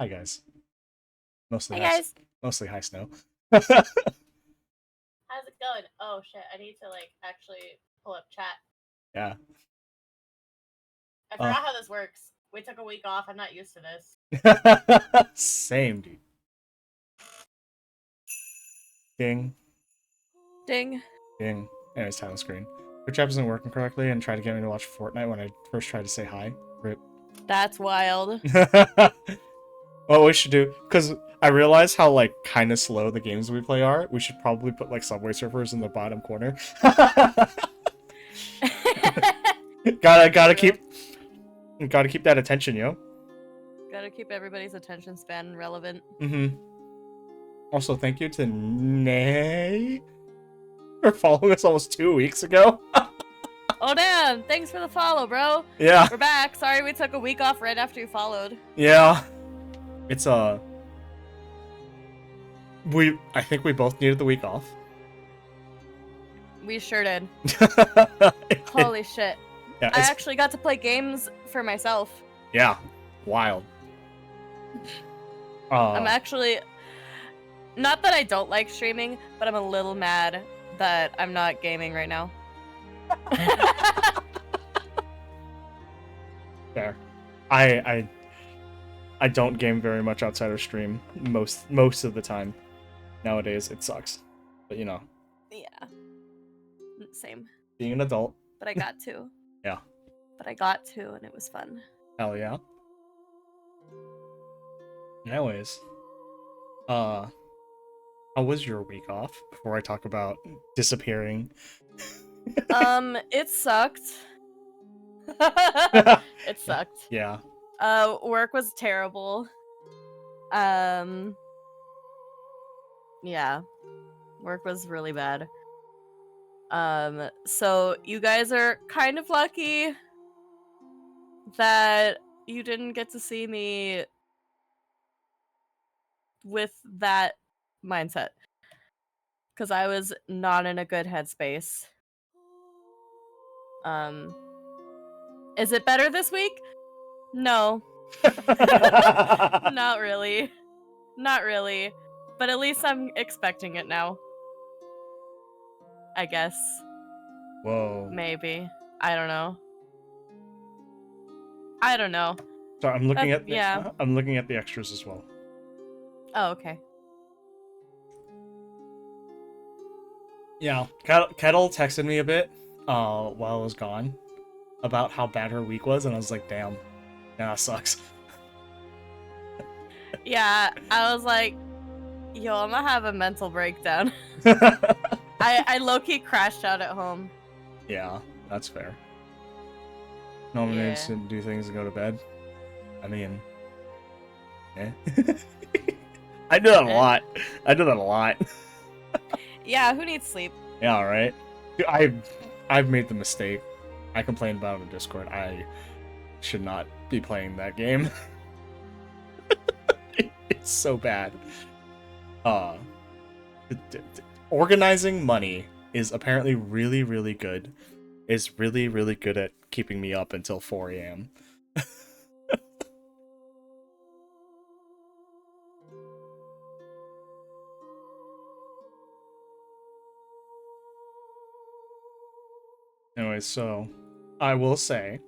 Hi guys. Mostly Hey high, guys, mostly high snow. how's it going? Oh shit, I need to actually pull up chat. Yeah. I Uh, forgot how this works. We took a week off. I'm not used to this. same dude. Ding, Ding. ding. Anyways, title screen. Twitch app isn't working correctly and tried to get me to watch Fortnite when I first tried to say hi. Rip. That's wild. What we should do, because I realize how kind of slow the games we play are. We should probably put Subway Surfers in the bottom corner. gotta True. keep that attention, yo. Gotta keep everybody's attention span relevant. Mm-hmm. Also, thank you to Nay for following us almost 2 weeks ago. Oh damn! Thanks for the follow, bro. Yeah. We're back. Sorry we took a week off right after you followed. Yeah. It's I think we both needed the week off. We sure did. Holy shit. Yeah, I actually got to play games for myself. Yeah. Wild. I'm actually not that I don't like streaming, but I'm a little mad that I'm not gaming right now. Fair. I don't game very much outside of stream most of the time. Nowadays it sucks. But Yeah. Same. Being an adult. But I got to. Yeah. But I got to, and it was fun. Hell yeah. Anyways. How was your week off before I talk about disappearing? It sucked. It sucked. Yeah. Work was terrible. Yeah. Work was really bad. So you guys are kind of lucky that you didn't get to see me with that mindset. Because I was not in a good headspace. Is it better this week? No. Not really. Not really. But at least I'm expecting it now. I guess. Whoa. Maybe. I don't know. I don't know. So I'm looking at yeah. I'm looking at the extras as well. Oh, okay. Yeah, Kettle texted me a bit while I was gone about how bad her week was, and I was like, damn, that sucks. Yeah, I was like, yo, I'm gonna have a mental breakdown. I low-key crashed out at home. Yeah, that's fair. Normally I just do things and go to bed. I mean, eh. I do that a lot. I do that a lot. Yeah, who needs sleep? Yeah, right. I've made the mistake. I complained about it on Discord. I should not be playing that game. It's so bad. Organizing money is apparently really, really good. It's really, really good at keeping me up until 4 a.m. Anyways, so I will say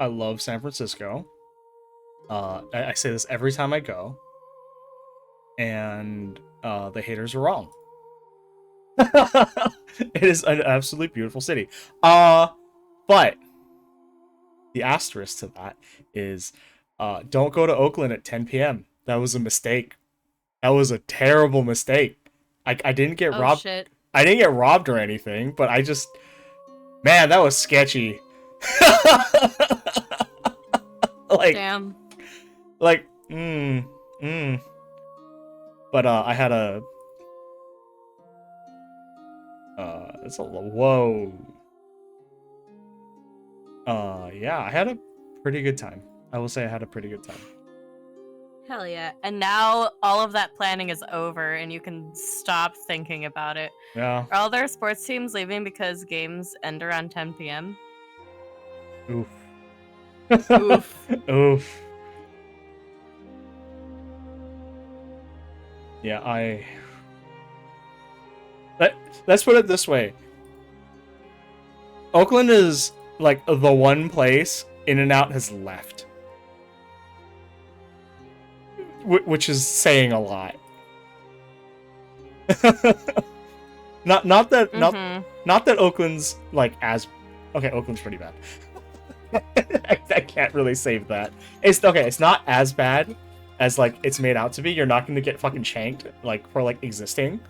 I love San Francisco. I say this every time I go, and the haters are wrong. It is an absolutely beautiful city. But the asterisk to that is don't go to Oakland at 10 p.m. That was a mistake. That was a terrible mistake. I didn't get robbed. Shit. I didn't get robbed or anything, but I just, man, that was sketchy. Damn. But I had a it's a whoa. Yeah, I had a pretty good time. I will say I had a pretty good time. Hell yeah. And now all of that planning is over and you can stop thinking about it. Yeah. Are all their sports teams leaving because games end around 10 p.m.? Oof. Oof. Oof. Yeah, let's put it this way. Oakland is like the one place In-N-Out has left. Which is saying a lot. not that not that Oakland's like as okay, Oakland's pretty bad. I can't really save that. It's okay, it's not as bad as like it's made out to be. You're not going to get fucking shanked like for like existing.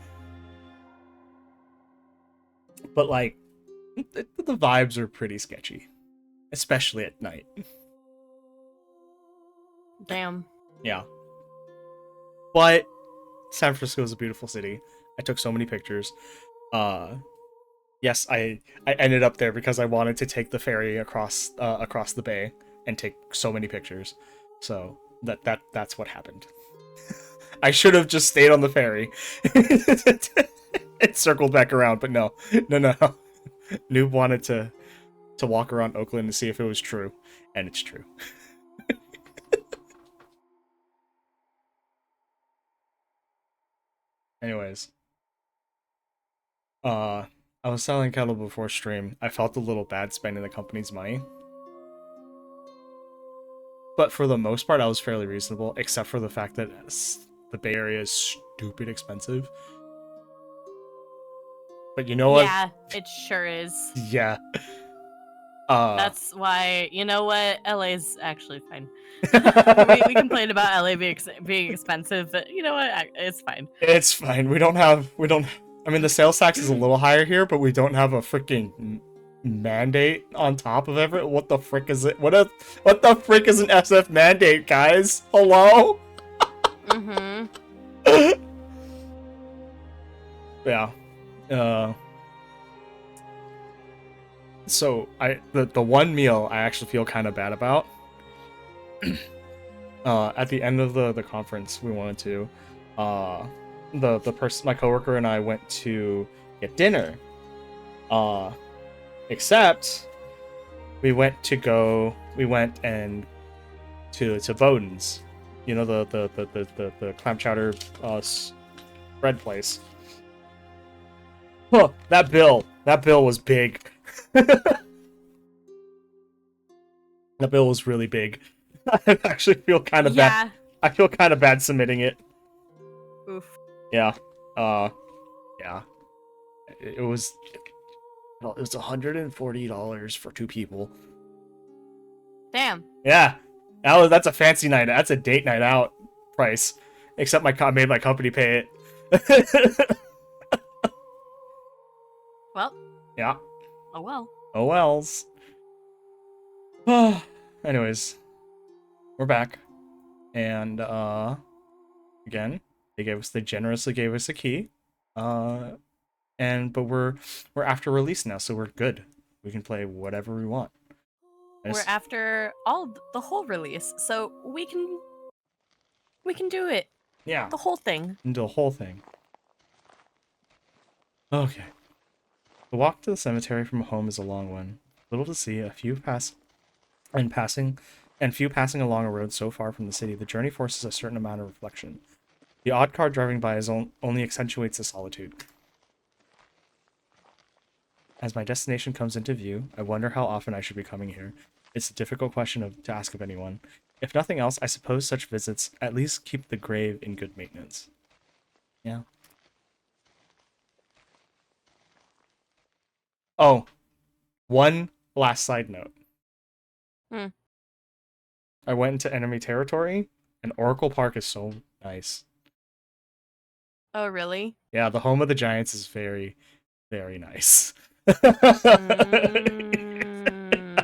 But like the vibes are pretty sketchy, especially at night. Damn. Yeah. But San Francisco is a beautiful city. I took so many pictures. Yes, I ended up there because I wanted to take the ferry across the bay and take so many pictures. So that's what happened. I should have just stayed on the ferry. It circled back around, but no. Noob wanted to walk around Oakland to see if it was true, and it's true. Anyways, I was selling cattle before stream. I felt a little bad spending the company's money. But for the most part, I was fairly reasonable, except for the fact that the Bay Area is stupid expensive. But you know what? Yeah, it sure is. Yeah. That's why, you know what? LA's actually fine. we complain about LA being expensive, but you know what? It's fine. It's fine. We don't. I mean, the sales tax is a little higher here, but we don't have a freaking mandate on top of everything. What the frick is it? What the frick is an SF mandate, guys? Hello? Yeah. So the one meal I actually feel kind of bad about. At the end of the conference we wanted to, the person, my coworker and I went to get dinner. Except we went and to Bowden's, you know, the clam chowder bread place. Huh, that bill was big. That bill was really big. I actually feel kind of bad. I feel kind of bad submitting it. Oof. Yeah. Yeah. It was $140 for 2 people. Damn. Yeah. That's a fancy night. That's a date night out price. Except I made my company pay it. Well. Yeah. Oh well. Oh wells. Anyways, we're back, and again, they generously gave us a key, but we're after release now, so we're good. We can play whatever we want. We're after the whole release, so we can do it. Yeah. The whole thing. The whole thing. Okay. The walk to the cemetery from home is a long one. Little to see, few passing along a road so far from the city. The journey forces a certain amount of reflection. The odd car driving by only accentuates the solitude. As my destination comes into view, I wonder how often I should be coming here. It's a difficult question to ask of anyone. If nothing else, I suppose such visits at least keep the grave in good maintenance. Yeah. Oh, one last side note. I went into enemy territory, and Oracle Park is so nice. Oh, really? Yeah, the home of the Giants is very, very nice. I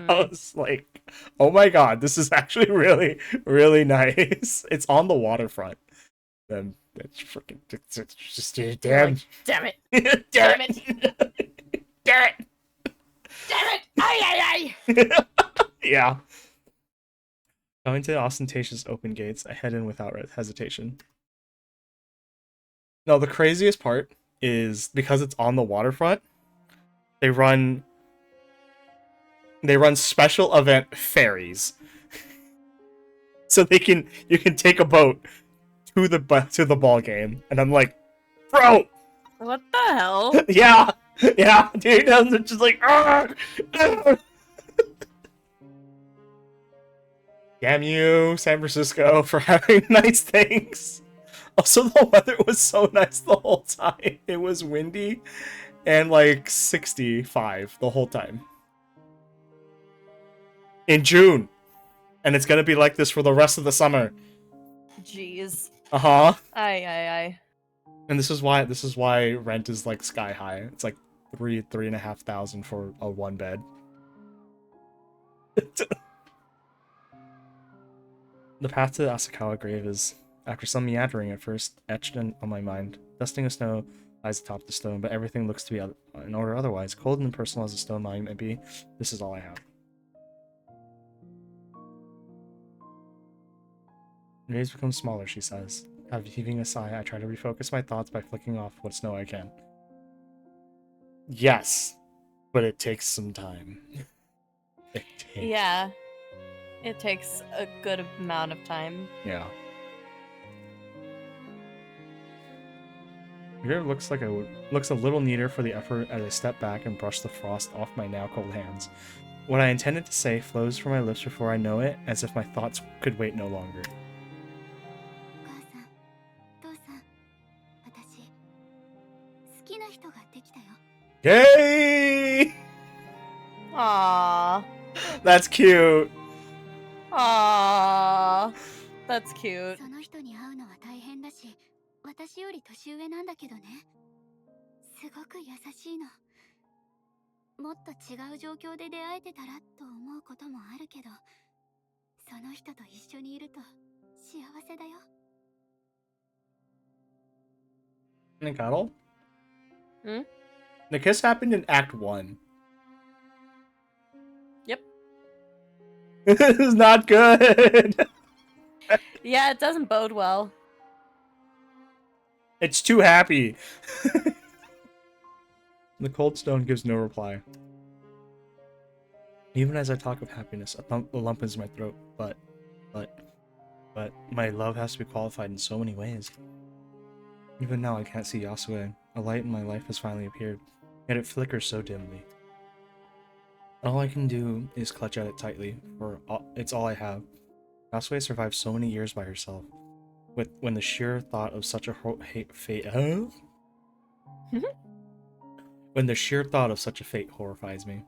was like, oh my god, this is actually really, really nice. It's on the waterfront. Then it's freaking, it's just damn. Like, damn it. Damn it. Damn it. Damn it! Ay, ay, ay! Yeah. Going to ostentatious open gates, I head in without hesitation. No, the craziest part is because it's on the waterfront, they run special event ferries so you can take a boat to the ball game. And I'm like, bro, What the hell? yeah, yeah, dude. I'm just like, "Argh! Argh!" Damn you, San Francisco, for having nice things. Also, the weather was so nice the whole time. It was windy and like 65 the whole time. In June. And it's gonna be like this for the rest of the summer. Jeez. Uh-huh. Aye. And this is why rent is like sky high. It's like three and a half thousand for a one bed. The path to the Asakawa grave is, after some meandering at first, etched on my mind. Dusting of snow lies atop the stone, but everything looks to be in order otherwise. Cold and impersonal as a stone monument may be, this is all I have. The waves become smaller, she says. Heaving a sigh, I try to refocus my thoughts by flicking off what snow I can. Yes, but it takes some time. Yeah. It takes a good amount of time. Yeah. Here looks a little neater for the effort as I step back and brush the frost off my now cold hands. What I intended to say flows from my lips before I know it, as if my thoughts could wait no longer. Yay! Aww. That's cute. Aww. That's cute. その人に会うのは大変だし、私より年上なんだけどね。すごく優しいの。もっと違う状況で出会えてたらと思うこともあるけど、その人と一緒にいると幸せだよ。Nicole? Hmm? The kiss happened in Act 1. Yep. This is not good. Yeah, it doesn't bode well. It's too happy. The cold stone gives no reply. Even as I talk of happiness, a lump is in my throat. But my love has to be qualified in so many ways. Even now I can't see Yasue. A light in my life has finally appeared, yet it flickers so dimly. All I can do is clutch at it tightly, for it's all I have. Yasue survived so many years by herself. When the sheer thought of such a fate, when the sheer thought of such a fate horrifies me.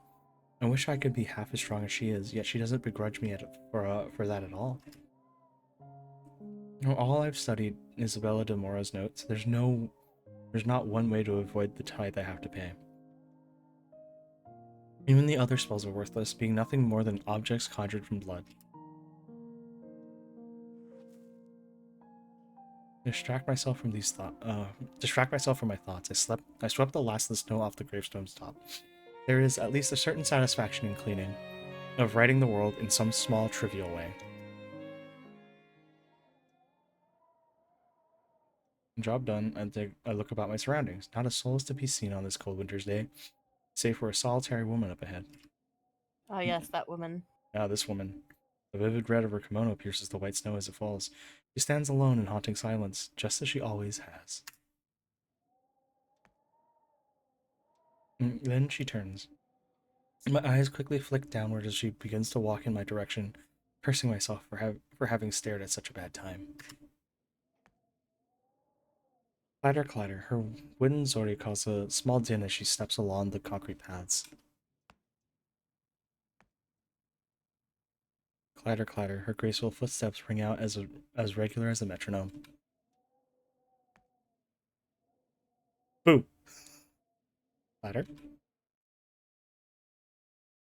I wish I could be half as strong as she is, yet she doesn't begrudge me for that at all. All I've studied Isabella de Mora's notes. There's not one way to avoid the tithe I have to pay. Even the other spells are worthless, being nothing more than objects conjured from blood. Distract myself from my thoughts. I swept the last of the snow off the gravestone's top. There is at least a certain satisfaction in cleaning, of righting the world in some small, trivial way. Job done, I look about my surroundings. Not a soul is to be seen on this cold winter's day, save for a solitary woman up ahead. Oh yes, that woman. Ah, this woman. The vivid red of her kimono pierces the white snow as it falls. She stands alone in haunting silence, just as she always has. Then she turns. My eyes quickly flick downward as she begins to walk in my direction, cursing myself for having stared at such a bad time. Clatter, clatter. Her wooden zori causes a small din as she steps along the concrete paths. Clatter, clatter. Her graceful footsteps ring out as regular as a metronome. Boo! Clatter.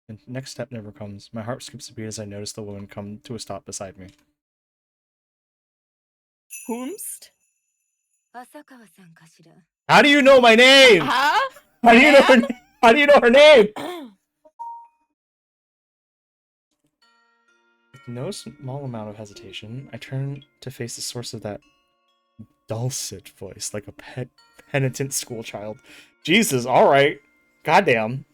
The next step never comes. My heart skips a beat as I notice the woman come to a stop beside me. Whomst? How do you know my name? Huh? How do you know her? How do you know her name? With no small amount of hesitation, I turn to face the source of that dulcet voice, like a penitent schoolchild. Jesus, all right, goddamn.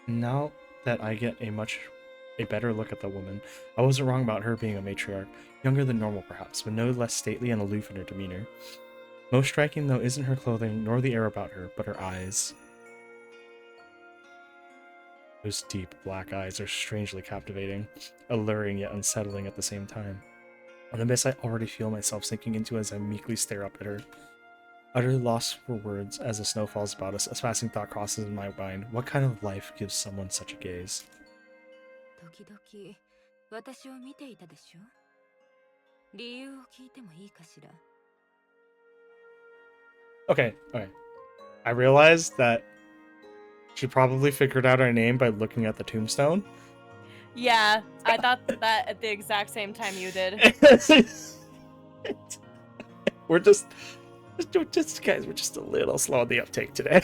Now that I get a better look at the woman, I wasn't wrong about her being a matriarch, younger than normal perhaps, but no less stately and aloof in her demeanor. Most striking, though, isn't her clothing nor the air about her, but her eyes. Those deep black eyes are strangely captivating, alluring yet unsettling at the same time. An abyss I already feel myself sinking into as I meekly stare up at her. Utterly lost for words as the snow falls about us, a passing thought crosses in my mind. What kind of life gives someone such a gaze? 時々私を見ていたでしょ。理由を聞いてもいいかしら。Okay. I realized that she probably figured out our name by looking at the tombstone. Yeah, I thought that at the exact same time you did. we're just guys, we're just a little slow on the uptake today.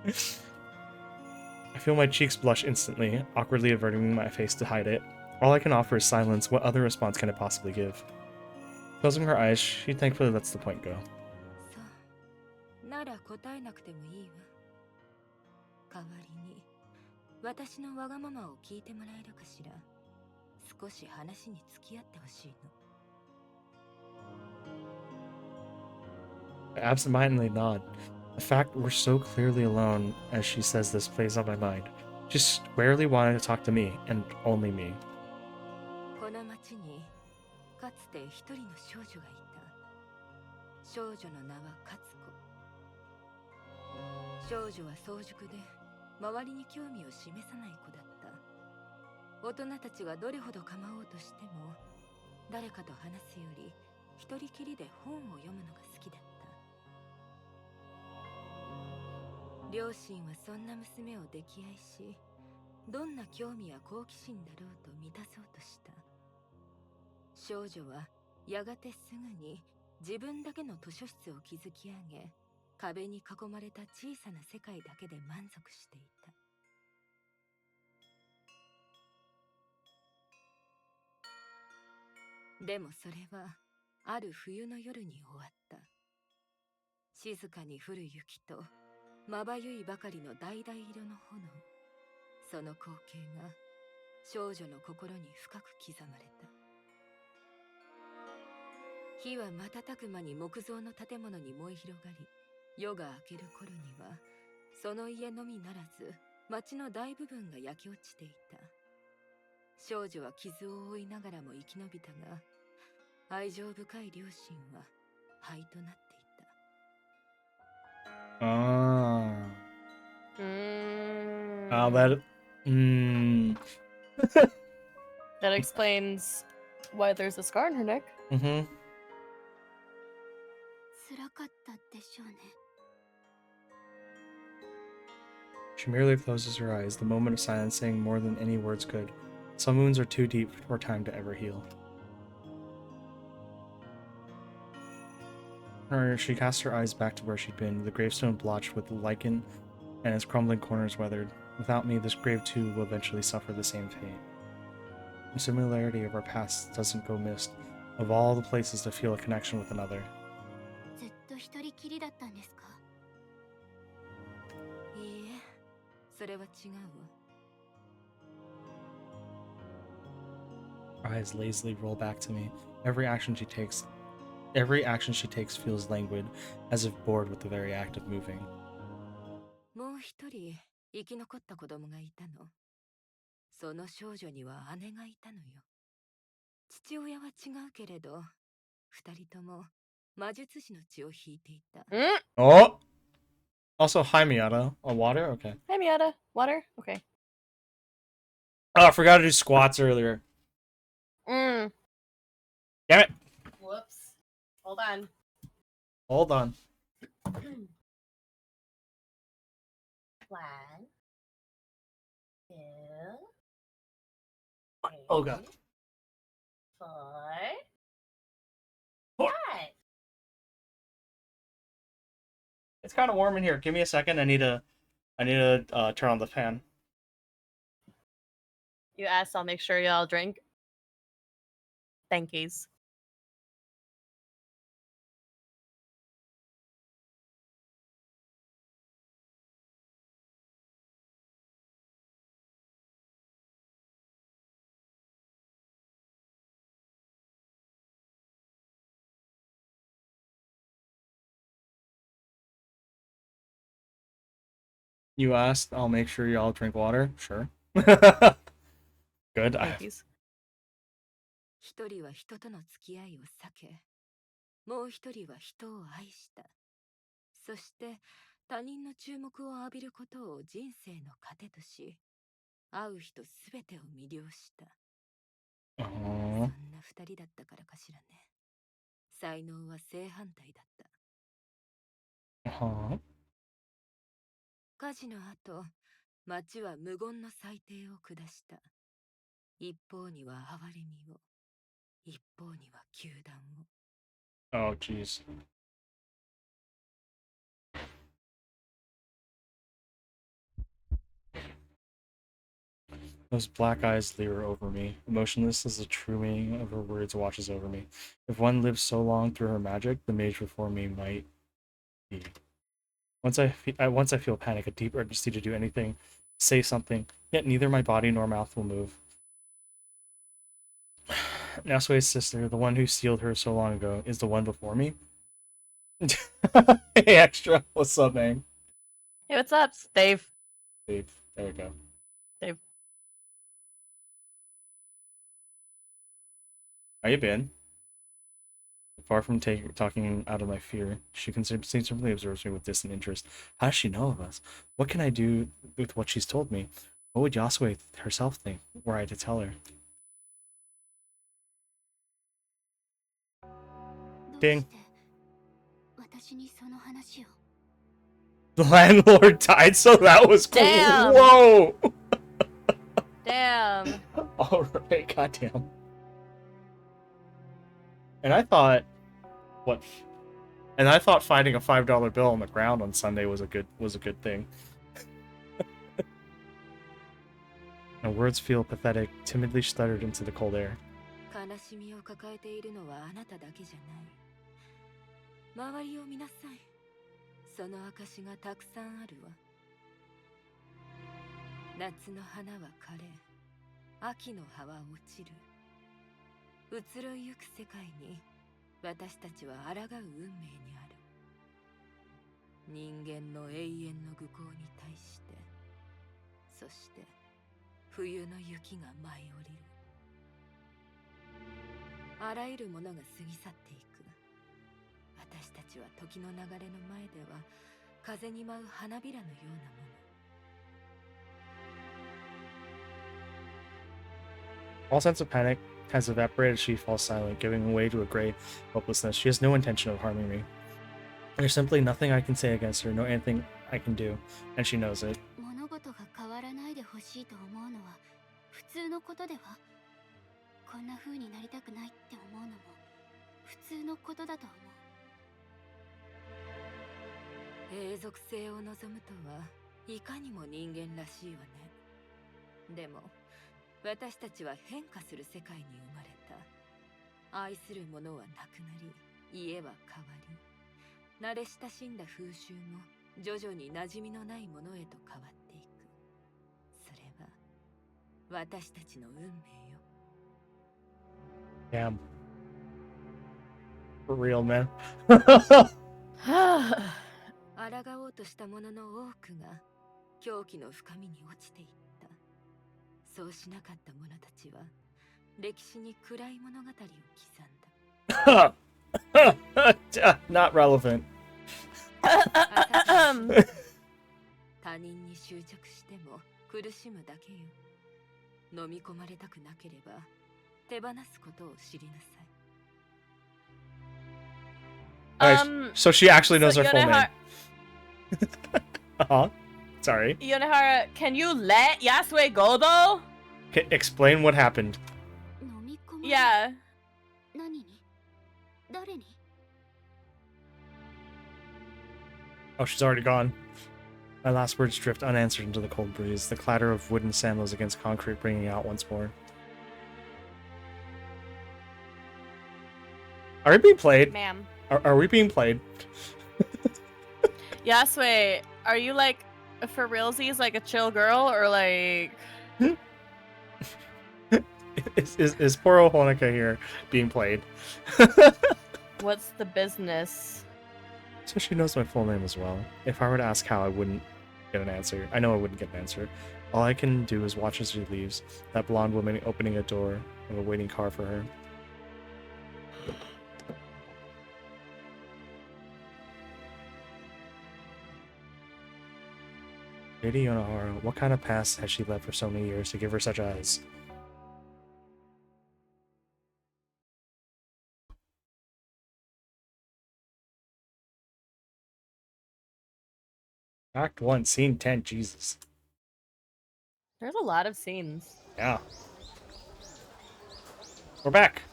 I feel my cheeks blush instantly, awkwardly averting my face to hide it. All I can offer is silence. What other response can I possibly give? Closing her eyes, she thankfully lets the point go. そうなら答えなくてもいいわ。代わりに私のわがままを聞いてもらえるかしら。少し話に付き合ってほしいの。I absentmindedly nod. The fact we're so clearly alone as she says this plays on my mind. She's squarely wanting to talk to me, and only me. この町にかつて一人の少女がいた。少女の名はカツコ。少女は早熟で周りに興味を示さない子だった。大人たちがどれほど構おうとしても誰かと話すより一人きりで本を読むのが好きだった。両親はそんな娘を溺愛し、どんな興味や好奇心だろうと満たそうとした。少女はやがてすぐに自分だけの図書室を築き上げ、壁に囲まれた小さな世界だけで満足していた。でもそれはある冬の夜に終わった。静かに降る雪とまばゆいばかりの橙色の炎。その光景が少女の心に深く刻まれた。火は瞬く間に木造の建物に燃え広がり、夜が明ける頃にはその家のみならず町の大部分が焼き落ちていた。少女は傷を負いながらも生き延びたが、愛情深い両親は灰となっていた。That. That explains why there's a scar on her neck. Mm-hmm. 辛かったでしょうね。She merely closes her eyes, the moment of silence saying more than any words could. Some wounds are too deep for time to ever heal. She casts her eyes back to where she'd been, the gravestone blotched with lichen and its crumbling corners weathered. Without me, this grave too will eventually suffer the same fate. The similarity of our past doesn't go missed. Of all the places to feel a connection with another. ずっと一人きりだったんですか？いいえ、それは違うわ。Her eyes lazily roll back to me. Every action she takes feels languid, as if bored with the very act of moving. もう一人生き残った子供がいたの。その少女には姉がいたのよ。父親は違うけれど、二人とも魔術師の血を引いていた。Oh! Also, hi Miata. Water? Okay. Hi, Miata. Water? Okay. Oh, I forgot to do squats earlier. Mm. Damn it! Whoops. Hold on. Hold on. One, two, Oh god. 4, 5. It's kind of warm in here. Give me a second. I need to turn on the fan. You asked, I'll make sure y'all drink. Thank yous. You asked, I'll make sure y'all drink water. Sure. Good. Cookies. 一人は人との付き合いを避け、もう一人は人を愛した。そして他人の注目を浴びることを人生の糧とし、会う人すべてを魅了した。そんな二人だったからかしらね。才能は正反対だった。火事の後、町は無言の裁定を下した。一方には哀れみを、一方には糾弾を。Oh, jeez. Those black eyes leer over me, emotionless as the true meaning of her words watches over me. If one lives so long through her magic, the mage before me might be. Once I feel panic, a deep urgency to do anything, say something, yet neither my body nor mouth will move. Nasue's sister, the one who sealed her so long ago, is the one before me? Hey, Extra. What's up, man? Hey, what's up, Dave? Dave. There we go. Dave. How you been? Far from talking out of my fear, she simply observes me with distant interest. How does she know of us? What can I do with what she's told me? What would Yasue herself think, were I to tell her? Ding. The landlord died, so that was cool. Damn. Whoa! Damn. Alright, goddamn. And I thought, finding a $5 bill on the ground on Sunday was a good thing. My words feel pathetic, timidly stuttered into the cold air. 悲しみを抱えているのはあなただけじゃない。周りを見なさい。その証がたくさんあるわ。夏の花は枯れ、秋の葉は落ちる。移ろいゆく世界に私たちは抗う運命にある。人間の永遠の愚行に対して、そして冬の雪が舞い降りる。あらゆるものが過ぎ去っていく。私たちは時の流れの前では風に舞う花びらのようなもの。All sense of panic has evaporated. She falls silent, giving way to a gray hopelessness. She has no intention of harming me. There's simply nothing I can say against her, no anything I can do, and she knows it. 物事が変わらないでほしいと思うのは普通のことでは。こんな風になりたくないって思うのも普通のことだと思う。永続性を望むとはいかにも人間らしいわね。でも私たちは変化する世界に生まれた。愛するものはなくなり、家は変わり、慣れ親しんだ風習も徐々に馴染みのないものへと変わっていく。それは私たちの運命よ。Damn. For real, man. 抗おうとしたものの多くが狂気の深みに落ちていった。そうしなかった者たちは歴史に暗い物語を刻んだ。Not relevant. 他人に執着しても苦しむだけよ。飲み込まれたくなければ手放すことを知りなさい。So she actually knows her full Yonehara, name. Sorry. Yonehara, can you let Yasue go though? Explain what happened. 飲み込まれ。 Yeah. 何に？誰に？ Oh, she's already gone. My last words drift unanswered into the cold breeze, the clatter of wooden sandals against concrete bringing out once more. Are we being played? Ma'am. Are we being played? Yasue, are you like for realsies like a chill girl or like is poor old Honika here being played? what's the business? So she knows my full name as well. If I were to ask how, I wouldn't get an answer. I know I wouldn't get an answer. All I can do is watch as she leaves. That blonde woman opening a door of a waiting car for her. Lady Yonohara, what kind of past has she led for so many years to give her such eyes? Act 1, Scene 10, Jesus. There's a lot of scenes. Yeah. We're back.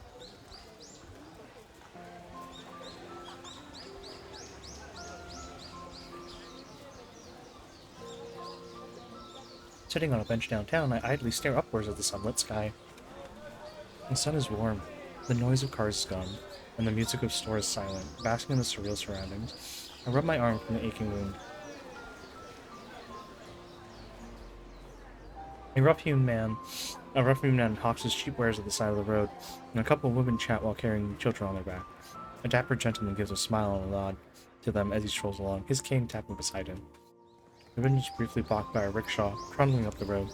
Sitting on a bench downtown, I idly stare upwards at the sunlit sky. The sun is warm, the noise of cars is gone, and the music of stores silent, basking in the surreal surroundings. I rub my arm from the aching wound. A rough-hewn man hawks his cheap wares at the side of the road, and a couple of women chat while carrying children on their back. A dapper gentleman gives a smile and a nod to them as he strolls along, his cane tapping beside him. The road is briefly blocked by a rickshaw trundling up the road.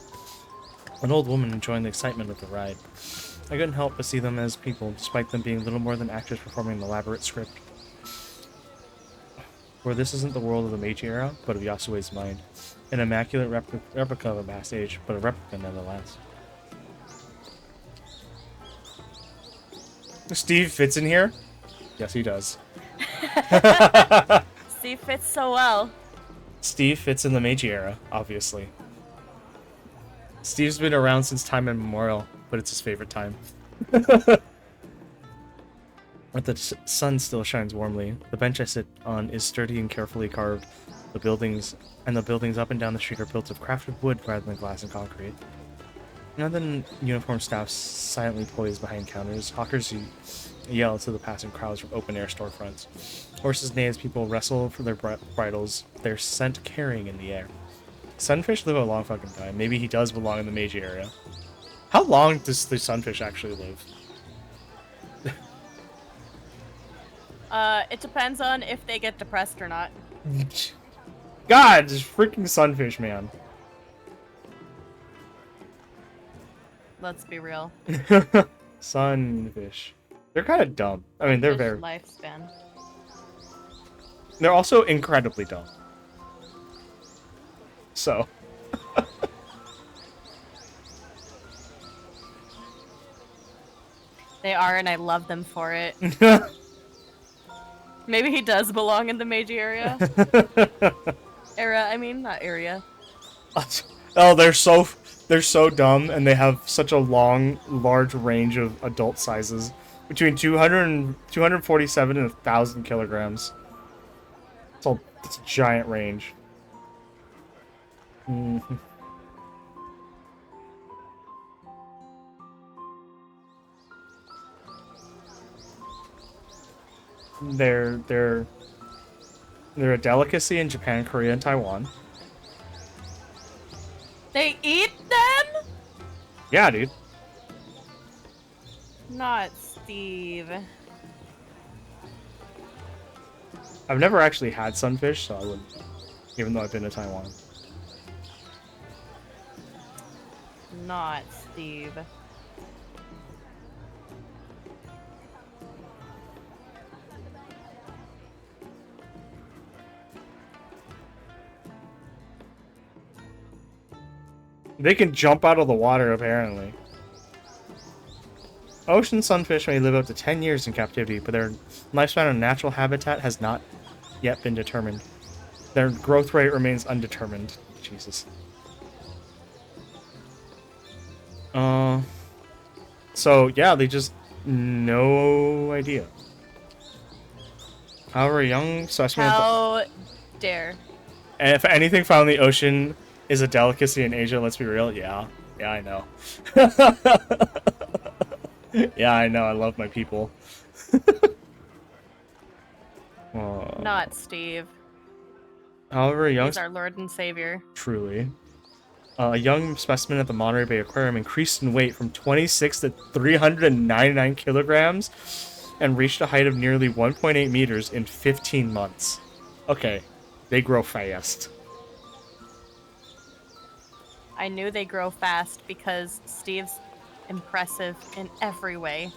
An old woman enjoying the excitement of the ride. I couldn't help but see them as people, despite them being little more than actors performing an elaborate script. For this isn't the world of the Meiji era, but of Yasue's mind. An immaculate replica of a past age, but a replica nonetheless. Steve fits in here? Yes, he does. Steve fits so well. Steve fits in the Meiji era, obviously. Steve's been around since time immemorial, but it's his favorite time. But the sun still shines warmly. The bench I sit on is sturdy and carefully carved. The buildings up and down the street are built of crafted wood rather than glass and concrete. Another uniformed staff silently poised behind counters. Hawkers yell to the passing crowds from open-air storefronts. Horses neigh as people wrestle for their bridles, their scent carrying in the air. Sunfish live a long fucking time. Maybe he does belong in the Meiji area. How long does the sunfish actually live? It depends on if they get depressed or not. God, this freaking sunfish, man. Let's be real. Sunfish. They're kind of dumb. I mean, they're Fish very... lifespan. They're also incredibly dumb. So... They are, and I love them for it. Maybe he does belong in the Meiji area. Not area. Oh, they're so dumb, and they have such a large range of adult sizes. Between 247 and 1,000 kilograms. It's a giant range. Mm-hmm. They're a delicacy in Japan, Korea, and Taiwan. They eat them? Yeah, dude. Not Steve. I've never actually had sunfish, so I wouldn't, even though I've been to Taiwan. Not Steve. They can jump out of the water, apparently. Ocean sunfish may live up to 10 years in captivity, but their lifespan in natural habitat has not yet been determined. Their growth rate remains undetermined. Jesus. So, yeah, they just... no idea. However, a young specimen... How dare. And if anything found in the ocean is a delicacy in Asia, let's be real. Yeah. Yeah, I know. Yeah, I know. I love my people. Not Steve. However, He's our Lord and Savior. Truly. A young specimen at the Monterey Bay Aquarium increased in weight from 26 to 399 kilograms and reached a height of nearly 1.8 meters in 15 months. Okay, they grow fast. I knew they grow fast because Steve's impressive in every way.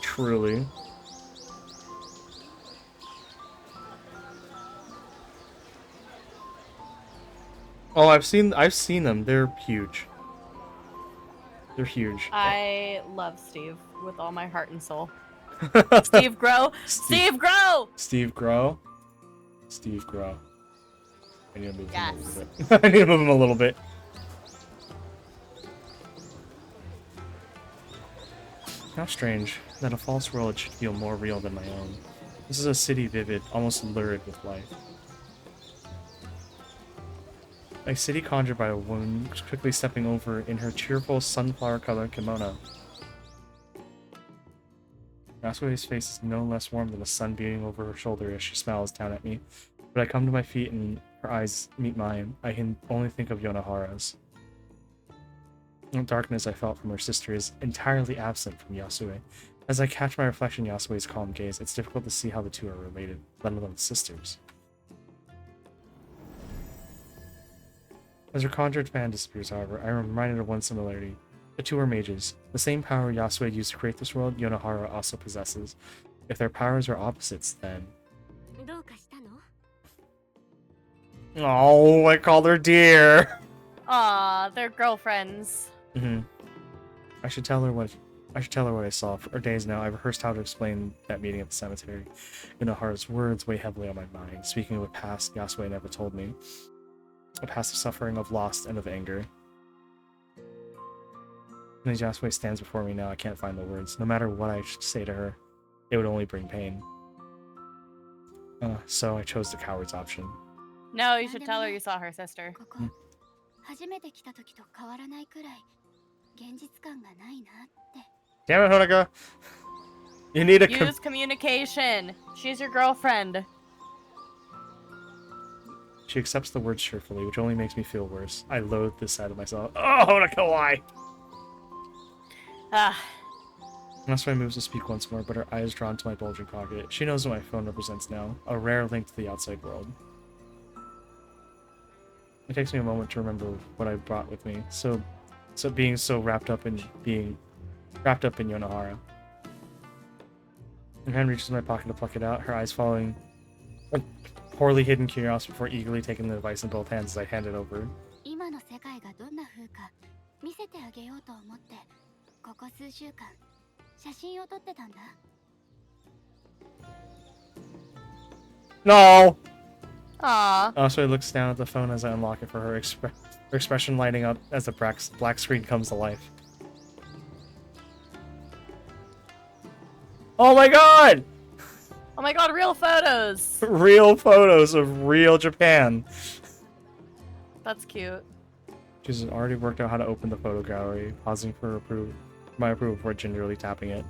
Truly. Oh, I've seen them. They're huge. They're huge. I love Steve with all my heart and soul. Steve, grow! Steve, grow! Steve, grow. Steve, grow. I need to move him a Yes. little bit. I need to move him a little bit. How strange that a false world should feel more real than my own. This is a city vivid, almost lurid with life. A city conjured by a woman quickly stepping over in her cheerful sunflower-colored kimono. Yasue's face is no less warm than the sun beating over her shoulder as she smiles down at me. But I come to my feet and her eyes meet mine. I can only think of Yonohara's. The darkness I felt from her sister is entirely absent from Yasue. As I catch my reflection in Yasue's calm gaze, it's difficult to see how the two are related, let alone sisters. As her conjured fan disappears, however, I am reminded of one similarity. The two are mages. The same power Yasue used to create this world, Yonohara also possesses. If their powers are opposites, then... Oh, I called her dear! Aw, they're girlfriends. I should tell her what I saw. For days now, I've rehearsed how to explain that meeting at the cemetery. Yonohara's words weigh heavily on my mind. Speaking of a past Yasue never told me. A past of suffering, of loss, and of anger. And as Yasue stands before me now, I can't find the words. No matter what I should say to her, it would only bring pain. So I chose the coward's option. No, you should tell her you saw her sister. Damn it, Honoka! You need a Use communication. She's your girlfriend. She accepts the words cheerfully, which only makes me feel worse. I loathe this side of myself. Oh, Honoka, why? Yasue moves to speak once more, but her eyes drawn to my bulging pocket. She knows what my phone represents now. A rare link to the outside world. It takes me a moment to remember what I brought with me. So being so wrapped up in Yonohara. Her hand reaches my pocket to pluck it out, her eyes following a poorly hidden curiosity before eagerly taking the device in both hands as I hand it over. No! Aww. So I looks down at the phone as I unlock it for her, her expression lighting up as the black screen comes to life. Oh my god! Oh my god, real photos! Real photos of real Japan. That's cute. She's already worked out how to open the photo gallery, pausing for my approval before gingerly tapping it.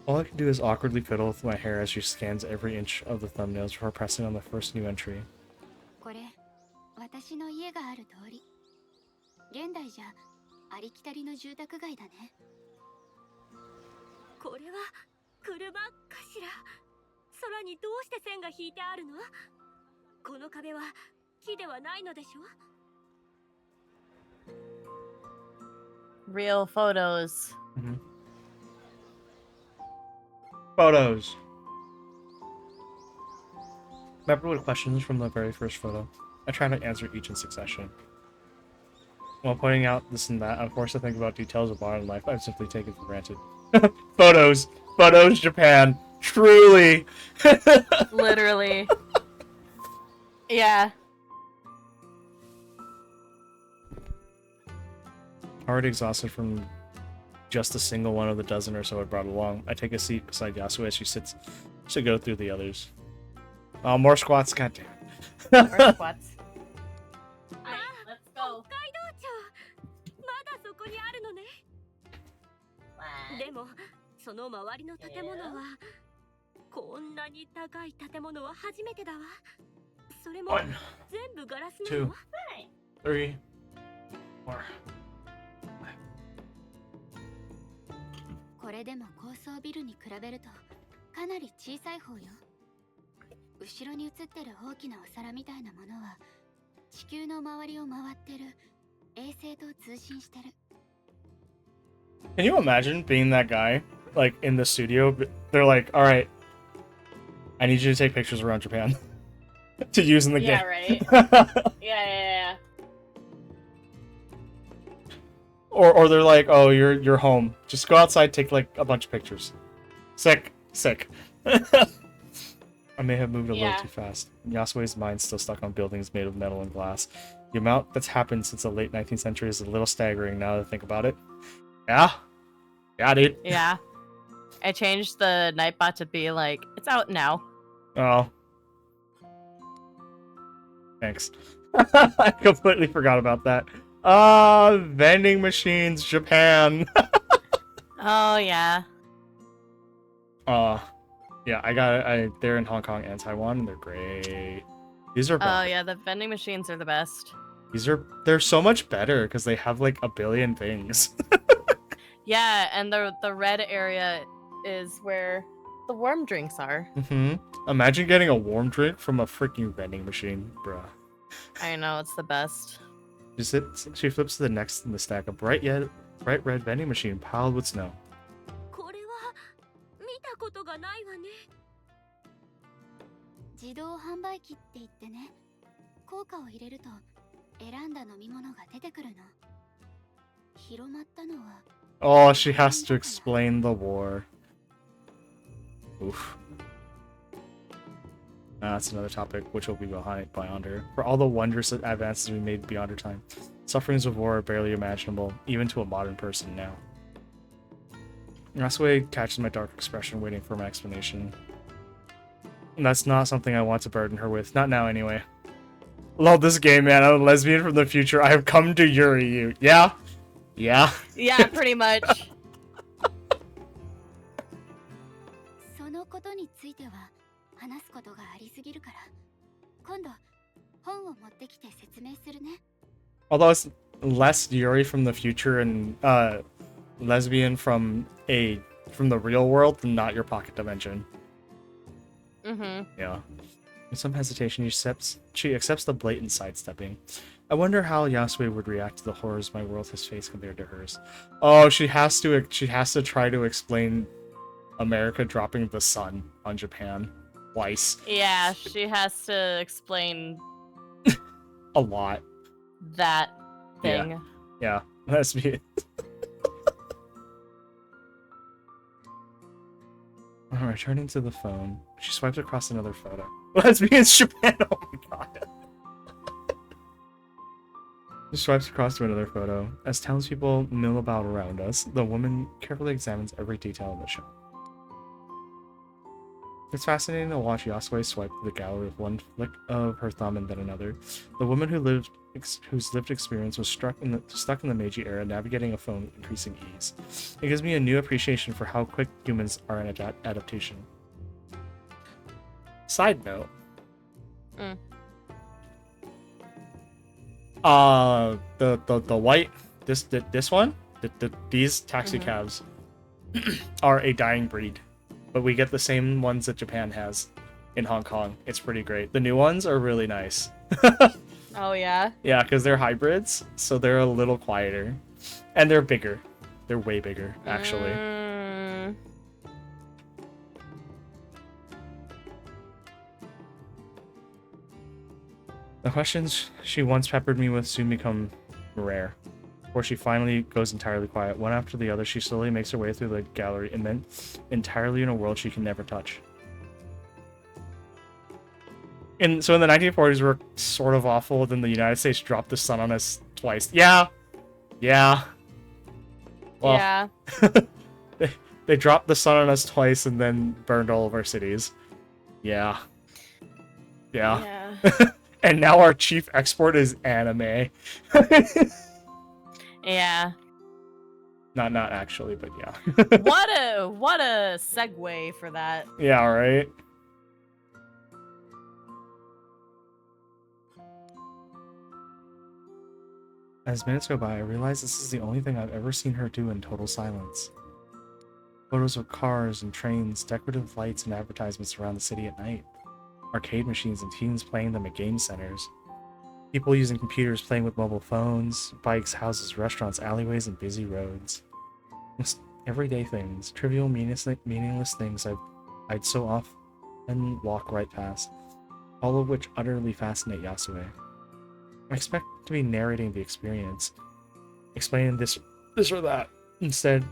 All I can do is awkwardly fiddle with my hair as she scans every inch of the thumbnails before pressing on the first new entry. Real photos. Photos. Remember what questions from the very first photo? I try to answer each in succession. While pointing out this and that, I'm forced to think about details of modern life I've simply taken for granted. Photos! Photos, Japan! Truly! Literally. Yeah. Already exhausted from just a single one of the dozen or so I brought along, I take a seat beside Yasue as she sits to go through the others. Oh, more squats, goddamn. Or squats. Let's go. でもその周りの建物はこんなに高い建物は初めてだわ。それも全部ガラスなの。 2, 3, 4, 5. これでも高層ビルに比べるとかなり小さい方よ。後ろに映ってる大きなお皿みたいなものは地球の周りを回ってる衛星と通信してる。 Can you imagine being that guy, like, in the studio? They're like, all right, I need you to take pictures around Japan to use in the Yeah, game. right. Yeah. Or they're like, oh, you're home. Just go outside, take, like, a bunch of pictures. Sick. I may have moved a little too fast. Yasue's mind's still stuck on buildings made of metal and glass. The amount that's happened since the late 19th century is a little staggering now that I think about it. Yeah? Yeah, dude. Yeah. I changed the Nightbot to be like, it's out now. Oh. Thanks. I completely forgot about that. Vending machines, Japan. Oh, yeah. Yeah, they're in Hong Kong and Taiwan, and they're great. These are better. Oh, yeah, the vending machines are the best. They're so much better because they have like a billion things. Yeah, and the red area is where the warm drinks are. Imagine getting a warm drink from a freaking vending machine, bruh. I know, it's the best. She flips to the next in the stack, a bright red vending machine piled with snow. これは見たことがないわね。自動販売機って言ってね、効果を入れると選んだ飲み物が出てくるの。広まったのは Oh, she has to explain the war. Oof. That's another topic which will be beyond her. For all the wondrous advances we made beyond her time, sufferings of war are barely imaginable, even to a modern person now. Yasue catches my dark expression, waiting for my explanation. And that's not something I want to burden her with. Not now, anyway. Love this game, man. I'm a lesbian from the future. I have come to Yuri you. Yeah? Yeah? Yeah, pretty much. そのことについては話すことがありすぎるから、今度本を持ってきて説明するね。 Although it's less Yuri from the future and lesbian from the real world than not your pocket dimension. Yeah. With some hesitation, she accepts the blatant sidestepping. I wonder how Yasue would react to the horrors my world has faced compared to hers. Oh, she has to try to explain America dropping the sun on Japan twice. Yeah, she has to explain A lot. that thing. Yeah, that's me. Returning to the phone, she swipes across another photo. Lesbians Japan, oh my god. She swipes across to another photo. As townspeople mill about around us, the woman carefully examines every detail in the shot. It's fascinating to watch Yasue swipe through the gallery with one flick of her thumb and then another. The woman whose lived experience was stuck in the Meiji era, navigating a phone with increasing ease. It gives me a new appreciation for how quick humans are in adaptation. Side note. The white this one, these taxi cabs are a dying breed, but we get the same ones that Japan has in Hong Kong. It's pretty great. The new ones are really nice. Oh, yeah? Yeah, because they're hybrids, so they're a little quieter. And they're bigger. They're way bigger, actually. The questions she once peppered me with soon become rare. Before she finally goes entirely quiet. One after the other, she slowly makes her way through the gallery and then entirely in a world she can never touch. So in the 1940s, we're sort of awful. Then the United States dropped the sun on us twice. Yeah. Well, yeah. they dropped the sun on us twice and then burned all of our cities. Yeah. And now our chief export is anime. Yeah. Not actually, but yeah. What a segue for that. Yeah, right? As minutes go by, I realize this is the only thing I've ever seen her do in total silence. Photos of cars and trains, decorative lights and advertisements around the city at night. Arcade machines and teens playing them at game centers. People using computers playing with mobile phones, bikes, houses, restaurants, alleyways, and busy roads. Just everyday things, trivial, meaningless things I'd so often walk right past, all of which utterly fascinate Yasue. I expect to be narrating the experience, explaining this or that. Instead,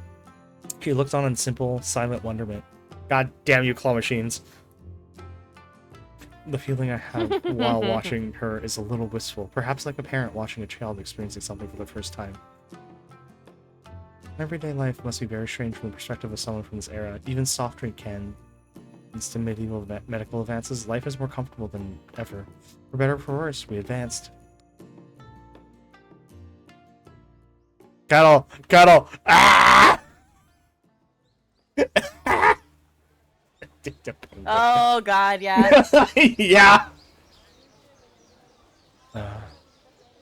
she looked on in simple, silent wonderment. God damn you, claw machines. The feeling I have while watching her is a little wistful, perhaps like a parent watching a child experiencing something for the first time. Everyday life must be very strange from the perspective of someone from this era. Even soft drink can. Thanks to medieval medical advances, life is more comfortable than ever. For better or for worse, we advanced. Cattle! Ah! Oh god, yeah. Yeah.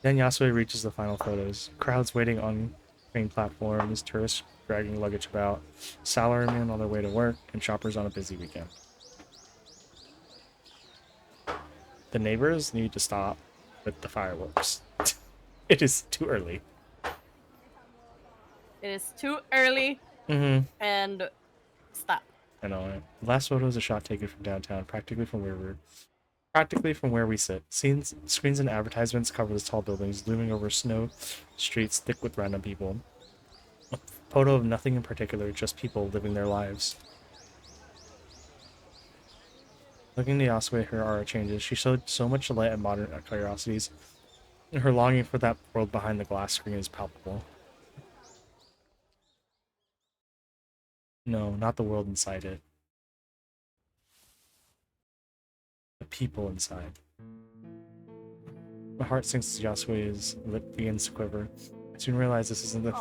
Then Yasue reaches the final photos. Crowds waiting on train platforms, tourists dragging luggage about, salarymen on their way to work, and shoppers on a busy weekend. The neighbors need to stop with the fireworks. It is too early. It is too early. And stop. I know, right? The last photo is a shot taken from downtown, practically from where we sit. Screens and advertisements cover the tall buildings, looming over snow streets thick with random people. A photo of nothing in particular, just people living their lives. Looking at Yasue, her aura changes. She showed so much delight at modern curiosities, and her longing for that world behind the glass screen is palpable. No, not the world inside it. The people inside. My heart sinks as Yasue's lip begins to quiver. I soon realize this isn't the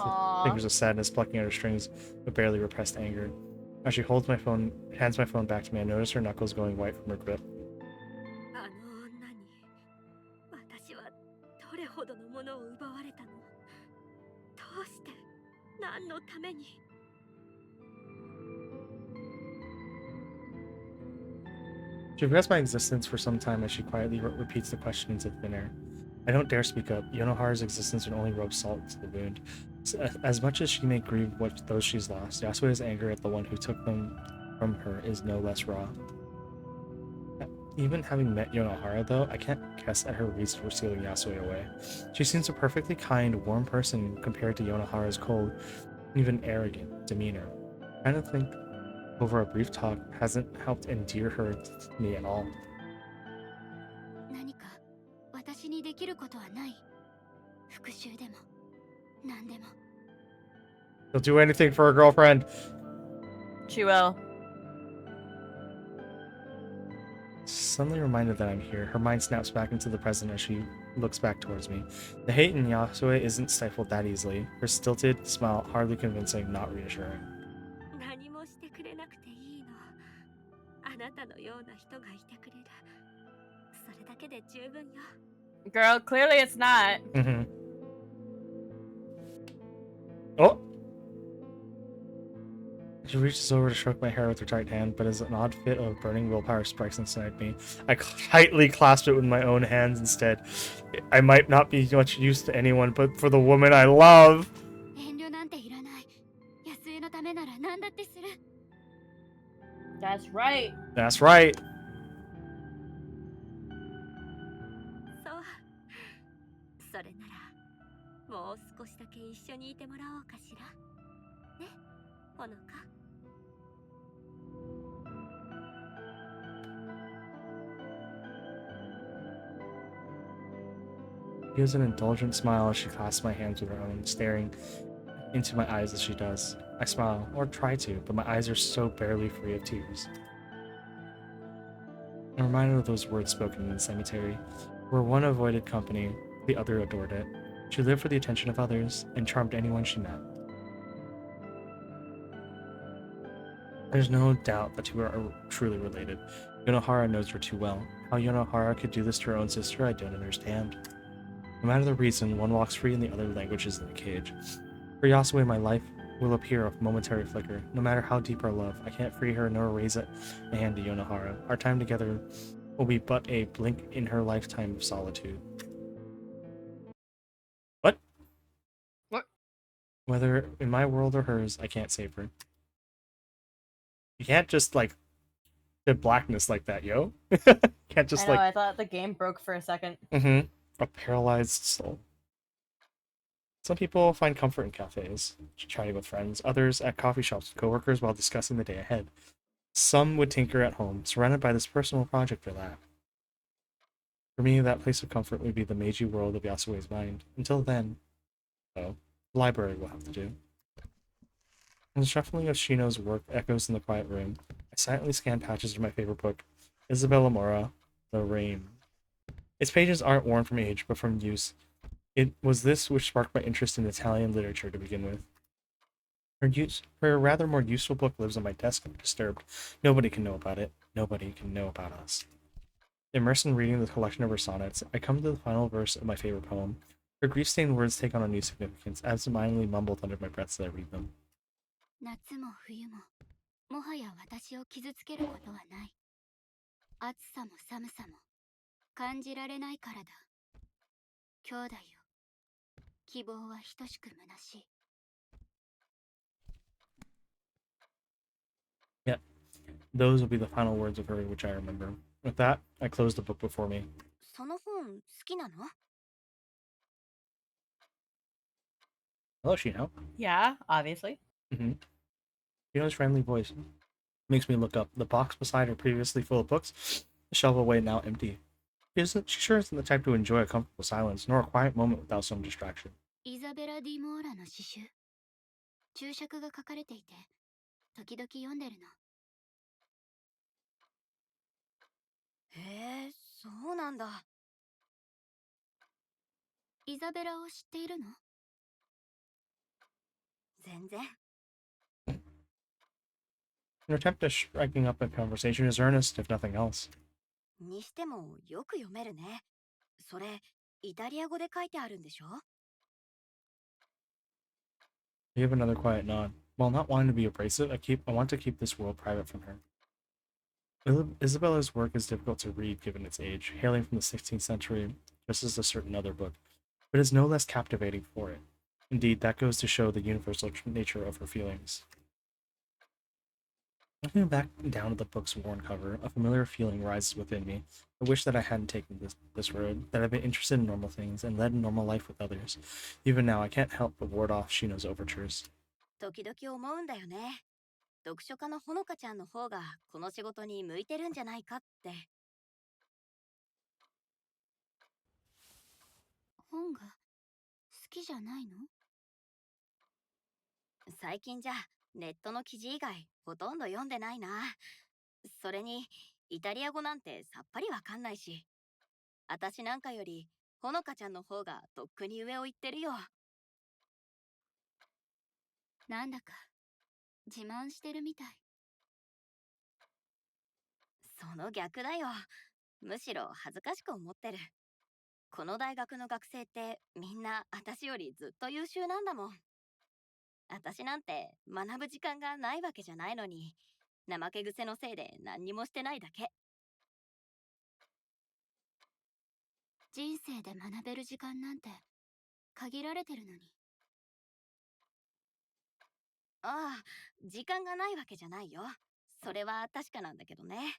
fingers of sadness plucking at her strings, but barely repressed anger. As she hands my phone back to me, I notice her knuckles going white from her grip. She regrets my existence for some time as she quietly repeats the question into thin air. I don't dare speak up. Yonohara's existence would only rub salt to the wound. As much as she may grieve those she's lost, Yasue's anger at the one who took them from her is no less raw. Even having met Yonohara, though, I can't guess at her reason for sealing Yasue away. She seems a perfectly kind, warm person compared to Yonohara's cold, even arrogant demeanor. I don't think over a brief talk hasn't helped endear her to me at all. She'll do anything for her girlfriend. She will. Suddenly reminded that I'm here, her mind snaps back into the present as she looks back towards me. The hate in Yasue isn't stifled that easily, her stilted smile hardly convincing, not reassuring. Girl, clearly it's not. Oh! She reaches over to stroke my hair with her tight hand, but as an odd fit of burning willpower strikes inside me, I tightly clasp it with my own hands instead. I might not be much use to anyone, but for the woman I love... That's right. That's right. She gives an indulgent smile as she clasps my hands with her own, staring into my eyes as she does. I smile, or try to, but my eyes are so barely free of tears. I'm reminded of those words spoken in the cemetery, where one avoided company, the other adored it. She lived for the attention of others, and charmed anyone she met. There's no doubt the two are truly related. Yonohara knows her too well. How Yonohara could do this to her own sister, I don't understand. No matter the reason, one walks free and the other languishes in the cage. For Yasue, my life will appear of momentary flicker. No matter how deep our love, I can't free her nor raise it a hand to Yonohara. Our time together will be but a blink in her lifetime of solitude. What? What? Whether in my world or hers, I can't save her. You can't just, like, get blackness like that, yo. Can't just, I know, like... I thought the game broke for a second. Mm-hmm. A paralyzed soul. Some people find comfort in cafes, chatting with friends, others at coffee shops with coworkers while discussing the day ahead. Some would tinker at home, surrounded by this personal project or that. For me, that place of comfort would be the Meiji world of Yasue's mind. Until then, though, the library will have to do. The shuffling of Shino's work echoes in the quiet room. I silently scan patches of my favorite book, Isabella Mora, The Rain. Its pages aren't worn from age, but from use. It was this which sparked my interest in Italian literature to begin with. Her rather more useful book lives on my desk undisturbed. Nobody can know about it. Nobody can know about us. Immersed in reading the collection of her sonnets, I come to the final verse of my favorite poem. Her grief-stained words take on a new significance, absent-mindedly mumbled under my breath as I read them. 夏も冬ももはや私を傷つけることはない。暑さも寒さも感じられないからだ。兄弟よ、希望は等しく虚しい。Yeah, those will be the final words of her which I remember. With that, I closed the book before me. その本好きなの？ Hello, Shino. Yeah, obviously. Mm-hmm. Shino's friendly voice makes me look up. The box beside her, previously full of books, the shelf away now empty. She sure isn't the type to enjoy a comfortable silence, nor a quiet moment without some distraction. イザベラ・ディ・モーラの詩集。注釈が書かれていて、時々読んでるの。へえ、そうなんだ。イザベラを知っているの？全然。Her attempt at striking up a conversation is earnest, if nothing else. にしてもよく読めるね。それ、イタリア語で書いてあるんでしょ？ We have another quiet nod. While not wanting to be abrasive, I want to keep this world private from her. Isabella's work is difficult to read given its age, hailing from the 16th century, just as a certain other book, but is no less captivating for it. Indeed, that goes to show the universal nature of her feelings. Looking back down at the book's worn cover, a familiar feeling rises within me. I wish that I hadn't taken this road, that I'd been interested in normal things and led a normal life with others. Even now, I can't help but ward off Shino's overtures. 時々思うんだよね。読書家のほのかちゃんの方がこの仕事に向いてるんじゃないかって。本が好きじゃないの？最近じゃネットの記事以外ほとんど読んでないな。それにイタリア語なんてさっぱりわかんないし。私なんかよりほのかちゃんの方がとっくに上を行ってるよ。なんだか自慢してるみたい。その逆だよ。むしろ恥ずかしく思ってる。この大学の学生ってみんな私よりずっと優秀なんだもん。私なんて学ぶ時間がないわけじゃないのに、怠け癖のせいで何にもしてないだけ。人生で学べる時間なんて限られてるのに。ああ、時間がないわけじゃないよ。それは確かなんだけどね。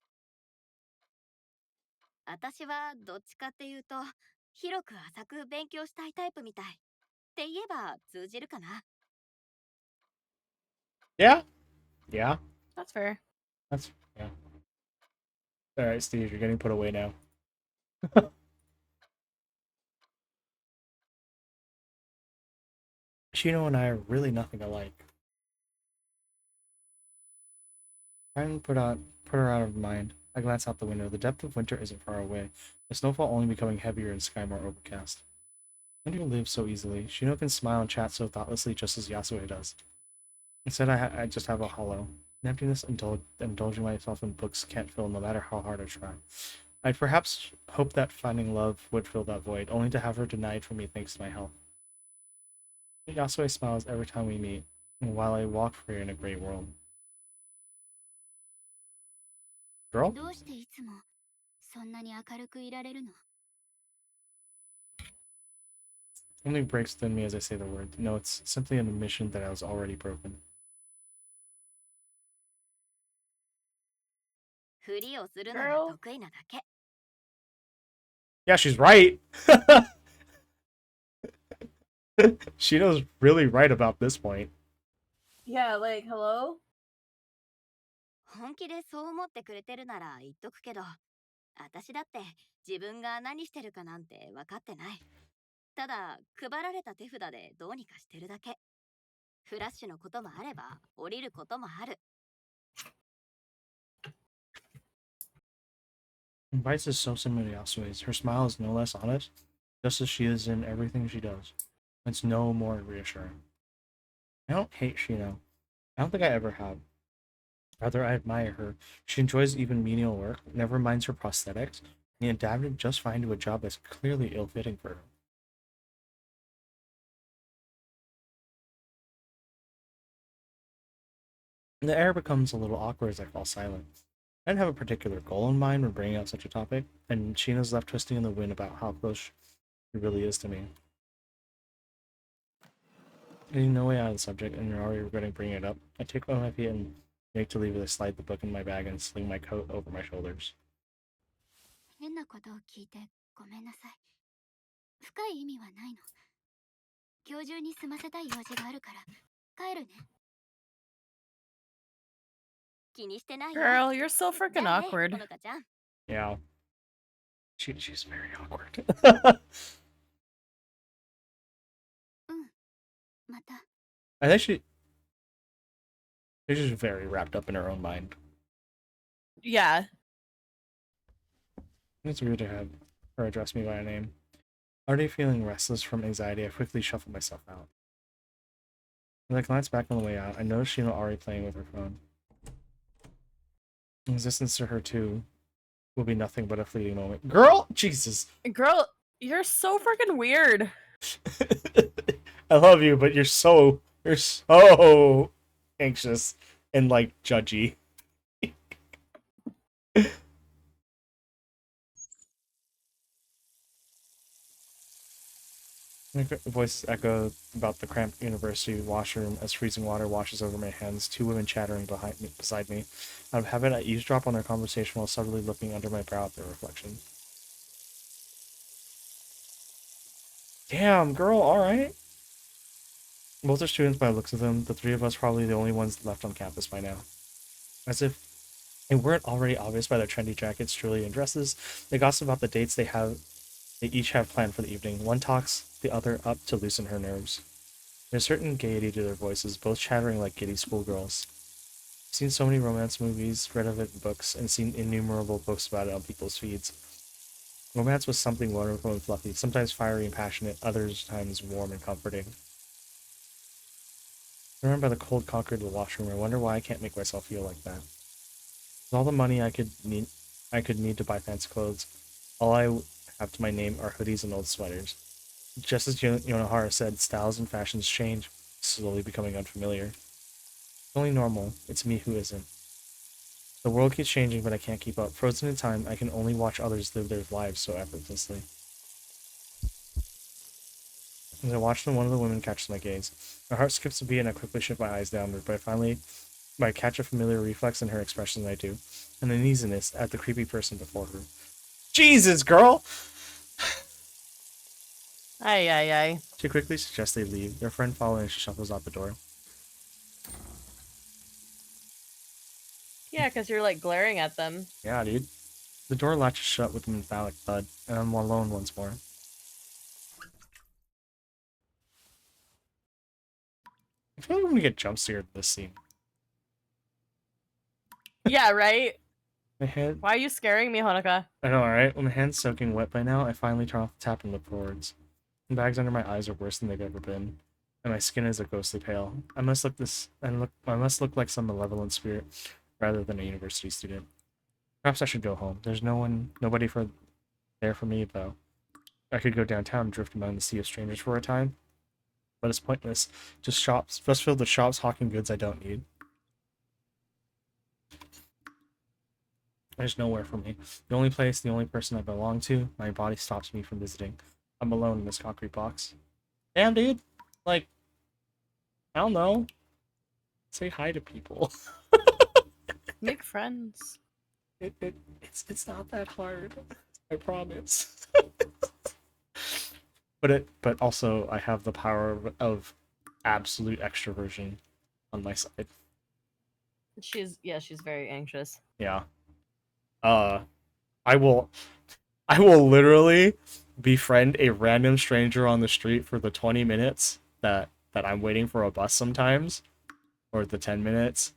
私はどっちかっていうと、広く浅く勉強したいタイプみたい。って言えば通じるかな。Yeah? Yeah? That's fair. Yeah. Alright, Steve, you're getting put away now. Shino and I are really nothing alike. Trying to put her out of mind. I glance out the window. The depth of winter isn't far away. The snowfall only becoming heavier and sky more overcast. When do you live so easily? Shino can smile and chat so thoughtlessly just as Yasue does. Instead, I just have a hollow. An emptiness indulging myself in books can't fill no matter how hard I try. I'd perhaps hope that finding love would fill that void, only to have her denied from me thanks to my health. Yasue smiles every time we meet. while I walk free in a great world. Girl? どうしていつもそんなに明るくいられるの？ Something breaks within me as I say the word. No, it's simply an admission that I was already broken. ふりをするのが Girl. 得意なだけ。 Yeah, she's right. She knows really right about this point. Yeah, like, hello? 本気でそう思ってくれてるなら言っとくけど、私だって自分が何してるかなんて分かってない。ただ、配られた手札でどうにかしてるだけ。フラッシュのこともあれば、降りることもある。Vice is so similar to Yasue's. Her smile is no less honest, just as she is in everything she does. It's no more reassuring. I don't hate Shino. I don't think I ever have. Rather, I admire her. She enjoys even menial work, never minds her prosthetics, and adapted just fine to a job that's clearly ill-fitting for her. The air becomes a little awkward as I fall silent. I didn't have a particular goal in mind when bringing up such a topic, and Sheena's left twisting in the wind about how close she really is to me. Getting no way out of the subject, and you're already regretting bringing it up, I take one of my feet and make to leave as I slide the book in my bag and sling my coat over my shoulders. 変なことを聞いてごめんなさい。深い意味はないの。今日中に済ませたい用事があるから帰るね。気にしてないよ。 Girl, you're so じ freaking ゃあね、 awkward. ほのかちゃん。 Yeah. She's very awkward. また。 I think she's just very wrapped up in her own mind. Yeah. It's weird to have her address me by a name. Already feeling restless from anxiety, I quickly shuffle myself out. As I glance back on the way out, I notice Shino already playing with her phone. Existence to her, too, will be nothing but a fleeting moment. Girl! Jesus! Girl, you're so freaking weird. I love you, but you're so anxious and, like, judgy. Voices echo about the cramped university washroom as freezing water washes over my hands, two women chattering beside me. Out of habit, I eavesdrop on their conversation while subtly looking under my brow at their reflection. Damn, girl, alright. Both are students by the looks of them, the three of us probably the only ones left on campus by now. As if it weren't already obvious by their trendy jackets, jewelry, and dresses, they gossip about the dates they each have planned for the evening. One talks the other up to loosen her nerves. There's a certain gaiety to their voices, both chattering like giddy schoolgirls. I've seen so many romance movies, read of it in books, and seen innumerable books about it on people's feeds. Romance was something wonderful and fluffy, sometimes fiery and passionate, other times warm and comforting. Surrounded by the cold concrete of the washroom, I wonder why I can't make myself feel like that. With all the money I could need to buy fancy clothes, all I have to my name are hoodies and old sweaters. Just as Yonohara said, styles and fashions change, slowly becoming unfamiliar. It's only normal. It's me who isn't. The world keeps changing, but I can't keep up. Frozen in time, I can only watch others live their lives so effortlessly. As I watch them, one of the women catches my gaze. My heart skips a beat and I quickly shift my eyes downward, but I catch a familiar reflex in her expression I do, an uneasiness at the creepy person before her. Jesus, girl! Ay, ay, ay. She quickly suggests they leave, their friend following as she shuffles out the door. Yeah, because you're like glaring at them. Yeah, dude. The door latches shut with a metallic thud, and I'm alone once more. I feel like I'm gonna get jump scared in this scene. Yeah, right? My head. Why are you scaring me, Honoka? I know, right? When my hand's soaking wet by now, I finally turn off the tap and look forwards. The bags under my eyes are worse than they've ever been, and my skin is a ghostly pale. I must look like some malevolent spirit rather than a university student. Perhaps I should go home. There's nobody there for me though. I could go downtown and drift among the sea of strangers for a time. but it's pointless. Just fill the shops hawking goods I don't need. There's nowhere for me. The only place, the only person I belong to, my body stops me from visiting. I'm alone in this concrete box. Damn, dude. Like, I don't know. Say hi to people. Make friends. It's not that hard. I promise. But also I have the power of absolute extroversion on my side. She's very anxious. Yeah. Uh I will literally befriend a random stranger on the street for the 20 minutes that I'm waiting for a bus sometimes, or the 10 minutes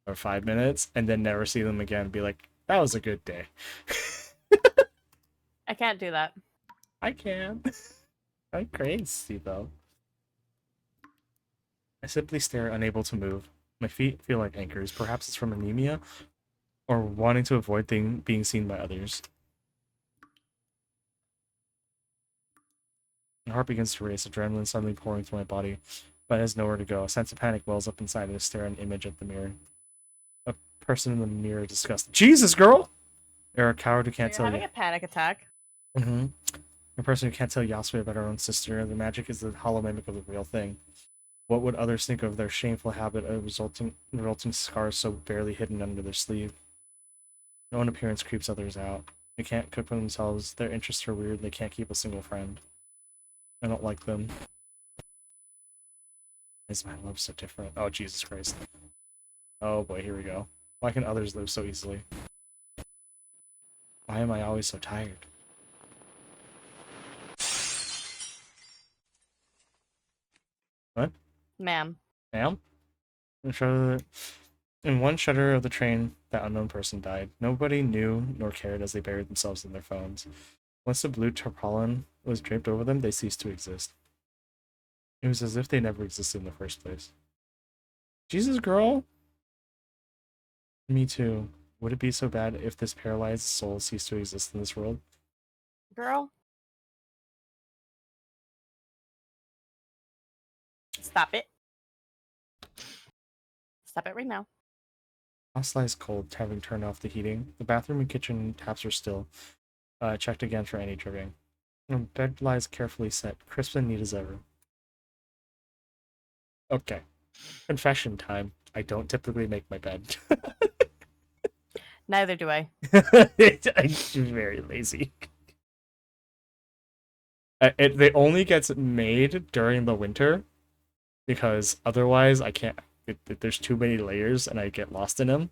or 5 minutes, and then never see them again and be like, that was a good day. I can't do that. I can. I'm crazy though. I simply stare, unable to move. My feet feel like anchors. Perhaps it's from anemia or wanting to avoid being seen by others. My heart begins to race, adrenaline suddenly pouring through my body, but it has nowhere to go. A sense of panic wells up inside as I stare at an image at the mirror. A person in the mirror disgusted. Jesus, girl! You're a coward who can't You're tell having you. a panic attack. Mm-hmm. A person who can't tell Yasui about her own sister. The magic is the hollow mimic of the real thing. What would others think of their shameful habit of resulting scars so barely hidden under their sleeve? No one appearance creeps others out. They can't cook for themselves. Their interests are weird. They can't keep a single friend. I don't like them. Is my love so different? Oh, Jesus Christ. Oh boy, here we go. Why can others live so easily? Why am I always so tired? What? Ma'am. Ma'am? In one shudder of the train, that unknown person died. Nobody knew nor cared as they buried themselves in their phones. Once the blue tarpaulin was draped over them, they ceased to exist. It was as if they never existed in the first place. Jesus, girl! Me too. Would it be so bad if this paralyzed soul ceased to exist in this world? Girl. Stop it. Stop it right now. House lies cold, having turned off the heating. The bathroom and kitchen taps are still. Checked again for any dripping. The bed lies carefully set, crisp and neat as ever. Okay. Confession time. I don't typically make my bed. Neither do I. I'm very lazy. It only gets made during the winter because otherwise I can't. There's too many layers and I get lost in them.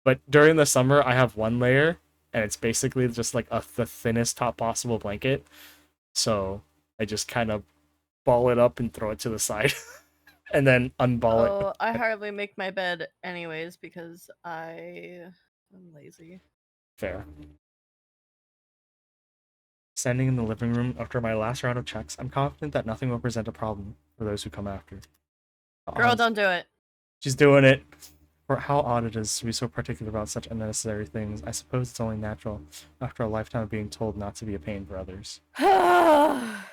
But during the summer, I have one layer and it's basically just like the thinnest top possible blanket. So I just kind of ball it up and throw it to the side and then unball it. Oh, I hardly make my bed anyways because I'm lazy. Fair. Standing in the living room after my last round of checks, I'm confident that nothing will present a problem for those who come after. Girl, don't do it. She's doing it. For how odd it is to be so particular about such unnecessary things. I suppose it's only natural after a lifetime of being told not to be a pain for others. I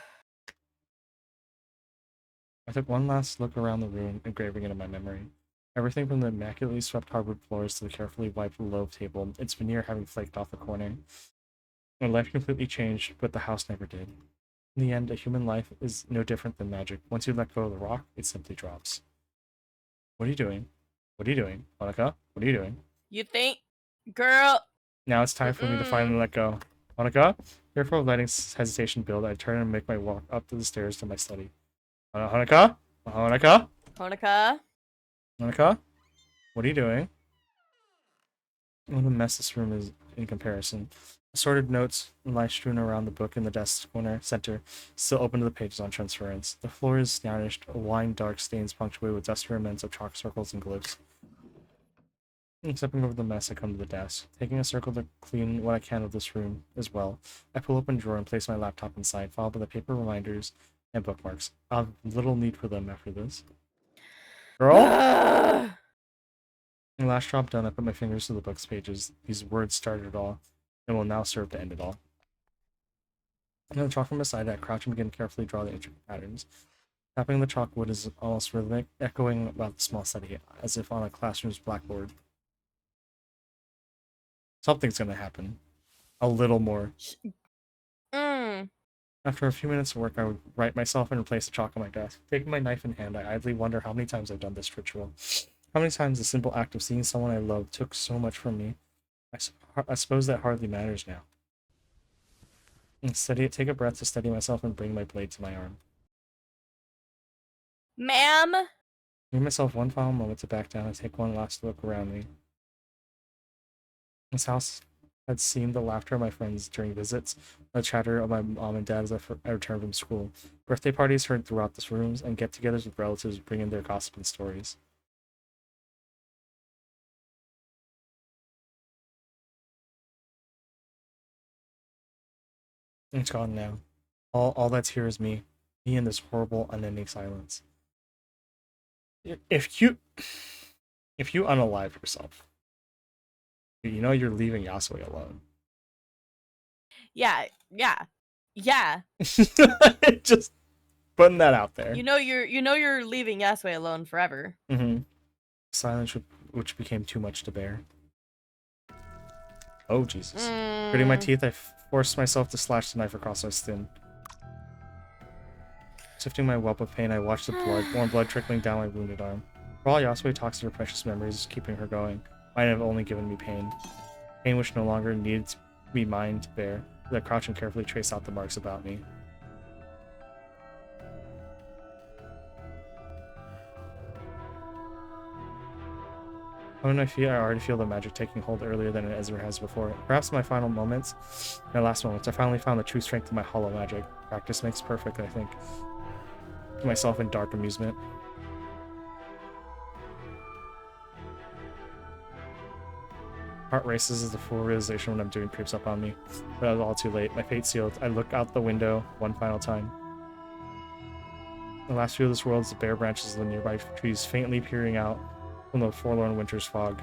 took one last look around the room, engraving it in my memory. Everything from the immaculately swept hardwood floors to the carefully wiped loaf table, its veneer having flaked off the corner. My life completely changed, but the house never did. In the end, a human life is no different than magic. Once you let go of the rock, it simply drops. What are you doing? What are you doing? Monica, what are you doing? You think? Girl. Now it's time for me to finally let go. Monica? Fearful of letting hesitation build, I turn and make my walk up the stairs to my study. Monica? Monica? Monica? Monica? What are you doing? What a mess this room is in comparison. Assorted notes lie strewn around the book in the desk corner center, still open to the pages on transference. The floor is snarlished, wine-dark stains punctuated with dusty remnants of chalk circles and glyphs. Stepping over the mess, I come to the desk. Taking a circle to clean what I can of this room as well, I pull open a drawer and place my laptop inside, followed by the paper reminders and bookmarks. I'll have little need for them after this. Girl? The last job done, I put my fingers to the book's pages. These words started it all, and will now serve to end it all. I'm going to draw from my side, I crouch and begin to carefully draw the intricate patterns. Tapping the chalkwood is almost rhythmic, echoing about the small study, as if on a classroom's blackboard. Something's gonna happen. A little more. Mm. After a few minutes of work, I would write myself and replace the chalk on my desk. Taking my knife in hand, I idly wonder how many times I've done this ritual. How many times the simple act of seeing someone I love took so much from me. I suppose that hardly matters now. Take a breath to steady myself and bring my blade to my arm. Ma'am? Give myself one final moment to back down and take one last look around me. This house had seen the laughter of my friends during visits, the chatter of my mom and dad as I returned from school. Birthday parties heard throughout the rooms, and get-togethers with relatives bring in their gossip and stories. It's gone now. All that's here is me in this horrible, unending silence. If you unalive yourself, you know you're leaving Yasui alone. Yeah. Just putting that out there. You know you're leaving Yasue alone forever. Mm-hmm. Silence which became too much to bear. Oh, Jesus. Gritting my teeth, I forced myself to slash the knife across my skin. Sifting my whelp of pain, I watched the warm blood trickling down my wounded arm. For all Yasue talks of her precious memories, keeping her going, mine have only given me pain. Pain which no longer needed to be mine to bear, as I crouch and carefully trace out the marks about me. Under my feet, I already feel the magic taking hold earlier than it ever has before. Perhaps my last moments, I finally found the true strength of my hollow magic. Practice makes perfect, I think. To myself in dark amusement. Heart races as the full realization of what I'm doing creeps up on me. But I was all too late. My fate sealed. I look out the window one final time. The last view of this world is the bare branches of the nearby trees faintly peering out from the forlorn winter's fog.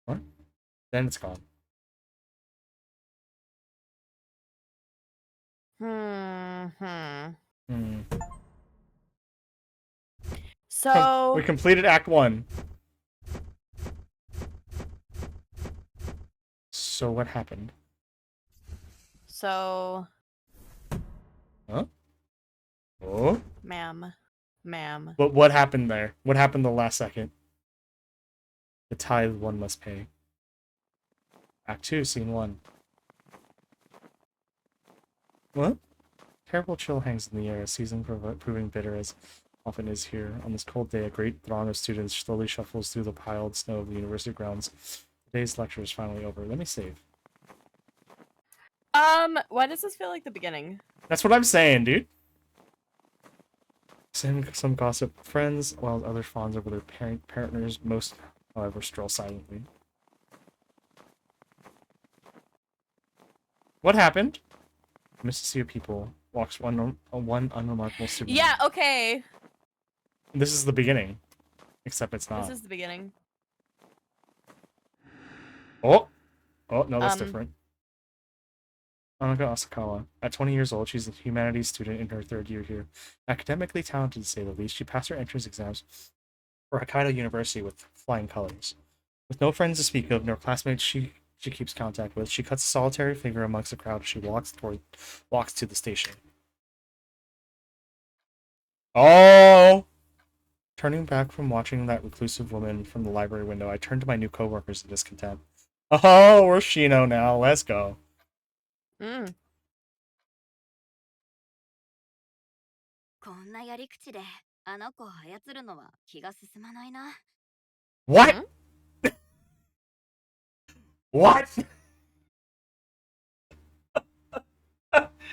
What? Then it's gone. So we completed Act 1. So what happened? Huh? Oh? Ma'am. But what happened there? What happened the last second? The tithe one must pay. Act 2, Scene 1. What? Terrible chill hangs in the air, a season proving bitter as often is here. On this cold day, a great throng of students slowly shuffles through the piled snow of the university grounds. The day's lecture is finally over. Let me save. Why does this feel like the beginning? That's what I'm saying, dude. Some gossip friends, while others fawns over their partners. Most, however, stroll silently. What happened? A misty sea of people walks one unremarkable student. Yeah, okay. This is the beginning. Except it's not. This is the beginning. Oh! Oh, no, that's different. Anaka Asakawa. At 20 years old, she's a humanities student in her third year here. Academically talented, to say the least, she passed her entrance exams for Hokkaido University with flying colors. With no friends to speak of, nor classmates she keeps contact with, she cuts a solitary figure amongst the crowd as she walks to the station. Oh! Turning back from watching that reclusive woman from the library window, I turned to my new coworkers in discontent. Oh, we're Shino now. Let's go. こんなやり口であの子を操るのは気が進まないな。What? What?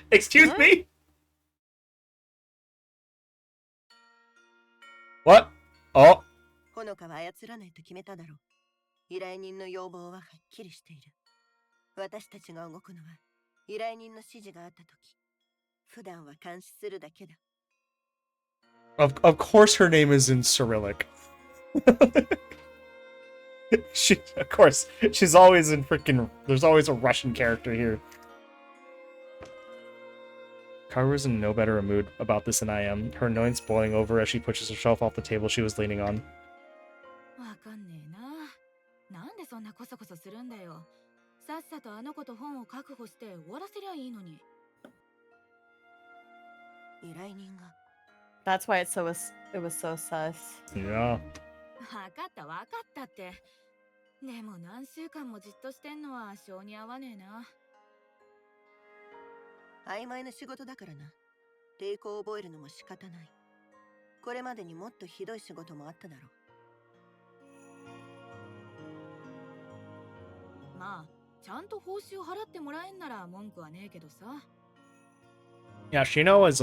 Excuse me? What? Oh. ほのかは操らないと決めただろう。依頼人の要望ははっきりしている。私たちが動くのは依頼人の指示があったとき。普段は監視するだけだ。Of course her name is in Cyrillic. Of course, she's always in freaking... There's always a Russian character here. Kaoru's in no better a mood about this than I am, her annoyance boiling over as she pushes herself off the table she was leaning on. わかんねえな。なんでそんなコソコソするんだよ。さっさとあの子と本を確保して終わらせりゃいいのに。依頼人が That's why it was so sus. Yeah. わかったわかったって。でも何週間もじっとしてんのは性に合わねえな。曖昧な仕事だからな。抵抗を覚えるのも仕方ない。これまでにもっとひどい仕事もあっただろう。まあ、ちゃんと報酬払ってもらえんなら文句はねえけどさ。Yeah, Shino is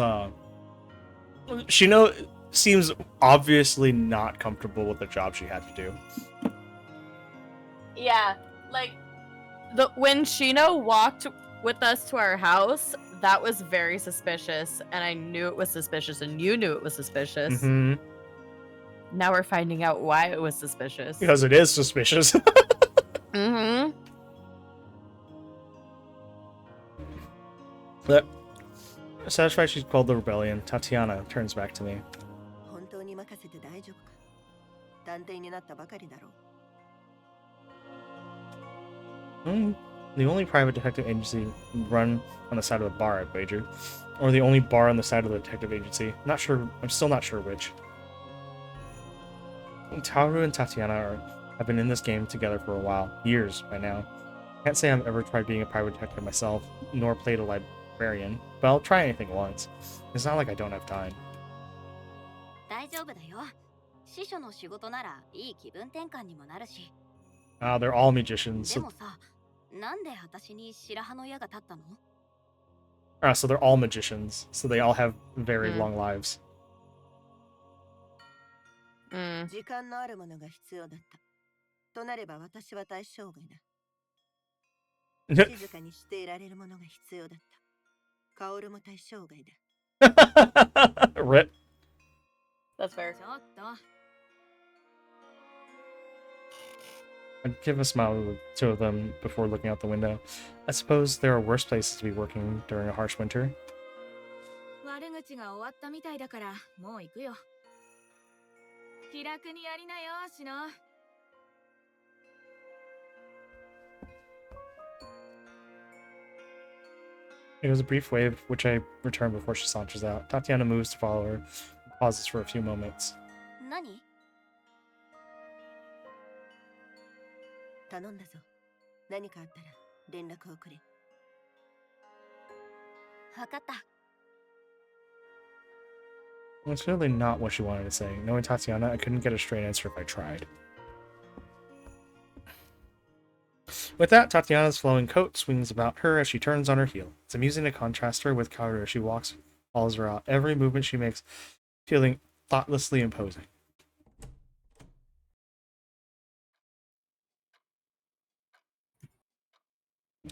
Shino seems obviously not comfortable with the job she had to do. Yeah, like when Shino walked with us to our house, that was very suspicious, and I knew it was suspicious, and you knew it was suspicious. Mm-hmm. Now we're finding out why it was suspicious. Because it is suspicious. Mm-hmm. But satisfied she's called the rebellion, Tatiana turns back to me. う。本当に任せて大丈夫か。探偵になったばかりだろう。The only private detective agency run on the side of the bar, I'd wager. Or the only bar on the side of the detective agency. Not sure. I'm still not sure which. Taoru and Tatiana have been in this game together for a while. Years by now. Can't say I've ever tried being a private detective myself, nor played a librarian, but I'll try anything once. It's not like I don't have time. 大丈夫だよ。司書の仕事ならいい気分転換にもなるし。They're all magicians. でもさ、なんで私に白羽の矢が立ったの？ So they're all magicians, so they all have very long lives. 時間のあるものが必要だった。となれば私は対象外だ。静かにしていられるものが必要だった。カオルも対象外だ。Rip. That's fair. ちょっと。I'd give a smile to the two of them before looking out the window. I suppose there are worse places to be working during a harsh winter. 悪口が終わったみたいだからもう行くよ。気楽にやりなよ、シノ。It was a brief wave, which I returned before she saunters out. Tatiana moves to follow her, and pauses for a few moments. 何？頼んだぞ。何かあったら連絡をくれ。わかった。It's clearly not what she wanted to say. Knowing Tatiana, I couldn't get a straight answer if I tried. With that, Tatiana's flowing coat swings about her as she turns on her heel. It's amusing to contrast her with Kaoru as she walks, follows her out. Every movement she makes, feeling thoughtlessly imposing.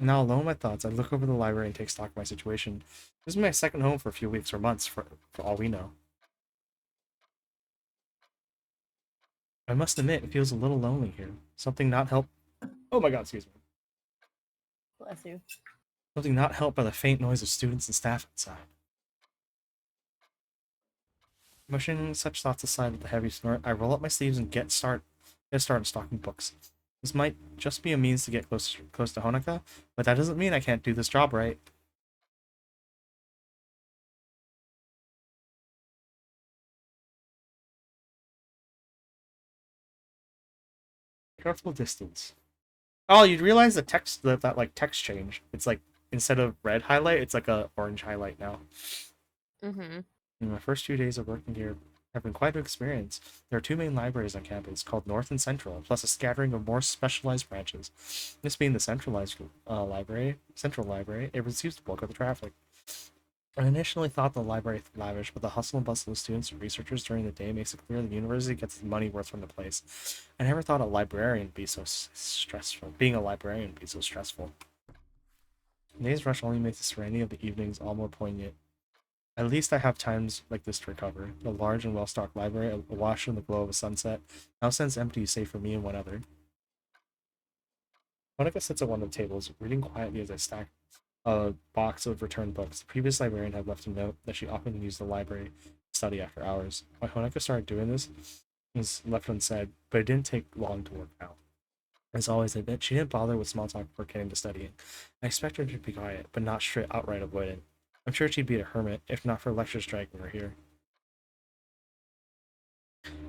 Now alone with my thoughts, I look over the library and take stock of my situation. This is my second home for a few weeks or months, for all we know. I must admit, it feels a little lonely here. Something not helped. Oh my god, excuse me. Bless you. Something not helped by the faint noise of students and staff outside. Pushing such thoughts aside with a heavy snort, I roll up my sleeves and get started stocking books. This might just be a means to get close to Honoka, but that doesn't mean I can't do this job right. Careful distance. Oh, you'd realize the text that like text change. It's like instead of red highlight, it's like a orange highlight now. Mm-hmm. In my first few days of working here have been quite an experience. There are two main libraries on campus, called North and Central, plus a scattering of more specialized branches. This being the central library, it receives the bulk of the traffic. I initially thought the library lavish, but the hustle and bustle of students and researchers during the day makes it clear the university gets its money worth from the place. I never thought a librarian would be so stressful. Being a librarian would be so stressful. The day's rush only makes the serenity of the evenings all more poignant. At least I have times like this to recover. The large and well-stocked library, awash in the glow of a sunset, now stands empty save for me and one other. Monica sits at one of the tables, reading quietly as I stack a box of returned books. The previous librarian had left a note that she often used the library to study after hours. When Honoka started doing this, it was left unsaid, but it didn't take long to work out. As always, I bet she didn't bother with small talk before getting to studying. I expected her to be quiet, but not straight outright avoidant. I'm sure she'd be a hermit, if not for lecture strike when we're here.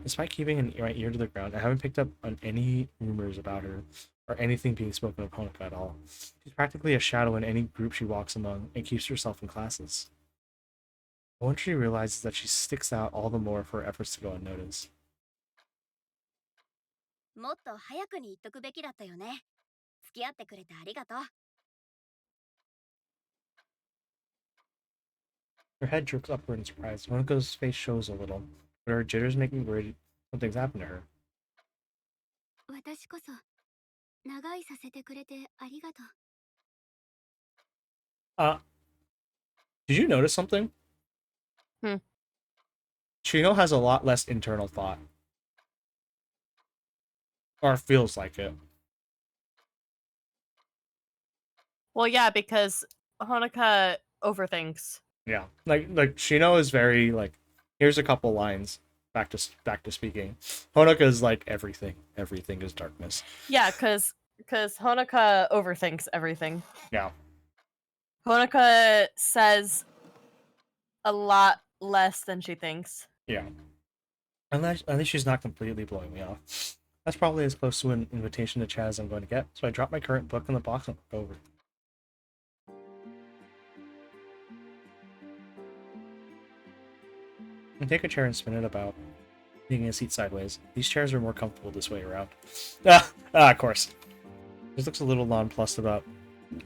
Despite keeping my ear to the ground, I haven't picked up on any rumors about her or anything being spoken of Honoka at all. She's practically a shadow in any group she walks among and keeps herself in classes. Once she realizes that she sticks out all the more for her efforts to go unnoticed. もっと早くに言っとくべきだったよね。付き合ってくれてありがとう。Her head jerks upward in surprise. Honoka's face shows a little, but her jitters make me worried something's happened to her. 私こそ長居させてくれてありがとう。Did you notice something? Chino has a lot less internal thought. Or feels like it. Well, yeah, because Honoka overthinks. Yeah. Like Shino is very like, here's a couple lines. Back to speaking. Honoka is like everything. Everything is darkness. Yeah, because Honoka overthinks everything. Yeah. Honoka says a lot less than she thinks. Yeah. Unless she's not completely blowing me off. That's probably as close to an invitation to chat as I'm going to get, so I drop my current book in the box and look over. I take a chair and spin it about, taking a seat sideways. These chairs are more comfortable this way around. Of course. She looks a little nonplussed about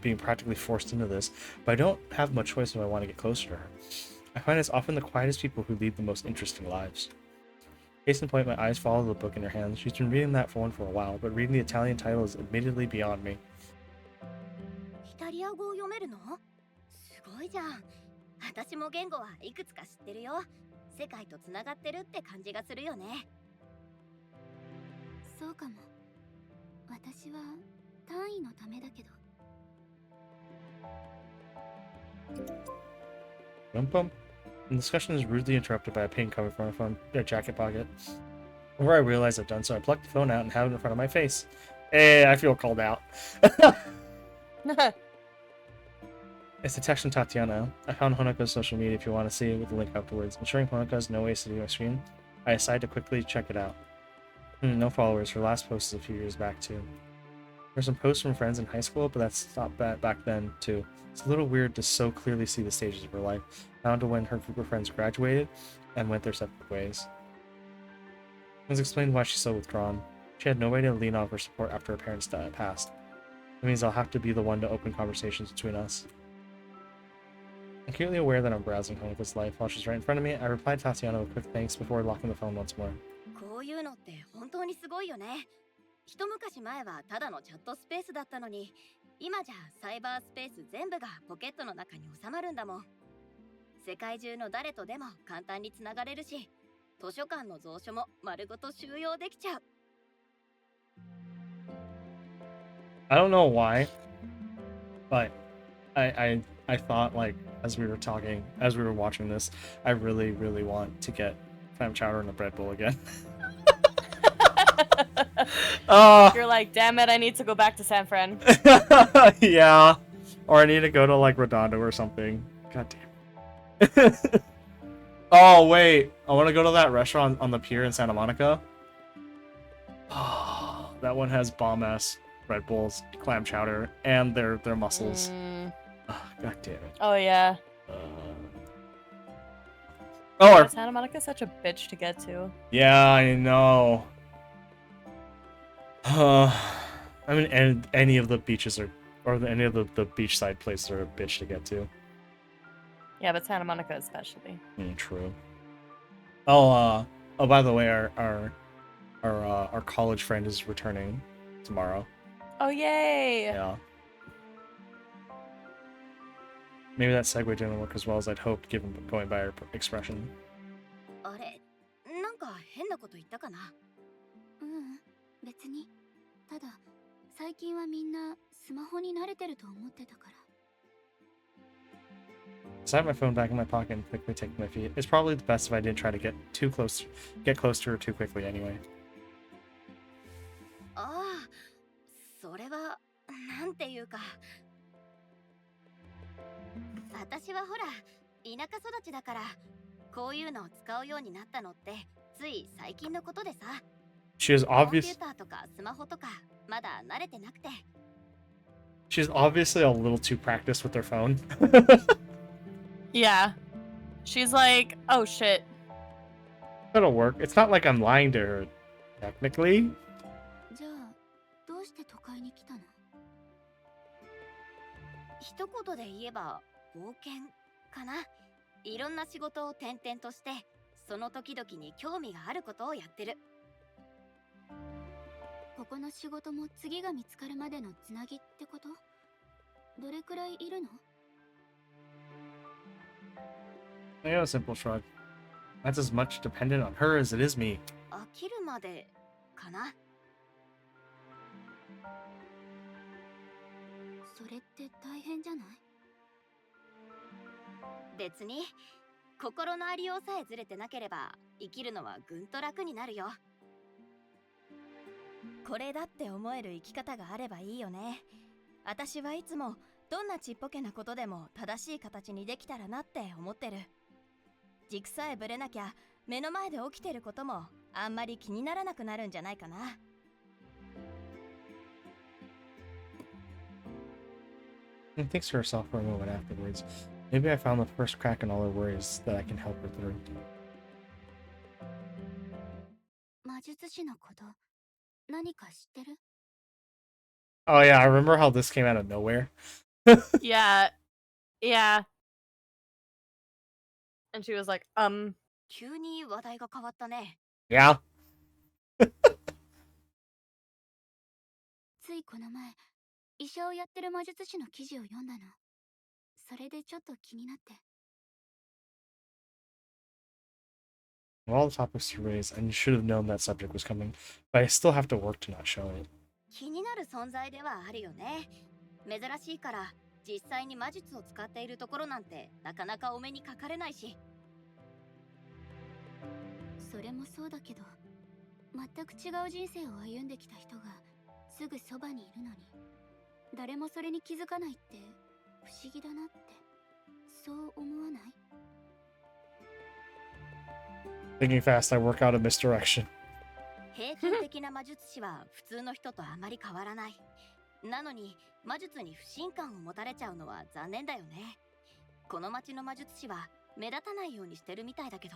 being practically forced into this, but I don't have much choice if I want to get closer to her. I find it's often the quietest people who lead the most interesting lives. Case in point, my eyes follow the book in her hands. She's been reading that one for a while, but reading the Italian title is admittedly beyond me. イタリア語を読めるの？すごいじゃん。私も言語はいくつか知ってるよ。世界とつながってるって感じがするよね。そうかも。私は単位のためだけど。Bum bum. The discussion is rudely interrupted by a ping coming from my phone jacket pocket. Before I realize I've done so, I pluck the phone out and have it in front of my face. Hey, I feel called out. It's the text from Tatiana. I found Honoka's social media if you want to see it with the link afterwards. Ensuring Honoka has no ways to do my screen, I decide to quickly check it out. No followers. Her last post is a few years back, too. There's some posts from friends in high school, but that's stopped back then, too. It's a little weird to so clearly see the stages of her life, down to when her group of friends graduated and went their separate ways. It was explained why she's so withdrawn. She had no way to lean on for support after her parents passed. It means I'll have to be the one to open conversations between us. I'm acutely aware that I'm browsing Honoka's life while she's right in front of me. I replied to Tatiana with quick thanks before locking the phone once more. こういうのって本当にすごいよね。一昔前はただのチャットスペースだったのに、今じゃサイバースペース全部がポケットの中に収まるんだもん。世界中の誰とでも簡単につながれるし、図書館の蔵書も丸ごと収容できちゃう。I don't know why, but I thought, like, as we were talking, as we were watching this, I really, really want to get clam chowder in a bread bowl again. You're like, damn it, I need to go back to San Fran. Yeah. Or I need to go to, like, Redondo or something. God damn. Oh, wait. I want to go to that restaurant on the pier in Santa Monica. That one has bomb-ass Red Bulls, clam chowder, and their mussels. God damn it. Oh, yeah. Oh, Santa Monica's such a bitch to get to. yeah, I know. I mean, any of the beaches are, or any of the beachside places are a bitch to get to. Yeah, but Santa Monica especially. True. Oh, by the way, our college friend is returning tomorrow. Oh, yay! Yeah. Maybe that segue didn't work as well as I'd hoped, given going by her expression. あれ、なんか変なこと言ったかな？別に。ただ、最近はみんなスマホに慣れてると思ってたから。So I have my phone back in my pocket and quickly take my feet. It's probably the best if I didn't try to get close to her too quickly anyway. ああ、それはなんていうか、私はほら田舎育ちだから、こういうのを使うようになったのってつい最近のことでさ。She is コンピュ obvious. ーターとかスマホとかまだ慣れてなくて。She's obviously a little too practiced with her phone. Yeah. She's like, oh shit. That'll work. It's not like I'm lying to her, technically. じゃあどうして都会に来たの？一言で言えば冒険かな。いろんな仕事を転々として、その時々に興味があることをやってる。ここの仕事も次が見つかるまでのつなぎってこと？どれくらいいるの？ I got a simple shrug. That's as much dependent on her as it is me. 飽きるまでかな。それって大変じゃない？別に心のありようさえずれてなければ生きるのはぐんと楽になるよ。これだって思える生き方があればいいよね。私はいつもどんなちっぽけなことでも正しい形にできたらなって思ってる。軸さえぶれなきゃ目の前で起きてることもあんまり気にならなくなるんじゃないかな。And thinks to herself for a moment afterwards. Maybe I found the first crack in all her worries that I can help her through. 魔術師のこと何か知ってる？ Oh yeah, I remember how this came out of nowhere. Yeah. Yeah. And she was like, 急に話題が変わったね。 Yeah. ついこの前、医者をやってる魔術師の記事を読んだの。それでちょっと気になって。Of all the topics to raise, and you should have known that subject was coming, but I still have to work to not show it. 気になる存在ではあるよね。珍しいから実際に魔術を使っているところなんてなかなかお目にかかれないし。それもそうだけど、全く違う人生を歩んできた人がすぐそばにいるのに、誰もそれに気づかないって不思議だなって、そう思わない？ Thinking fast, I work out a misdirection. 平均的な魔術師は普通の人とあまり変わらない。なのに魔術に不信感を持たれちゃうのは残念だよね。この町の魔術師は目立たないようにしてるみたいだけど。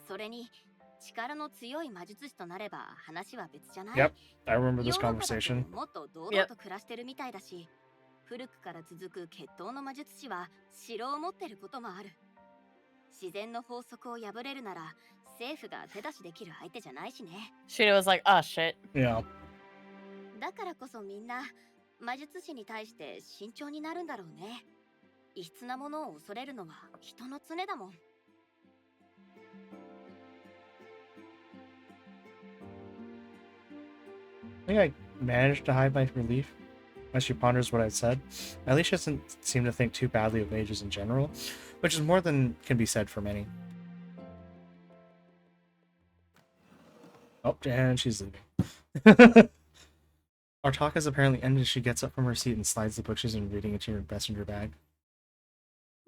それに力の強い魔術師となれば話は別じゃない？ Yep, I remember this ヨーロッパだと conversation. もっと堂々と暮らしてるみたいだし、古くから続く血統の魔術師は城を持ってることもある。自然の法則を破れるなら政府が手出しできる相手じゃないしね。 she was like, oh shit. Yeah. だからこそみんな魔術師に対して慎重になるんだろうね。異質なものを恐れるのは人の常だもん。I think I managed to hide my relief as she ponders what I'd said. At least she doesn't seem to think too badly of mages in general, which is more than can be said for many. Oh, and she's leaving. Our talk has apparently ended as she gets up from her seat and slides the book she's been reading into her messenger bag.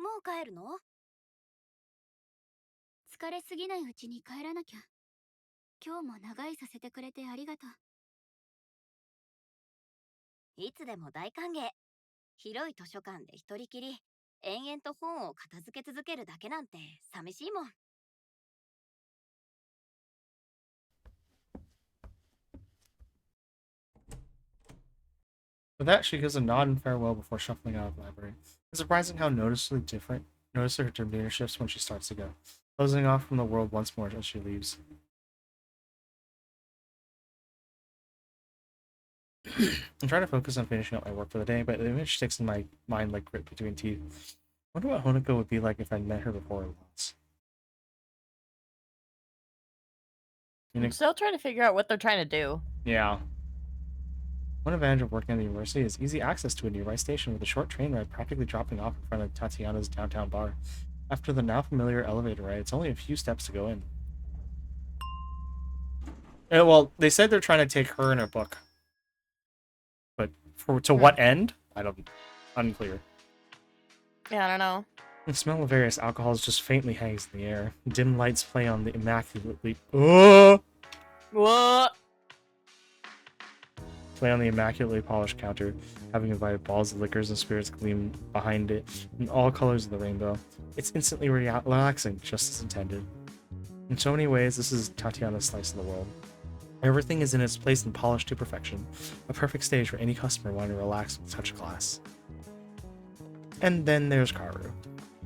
もう帰るの？疲れすぎないうちに帰らなきゃ。今日も長居させてくれてありがとう。いつでも大歓迎。広い図書館で一人きり、延々と本を片付け続けるだけなんて寂しいもん。With that, she gives a nod and farewell before shuffling out of the library. It's surprising how noticeably her demeanor shifts when she starts to go, closing off from the world once more as she leaves. I'm trying to focus on finishing up my work for the day, but the image sticks in my mind like grit between teeth. I wonder what Honoko would be like if I'd met her before once. I'm still trying to figure out what they're trying to do. Yeah. One advantage of working at the university is easy access to a nearby station with a short train ride practically dropping off in front of Tatiana's downtown bar. After the now familiar elevator ride, it's only a few steps to go in. Well, they said they're trying to take her and her book. But to what end? Unclear. Yeah, I don't know. The smell of various alcohols just faintly hangs in the air. Dim lights play on the immaculately What? play on the immaculately polished counter, having invited balls of liquors and spirits gleam behind it in all colors of the rainbow. It's instantly relaxing, just as intended. In so many ways, this is Tatiana's slice of the world. Everything is in its place and polished to perfection, a perfect stage for any customer wanting to relax with such a glass. And then there's Karu.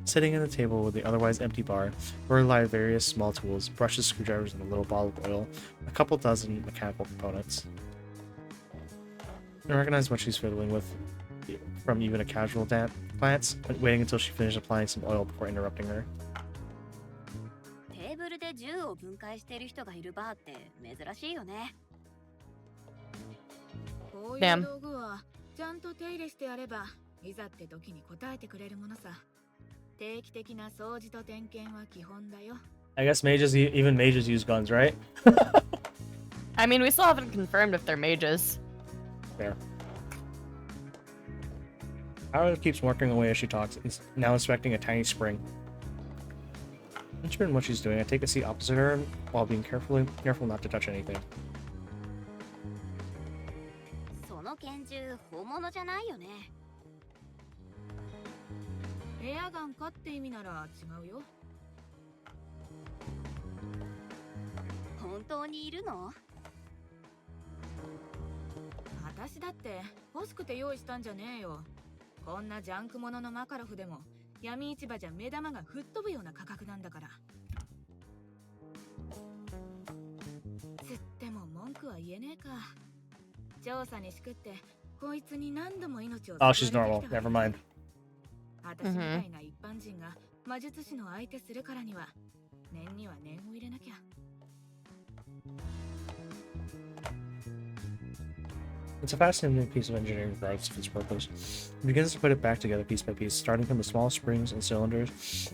Sitting at the table with the otherwise empty bar, where lie various small tools, brushes, screwdrivers, and a little bottle of oil, a couple dozen mechanical components. I recognize what she's fiddling with from even a casual glance, waiting until she finished applying some oil before interrupting her. テーブルで銃を分解している人がいるバーって珍しいよね。こういう道具はちゃんと手入れしてやれば、いざって時に答えてくれるものさ。定期的な掃除と点検は基本だよ。I guess even mages use guns, right? I mean, we still haven't confirmed if they're mages. Fair. Haru keeps working away as she talks, now inspecting a tiny spring. Interested in what she's doing, I take a seat opposite her while being careful not to touch anything. その拳銃本物じゃないよね。エアガンかって意味なら違うよ。本当にいるの？私だって欲しくて用意したんじゃねえよ。こんなジャンクもののマカロフでも闇市場じゃ目玉が吹っ飛ぶような価格なんだから。つっても文句は言えねえか。調査にしくってこいつに何度も命を。Oh, she's normal. Never mind. 私みたいな一般人が魔術師の相手するからには念には念を入れなきゃ。It's a fascinating piece of engineering regardless of its purpose. It begins to put it back together piece by piece, starting from the small springs and cylinders,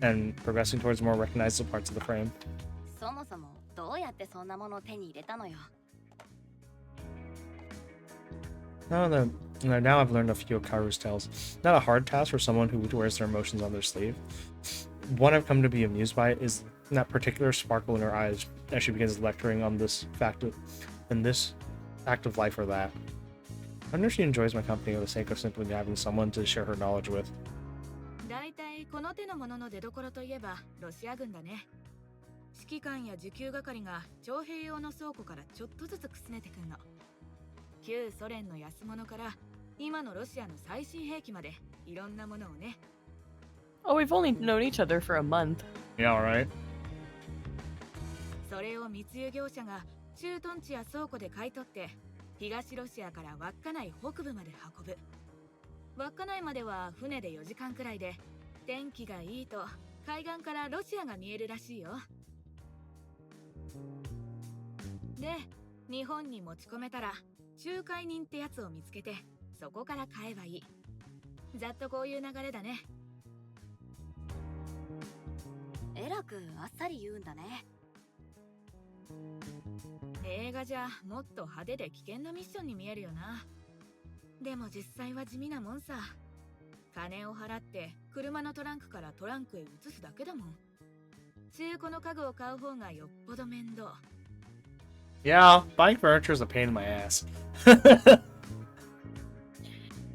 and progressing towards more recognizable parts of the frame. そもそもどうやってそんなものを手に入れたのよ。Now I've learned a few of Karu's tales. Not a hard task for someone who wears their emotions on their sleeve. One I've come to be amused by is that particular sparkle in her eyes as she begins lecturing on this fact of life or that. I wonder if she enjoys my company for the sake of simply having someone to share her knowledge with. だいたいこの手のものの出所といえばロシア軍だね。指揮官や受給係が徴兵用の倉庫からちょっとずつくすねてくんの。旧ソ連の安物から今のロシアの最新兵器までいろんなものをね。Oh, we've only known each other for a month. Yeah, right. それを密輸業者が駐屯地や倉庫で買い取って東ロシアから稚内北部まで運ぶ。稚内までは船で4時間くらいで、天気がいいと海岸からロシアが見えるらしいよ。で、日本に持ち込めたら仲介人ってやつを見つけて、そこから買えばいい。ざっとこういう流れだね。えらくあっさり言うんだね。映画じゃもっと派手で危険なミッションに見えるよな。でも実際は地味なもんさ。金を払って車のトランクからトランクへ移すだけだもん。中古の家具を買う方がよっぽど面倒。Yeah, buying furniture is a pain in my ass.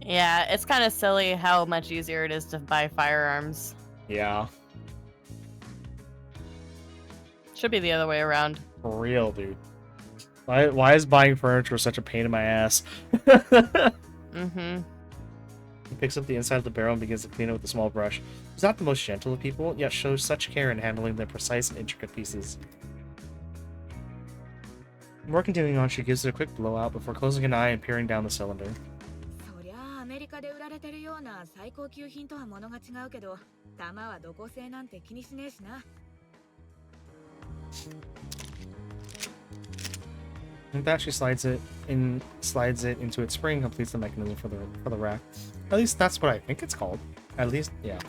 Yeah, it's kind of silly how much easier it is to buy firearms. Yeah. Should be the other way around. For real, dude. Why is buying furniture such a pain in my ass? Mm-hmm. He picks up the inside of the barrel and begins to clean it with a small brush. He's not the most gentle of people, yet shows such care in handling the precise and intricate pieces. Before continuing on, she gives it a quick blowout before closing an eye and peering down the cylinder. そりゃあアメリカで売られてるような最高級品とは物が違うけど、弾はどこ製なんて気にしねえしな。And that she slides it into its spring, completes the mechanism for the rack. At least that's what I think it's called. At least, yeah.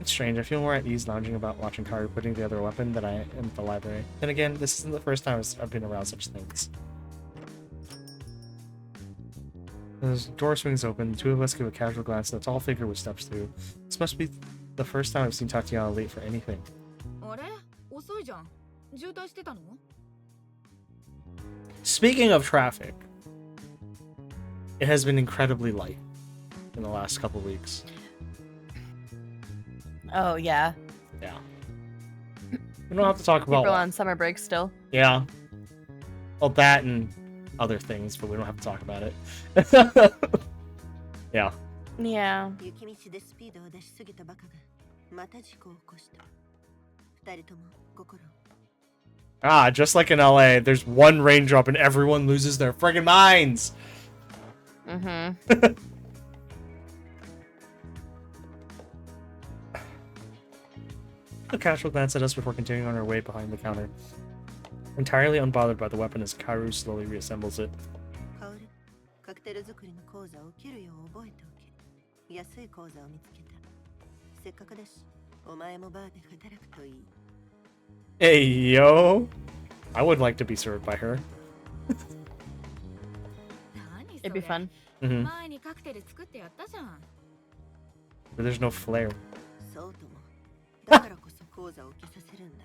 It's strange. I feel more at ease lounging about watching Karu putting together a weapon than I am at the library. Then again, this isn't the first time I've been around such things. As the door swings open, the two of us give a casual glance at the tall figure which steps through. This must be the first time I've seen Tatiana late for anything. あれ遅いじゃん。渋滞してたの Speaking of traffic, it has been incredibly light in the last couple weeks. Oh yeah. Yeah. We don't have to talk about People on summer break still. Yeah. Well, that and other things, but we don't have to talk about it. Yeah. Yeah. 雪道でスピードを出しすぎたバカがまた事故を起こした。二人とも心を。 Ah, just like in LA, there's one raindrop and everyone loses their friggin' minds. Mm-hmm. A casual glance at us before continuing on our way behind the counter. Entirely unbothered by the weapon as Karu slowly reassembles it. カオル、カクテル作りの講座を受けるよう覚えておけ。安い講座を見つけた。せっかくだし、お前もバーで働くといい。 Hey, yo. I would like to be served by her. 何そ It'd れ be fun. Mm-hmm. 前にカクテル作ってやったじゃん。 But there's no flair. そうとも。だからこそ講座を受けさせるんだ。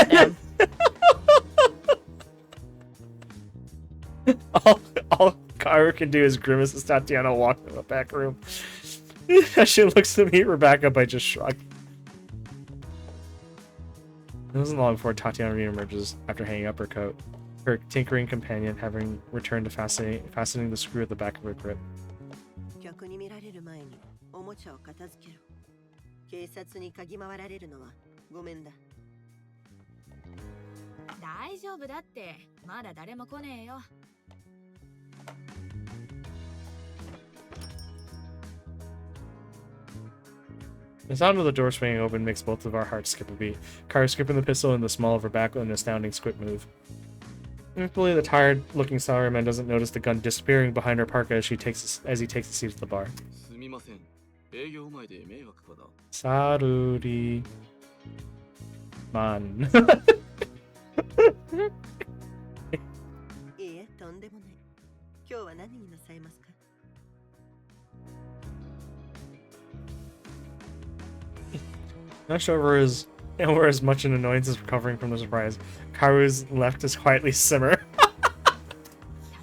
Damn. all Karu can do is grimace as Tatiana walks in the back room. As she looks at me, Rebecca, I just shrug. It wasn't long before Tatiana reemerges after hanging up her coat, her tinkering companion having returned to fastening the screw at the back of her grip. 客に見られる前におもちゃを片付けろ。警察に嗅ぎ回られるのはごめんだ。大丈夫だって。まだ誰も来ねえよ。 The sound of the door swinging open makes both of our hearts skip a beat. Karu skipping the pistol in the small of her back with an astounding squip move. Thankfully, the tired-looking salaryman doesn't notice the gun disappearing behind her parka as he takes a seat at the bar. Saruri man. いいえ、とんでもない。今日は何になさいますか？ Not over as much an annoyance as recovering from the surprise. Karu's left us quietly simmer. タ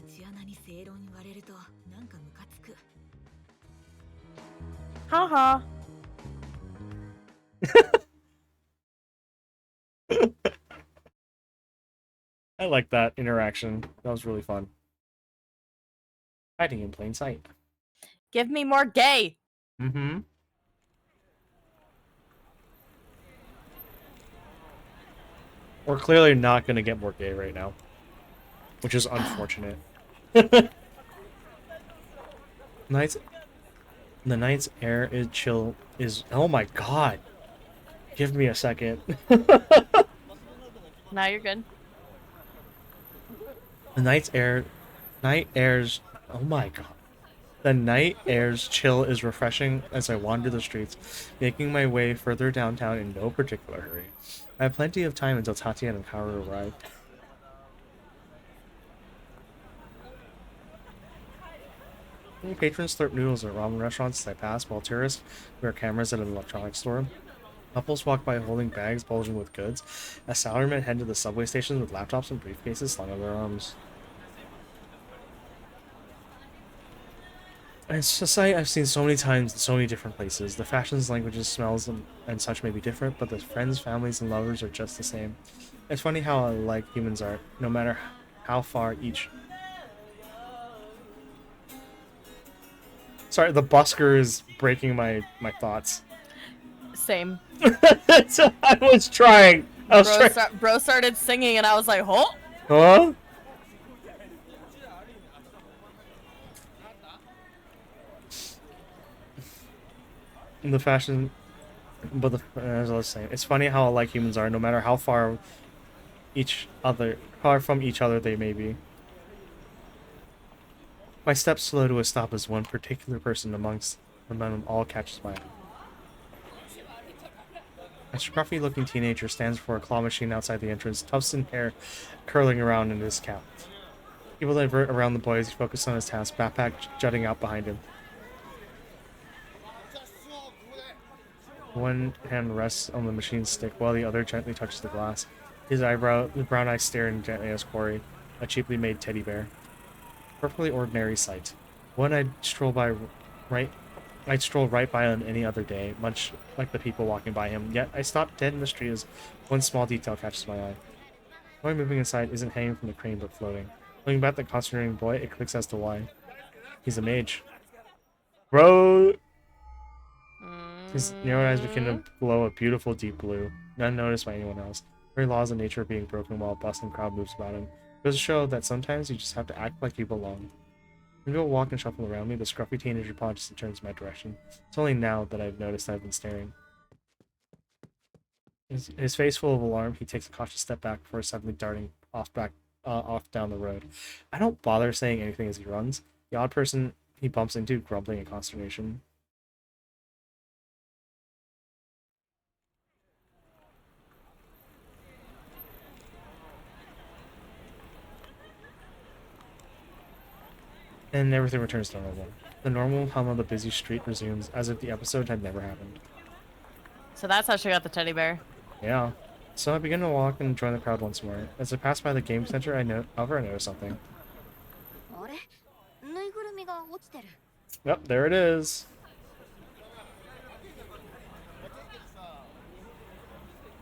チアナに正論言われるとなんかムカつく。 Haha. I like that interaction. That was really fun. Hiding in plain sight. Give me more gay. Mm-hmm. We're clearly not going to get more gay right now, which is unfortunate. The night's air is chill. Oh my god! Give me a second. Now you're good. The night air's. Oh my god. The night air's chill is refreshing as I wander the streets, making my way further downtown in no particular hurry. I have plenty of time until Tatiana and Kaoru arrive. Patrons slurp noodles at ramen restaurants as I pass, while tourists wear cameras at an electronics store. Couples walk by holding bags bulging with goods, as salarymen head to the subway stations with laptops and briefcases slung on their arms. It's a sight I've seen so many times in so many different places. The fashions, languages, smells, and such may be different, but the friends, families, and lovers are just the same. It's funny how alike humans are, no matter how far each... Sorry, the busker is breaking my thoughts. Same. I was trying. Bro started singing and I was like, huh? Huh? The But as I was saying, it's funny how alike humans are, no matter how far from each other they may be. My steps slow to a stop as one particular person amongst them all catches my eye. A scruffy-looking teenager stands before a claw machine outside the entrance, tufts in hair curling around in his cap. People divert around the boy as he focuses on his task, backpack jutting out behind him. One hand rests on the machine's stick while the other gently touches the glass. His brown eyes staring gently at his quarry, a cheaply made teddy bear. Perfectly ordinary sight. One I'd stroll right by on any other day, much like the people walking by him, yet I stop dead in the street as one small detail catches my eye. The boy moving inside isn't hanging from the crane but floating. Looking back at the concentrating boy, it clicks as to why. He's a mage. Bro! His narrowed eyes begin to glow a beautiful deep blue, none noticed by anyone else. Very laws of nature are being broken while a bustling crowd moves about him. It goes to show that sometimes you just have to act like you belong. When people walk and shuffle around me, the scruffy teenager pauses and turns my direction. It's only now that I've noticed I've been staring. His face full of alarm, he takes a cautious step back before suddenly darting off down the road. I don't bother saying anything as he runs. The odd person he bumps into, grumbling in consternation. And everything returns to normal. The normal hum of the busy street resumes, as if the episode had never happened. So that's how she got the teddy bear. Yeah. So I begin to walk and join the crowd once more. As I pass by the game center, I notice something. Yep, there it is.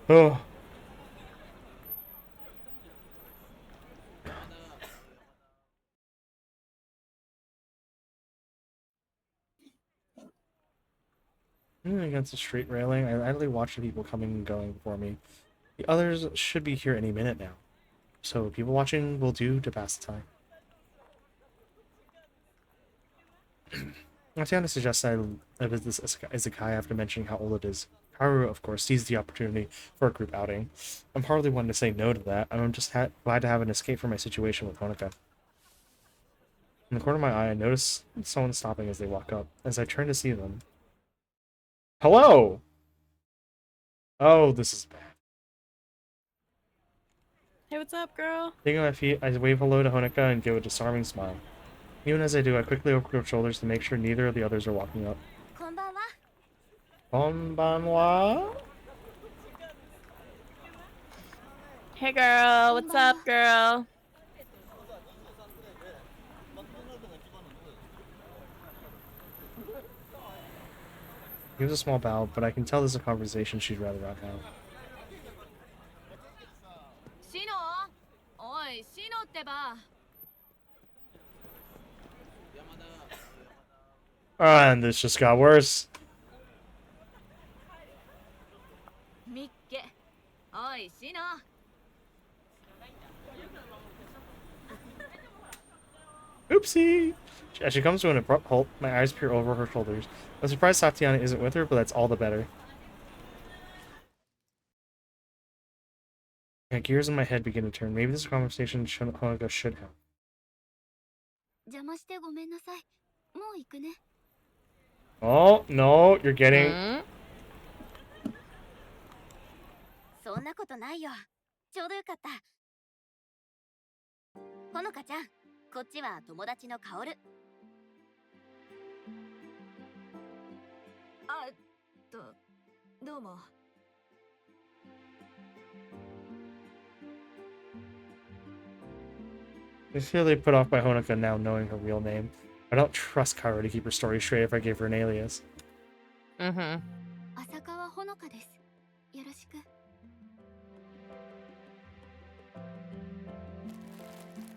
Oh. Against the street railing, I idly watch the people coming and going before me. The others should be here any minute now. So people watching will do to pass the time. Tatiana suggests I visit this izakaya after mentioning how old it is. Haru, of course, sees the opportunity for a group outing. I'm hardly one to say no to that, and I'm just glad to have an escape from my situation with Honoka. In the corner of my eye, I notice someone stopping as they walk up. As I turn to see them... Hello! Oh, this is bad. Hey, what's up, girl? Taking my feet, I wave hello to Honoka and give a disarming smile. Even as I do, I quickly open her shoulders to make sure neither of the others are walking up. Konbanwa? Hey, girl. What's up, girl? Gives a small bow, but I can tell there's a conversation she'd rather not have. And this just got worse. Oopsie! As she comes to an abrupt halt, my eyes peer over her shoulders. I'm surprised Tatiana isn't with her, but that's all the better. My gears in my head begin to turn. Maybe this conversation Honoka should have. Oh, no, you're getting... Mm? そんなことないよ。ちょうどよかった。ほのかちゃん、こっちは友達のカオル。どうも。I'm clearly put off by Honoka now knowing her real name. I don't trust Kaoru to keep her story straight if I gave her an alias. Mm-hmm. 浅川ほのかです。よろしく。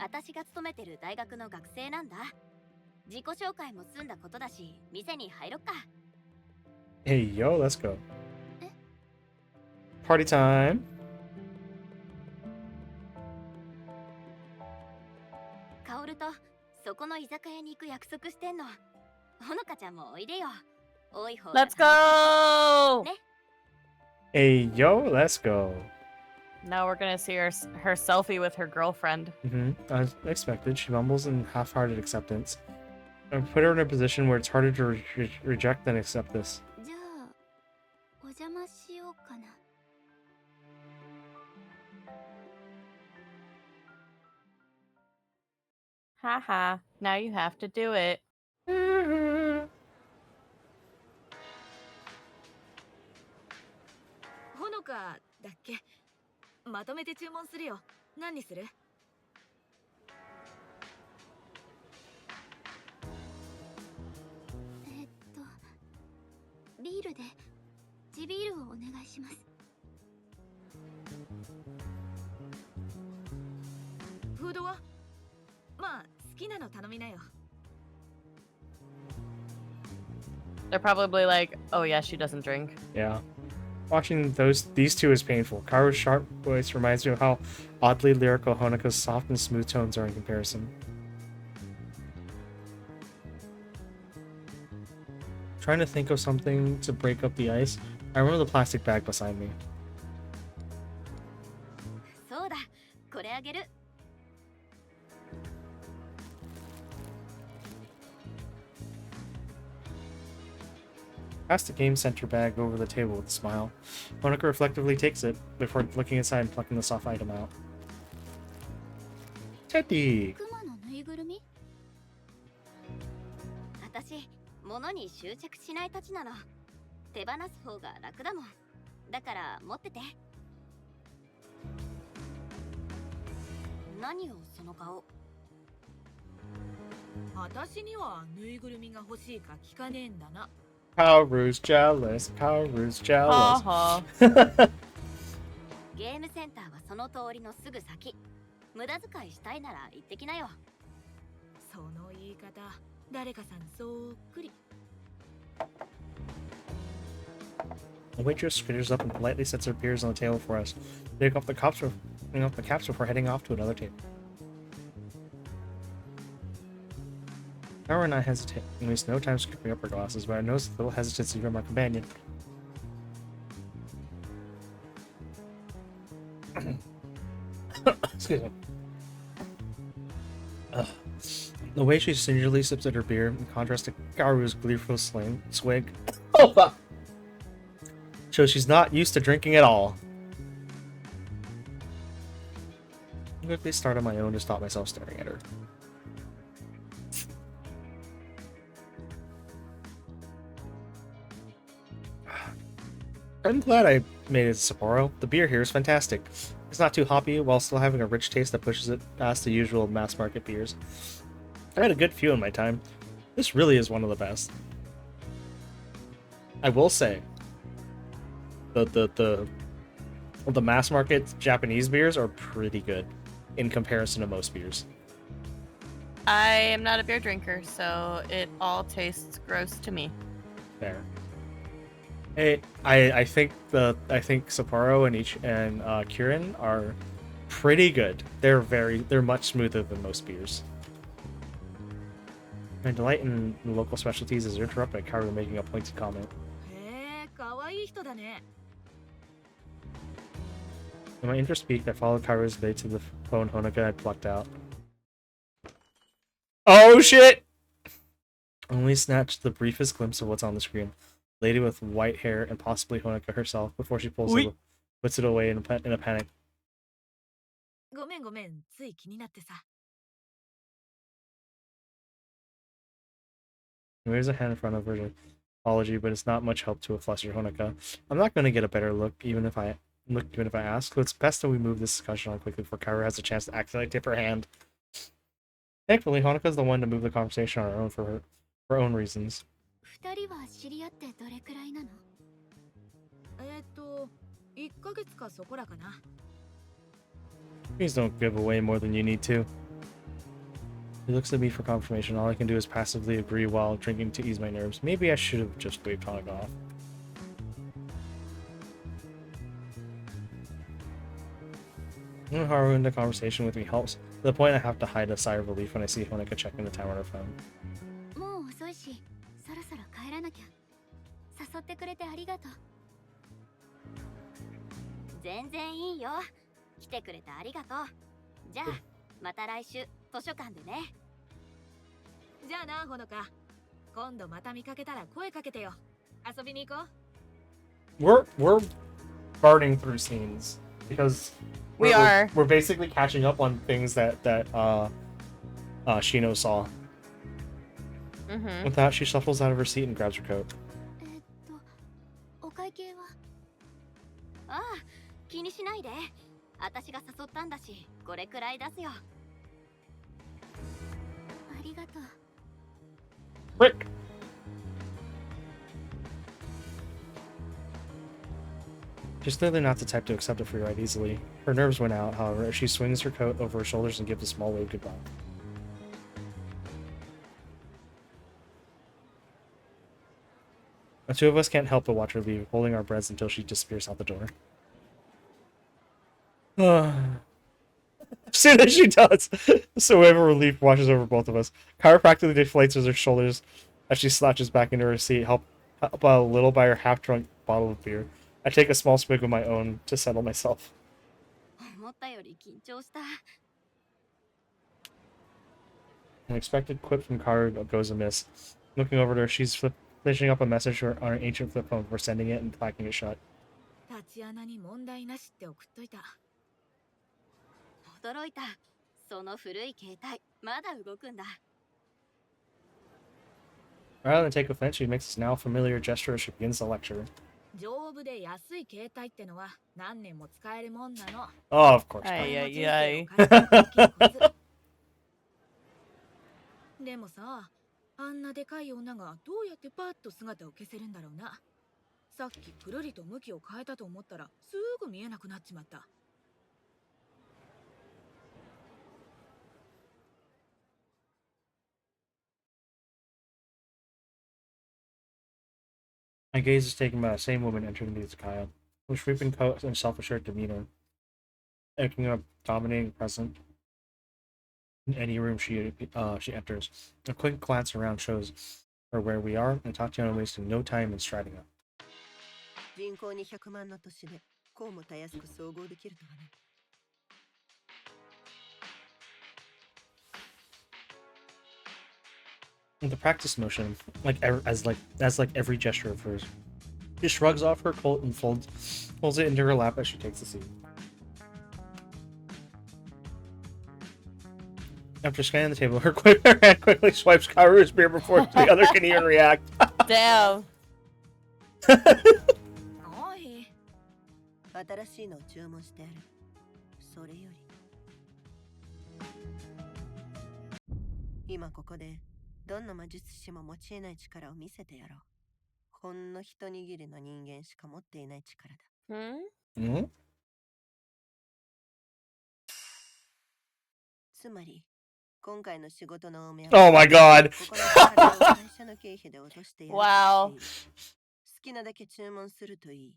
私が勤めてる大学の学生なんだ。自己紹介も済んだことだし、店に入ろっか。Hey, yo, let's go. Party time. カオルとそこの居酒屋に行く約束してんの。ほのかちゃんもおいでよ。多い方が。 Let's go! ね。Hey, yo, let's go. Now we're gonna see her selfie with her girlfriend. As expected, she mumbles in half-hearted acceptance. I put her in a position where it's harder to reject than accept this. じゃあお邪魔しようかな。 Haha. Now you have to do it. ほのかだっけ。まとめて注文するよ。何にする？ビールで地ビールをお願いします。フードは？まあ好きなの頼みなよ。 They're probably like, oh yeah, she doesn't drink. Yeah. Watching these two is painful. Karu's sharp voice reminds me of how oddly lyrical Honoka's soft and smooth tones are in comparison. Trying to think of something to break up the ice, I remember the plastic bag beside me. そうだ、これあげる。 Passed the game center bag over the table with a smile. Honoka reflectively takes it before looking inside and plucking the soft item out. Teddy! クマのぬいぐるみ？私、物に執着しないたちなの。手放す方が楽だもん。だから持ってて。何よその顔。私にはぬいぐるみが欲しいか聞かねえんだな。 Kaoru's jealous. Kaoru's jealous. Ha ゲームセンターはその通りのすぐ先。無駄遣いしたいなら行ってきなよ。その言い方、誰かさんそっくり。 The waitress skitters up and politely sets her beers on the table for us. They take off the caps before heading off to another table. Kaoru and I hesitate and waste no time scooping up our glasses, but I notice a little hesitancy from our companion. Excuse me. Ugh. The way she gingerly sips at her beer, in contrast to Kaoru's gleeful swig, oh fuck, shows she's not used to drinking at all. I quickly start on my own to stop myself staring at her. I'm glad I made it to Sapporo. The beer here is fantastic. It's not too hoppy while still having a rich taste that pushes it past the usual mass market beers. I had a good few in my time. This really is one of the best. I will say, the mass market Japanese beers are pretty good in comparison to most beers. I am not a beer drinker, so it all tastes gross to me. Fair. Hey, I think Sapporo and Kirin are pretty good. They're much smoother than most beers. My delight in the local specialties is interrupted by Kaoru making a pointed comment. へえ、可愛い人だね。 When my interest peaked, I followed Kairo's blade to the phone Honoka had plucked out. Oh shit! Only snatched the briefest glimpse of what's on the screen. Lady with white hair and possibly Honoka herself before she puts it away in a panic. ごめんごめん、つい気になってさ。 He waves a hand in front of her apology, but it's not much help to a flustered Honoka. I'm not going to get a better look, even if I ask, so it's best that we move this discussion on quickly before Kaoru has a chance to accidentally tip her hand. Thankfully, Honoka's the one to move the conversation on her own for her own reasons. 二人は知り合ってどれくらいなの？1ヶ月かそこらかな。 Please don't give away more than you need to. He looks at me for confirmation. All I can do is passively agree while drinking to ease my nerves. Maybe I should have just waved Honoka off. Haru into conversation with me helps. To the point I have to hide a sigh of relief when I see Honoka checking the time on her phone. もう遅いし、そろそろ帰らなきゃ。誘ってくれてありがとう。全然いいよ。来てくれてありがとう。じゃあまた来週図書館でね。じゃあな、ほのか。今度また見かけたら声かけてよ。遊びに行こう。We're burning through scenes because We are. we're basically catching up on things that Shino saw. Mm-hmm. With that, she shuffles out of her seat and grabs her coat. お会計は？ああ、気にしないで。私が誘ったんだし、これくらい出すよ。ありがとう。Quick! She's clearly not the type to accept a free ride easily. Her nerves went out, however, as she swings her coat over her shoulders and gives a small wave goodbye. The two of us can't help but watch her leave, holding our breaths until she disappears out the door. As soon as she does, so wave of relief washes over both of us. Kyra practically deflates her shoulders as she slouches back into her seat, helped a little by her half-drunk bottle of beer. I take a small swig of my own to settle myself. 思ったより緊張した。 An expected quip from Kyra goes amiss. Looking over to her, she's finishing up a message on her ancient flip phone before sending it and clacking it shut. タチアナに問題なしって送っといた。驚いた。その古い携帯、まだ動くんだ。 Rather than take offense, she makes a now familiar gesture as she begins the lecture. 丈夫で安い携帯ってのは何年も使えるもんなの。 Oh, of course. Ay, これも ay, 人生を ay. 変えた大きいコツ。でもさ、あんなでかい女がどうやってパッと姿を消せるんだろうな。さっきくるりと向きを変えたと思ったらすぐ見えなくなっちまった。 My gaze is taken by the same woman entering the izakaya, with sweeping coat and self-assured demeanor, making a dominating presence in any room she enters. A quick glance around shows her where we are, and Tatiana wasting no time in striding up. 人口200万の都市でこうもたやすく総合できるとはね。 With the practice motion, as every gesture of hers, she shrugs off her coat and folds it into her lap as she takes the seat. After scanning the table, her hand quickly swipes Karu's beer before the other can even react. Damn. おい。新しいのを注文してある。それより今ここでどんな魔術師も持ち得ない力を見せてやろう。ほんの一握りの人間しか持っていない力だ。Hmm? つまり今回の仕事のお目 Oh my god! ここの力を会社の経費で落としてやると Wow. 言っている。好きなだけ注文するといい。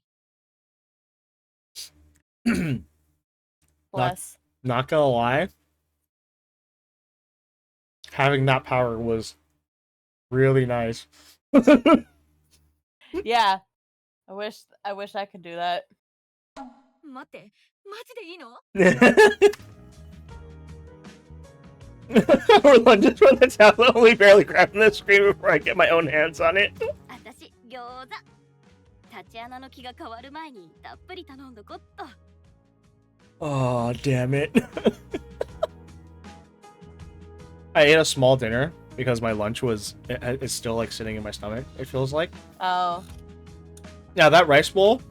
Bless. Not gonna lie, having that power was really nice. Yeah. I wish I could do that. 待って、マジでいいの？ Orlando just from the tablet, only barely grabbing the screen before I get my own hands on it. 私、餃子。タチアナの気が変わる前にたっぷり頼んどこっと。 Oh, damn it. I ate a small dinner because my lunch is still like sitting in my stomach, it feels like. Oh. Yeah, that rice bowl,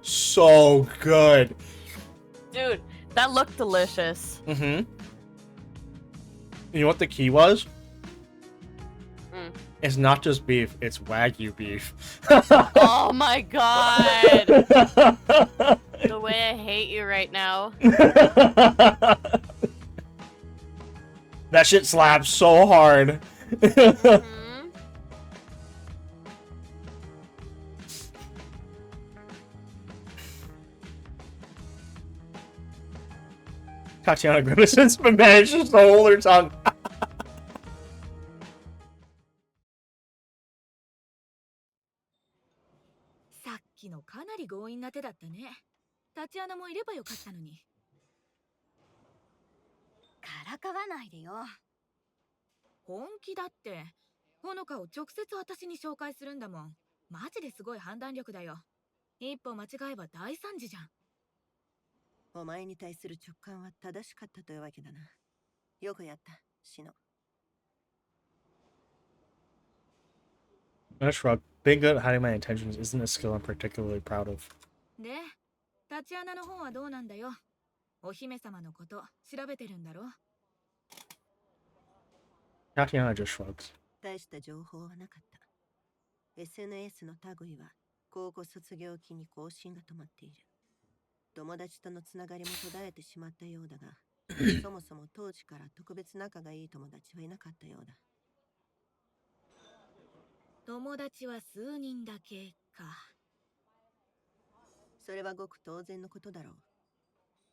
so good. Dude, that looked delicious. Mm-hmm. You know what the key was? It's not just beef, it's Wagyu beef. Oh my god. The way I hate you right now. That shit slaps so hard. Mhm. Tatiana grimaces but manages to hold her tongue. さっきのかなり強引な手だったね。タチアナもいればよかったのに。からかわないでよ。本気だって。ほのかを直接私に紹介するんだもん。マジですごい判断力だよ。一歩間違えば大惨事じゃん。お前に対する直感は正しかったというわけだな。よくやった、シノ。I shrug. Being good at hiding my intentions isn't a skill I'm particularly proud of. で、タチアナの方はどうなんだよ。お姫様のこと調べてるんだろ。Tatiana just shrugs. 大した情報はなかった。SNS の類は高校卒業を機に更新が止まっている。友達とのつながりも途絶えてしまったようだが、そもそも当時から特別仲がいい友達はいなかったようだ。友達は数人だけか。それはごく当然のことだろう。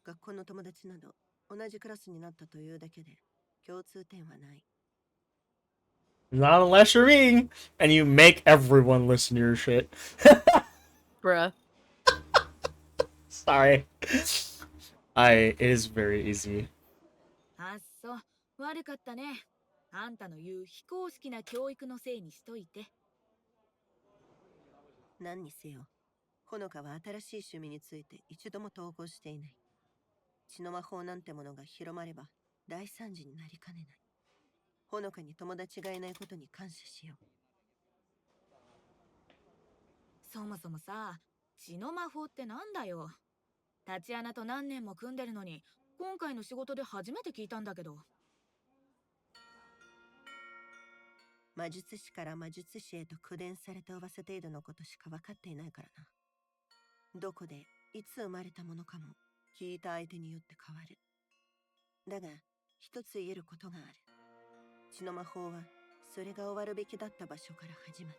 学校の友達など同じクラスになったというだけで共通点はない。Not unless you're me, and you make everyone listen to your shit. Bruh. Sorry. It is very easy. あっそ、悪かったね。あんたの言う非公式な教育のせいにしといて。何にせよ、ほのかは新しい趣味について一度も投稿していない。血の魔法なんてものが広まれば大惨事になりかねない。ほのかに友達がいないことに感謝しよう。そもそもさ、血の魔法ってなんだよ。タチアナと何年も組んでるのに、今回の仕事で初めて聞いたんだけど。魔術師から魔術師へと口伝された噂程度のことしか分かっていないからな。どこでいつ生まれたものかも聞いた相手によって変わる。だが一つ言えることがある。血の魔法はそれが終わるべきだった場所から始まっ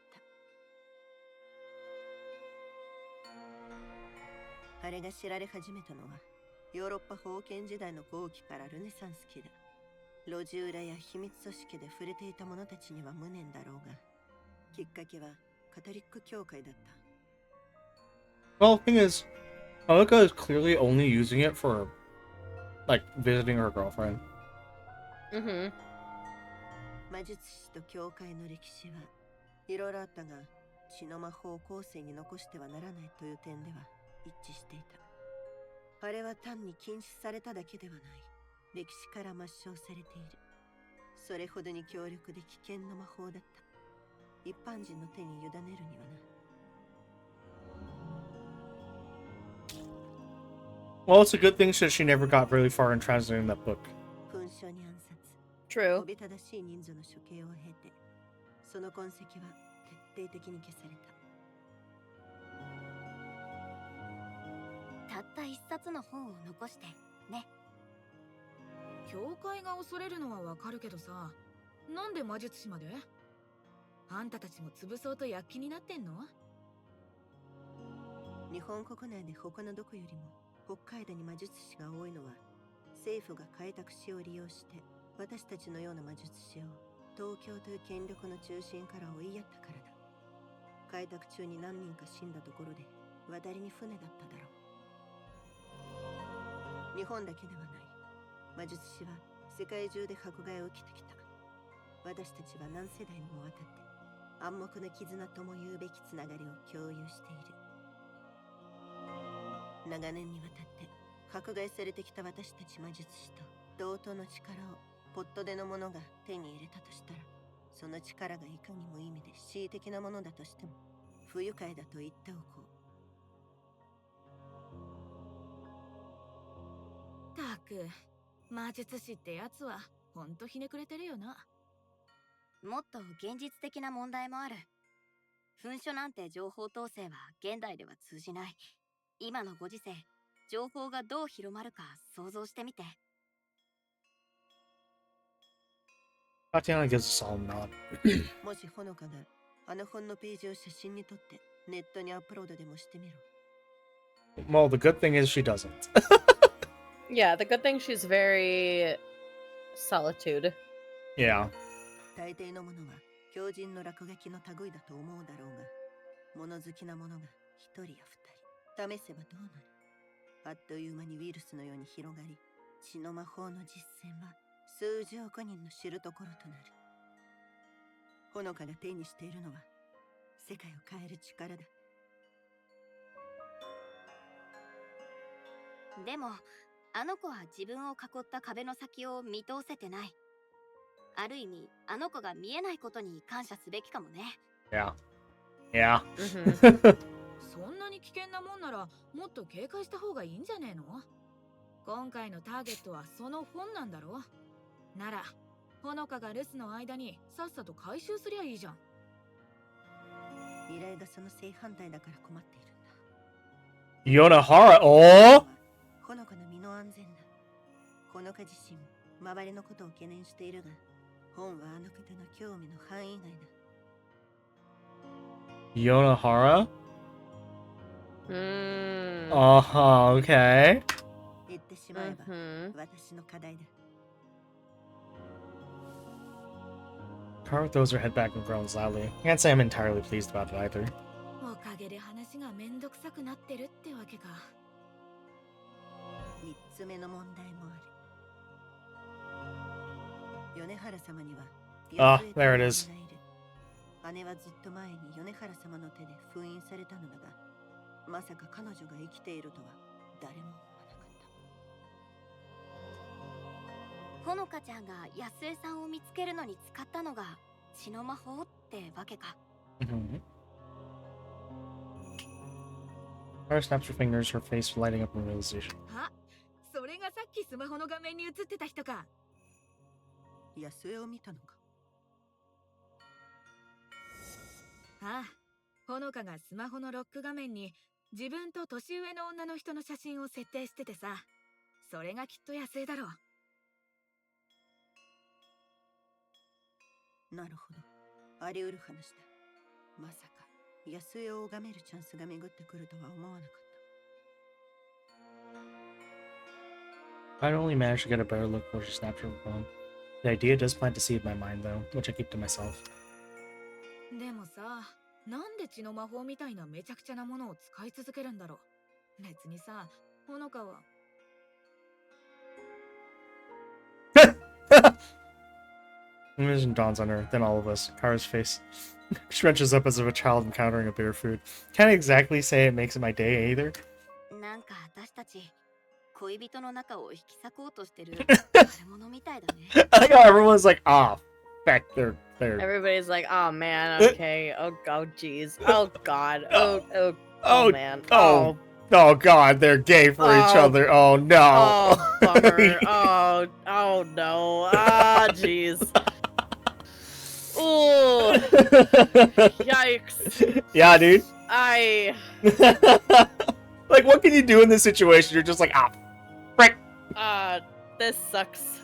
た。あれが知られ始めたのはヨーロッパ封建時代の後期からルネサンス期だ。路地裏や秘密組織で触れていた者たちには無念だろうが、きっかけはカトリック教会だった。Well, the thing is, Hanukkah is clearly only using it for, like, visiting her girlfriend. Mm-hmm. 魔術師と教会の歴史はいろいろあったが、血の魔法を後世に残してはならないという点では一致していた。あれは単に禁止されただけではない。歴史から抹消されている。それほどに強力で危険な魔法だった。一般人の手に委ねるにはな。Well, it's a good thing that she never got very far in translating that book. 勲章に暗殺。True. おびただしい人数の処刑を経て、その痕跡は徹底的に消された。たった一冊の本を残してね。教会が恐れるのはわかるけどさ、なんで魔術師まで？あんたたちも潰そうと躍起になってんの？日本国内で他のどこよりも北海道に魔術師が多いのは、政府が開拓使を利用して私たちのような魔術師を東京という権力の中心から追いやったからだ。開拓中に何人か死んだところで渡りに船だっただろう。日本だけではない。魔術師は世界中で迫害を受けてきた。私たちは何世代にもわたって暗黙の絆とも言うべきつながりを共有している。長年にわたって迫害されてきた私たち魔術師と同等の力をポットでの者が手に入れたとしたら、その力がいかに無意味で恣意的なものだとしても不愉快だと言っておこたく、魔術師ってやつはほんとひねくれてるよな。もっと現実的な問題もある。噴書なんて情報統制は現代では通じない。今のご時世、情報がどう広まるか想像してみて。Tatiana gives a solemn nod. う。もしほのかがあの本のページを写真に撮ってネットにアップロードでもしてみろ。Well, the good thing is she doesn't. Yeah, the good thing she's very solitude. Yeah. 大抵のものは狂人の落書きの類だと思うだろうが、物好きな者が一人や二人試せばどうなる。あっという間にウイルスのように広がり、血の魔法の実践は数十億人の知るところとなる。ほのかが手にしているのは世界を変える力だ。でもあの子は自分を囲った壁の先を見通せてない。ある意味あの子が見えないことに感謝すべきかもね。Yeah. Yeah. そんなに危険なもんならもっと警戒した方がいいんじゃねえの？今回のターゲットはその本なんだろ？ならほのかが留守の間にさっさと回収すりゃいいじゃん。依頼がその正反対だから困っているんだ。Yonahara. Oh! ほのかの身の安全だ。ほのか自身周りのことを懸念しているが、本はあの方の興味の範囲外だ。 Yonahara? Hmm. Okay. 言ってしまえば、私の課題だ。Kara throws her head back and groans loudly. Can't say I'm entirely pleased about it either. おかげで話がめんどくさくなってるってわけか。3つ目の問題もある。米原様には Ah, there it is. 姉はずっと前に米原様の手で封印されたのだが、まさか彼女が生きているとは誰も思わなかった。ほのかちゃんが安江さんを見つけるのに使ったのが血の魔法ってわけか。Kara snaps her fingers, her face lighting up in realization. あ、それがさっきスマホの画面に映ってた人か。安江を見たのか。ああ、ほのかがスマホのロック画面に自分と年上の女の人の写真を設定しててさ、それがきっと安江だろう。なるほど、あり得る話だ。まさか安江を拝めるチャンスが巡ってくるとは思わなかった。 I'd only managed to get a better look before she snapped her phone. The idea does plant a seed in my mind, though, which I keep to myself. でもさ、なんで血の魔法みたいなめちゃくちゃなものを使い続けるんだろう。別にさ、ほのかは。Vision dawns on her, then all of us. Kara's face scrunches up as of a child encountering a bitter food. Can't exactly say it makes it my day either. なんか私たち恋人の仲を引き裂こうとしてる悪者みたいだね。I like how everyone's like, ah, back there. Everybody's like, oh man, okay, oh jeez, oh god, oh man, oh god, they're gay for each other. Oh no. Oh bummer. oh no. Ah jeez. Ooh. Yikes. Yeah, dude. Like, what can you do in this situation? You're just like, ah, frick. This sucks.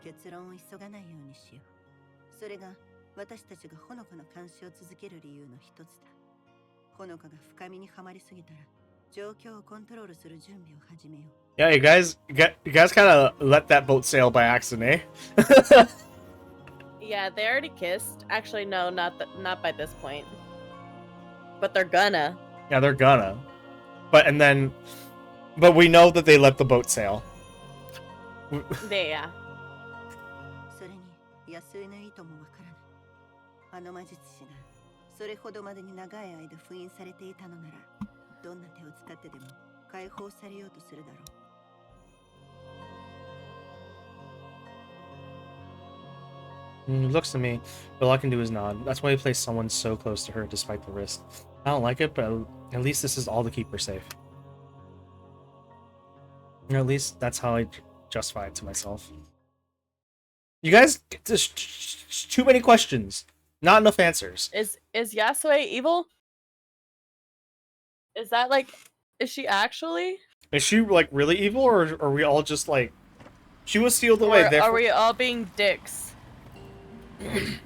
結論を急がないようにしよう。それが私たちがほのかの監視を続ける理由の一つだ。ほのかが深みにはまりすぎたら、状況をコントロールする準備を始めよう。Yeah, you guys kind of let that boat sail by accident, eh? Yeah, they already kissed. Actually, no, not by this point. But they're gonna. Yeah, they're gonna. But we know that they let the boat sail. Yeah. それに安江の意図もわからない。あの魔術師がそれほどまでに長い間封印されていたのなら、どんな手を使ってでも解放されようとするだろう。He looks to me, but all I can do is nod. That's why he placed someone so close to her despite the risk. I don't like it, but at least this is all to keep her safe. Or at least that's how I justify it to myself. You guys, just too many questions. Not enough answers. Is Yasue evil? Is that like, is she actually? Is she like really evil, or are we all just like, she was sealed away? Or are we all being dicks? Is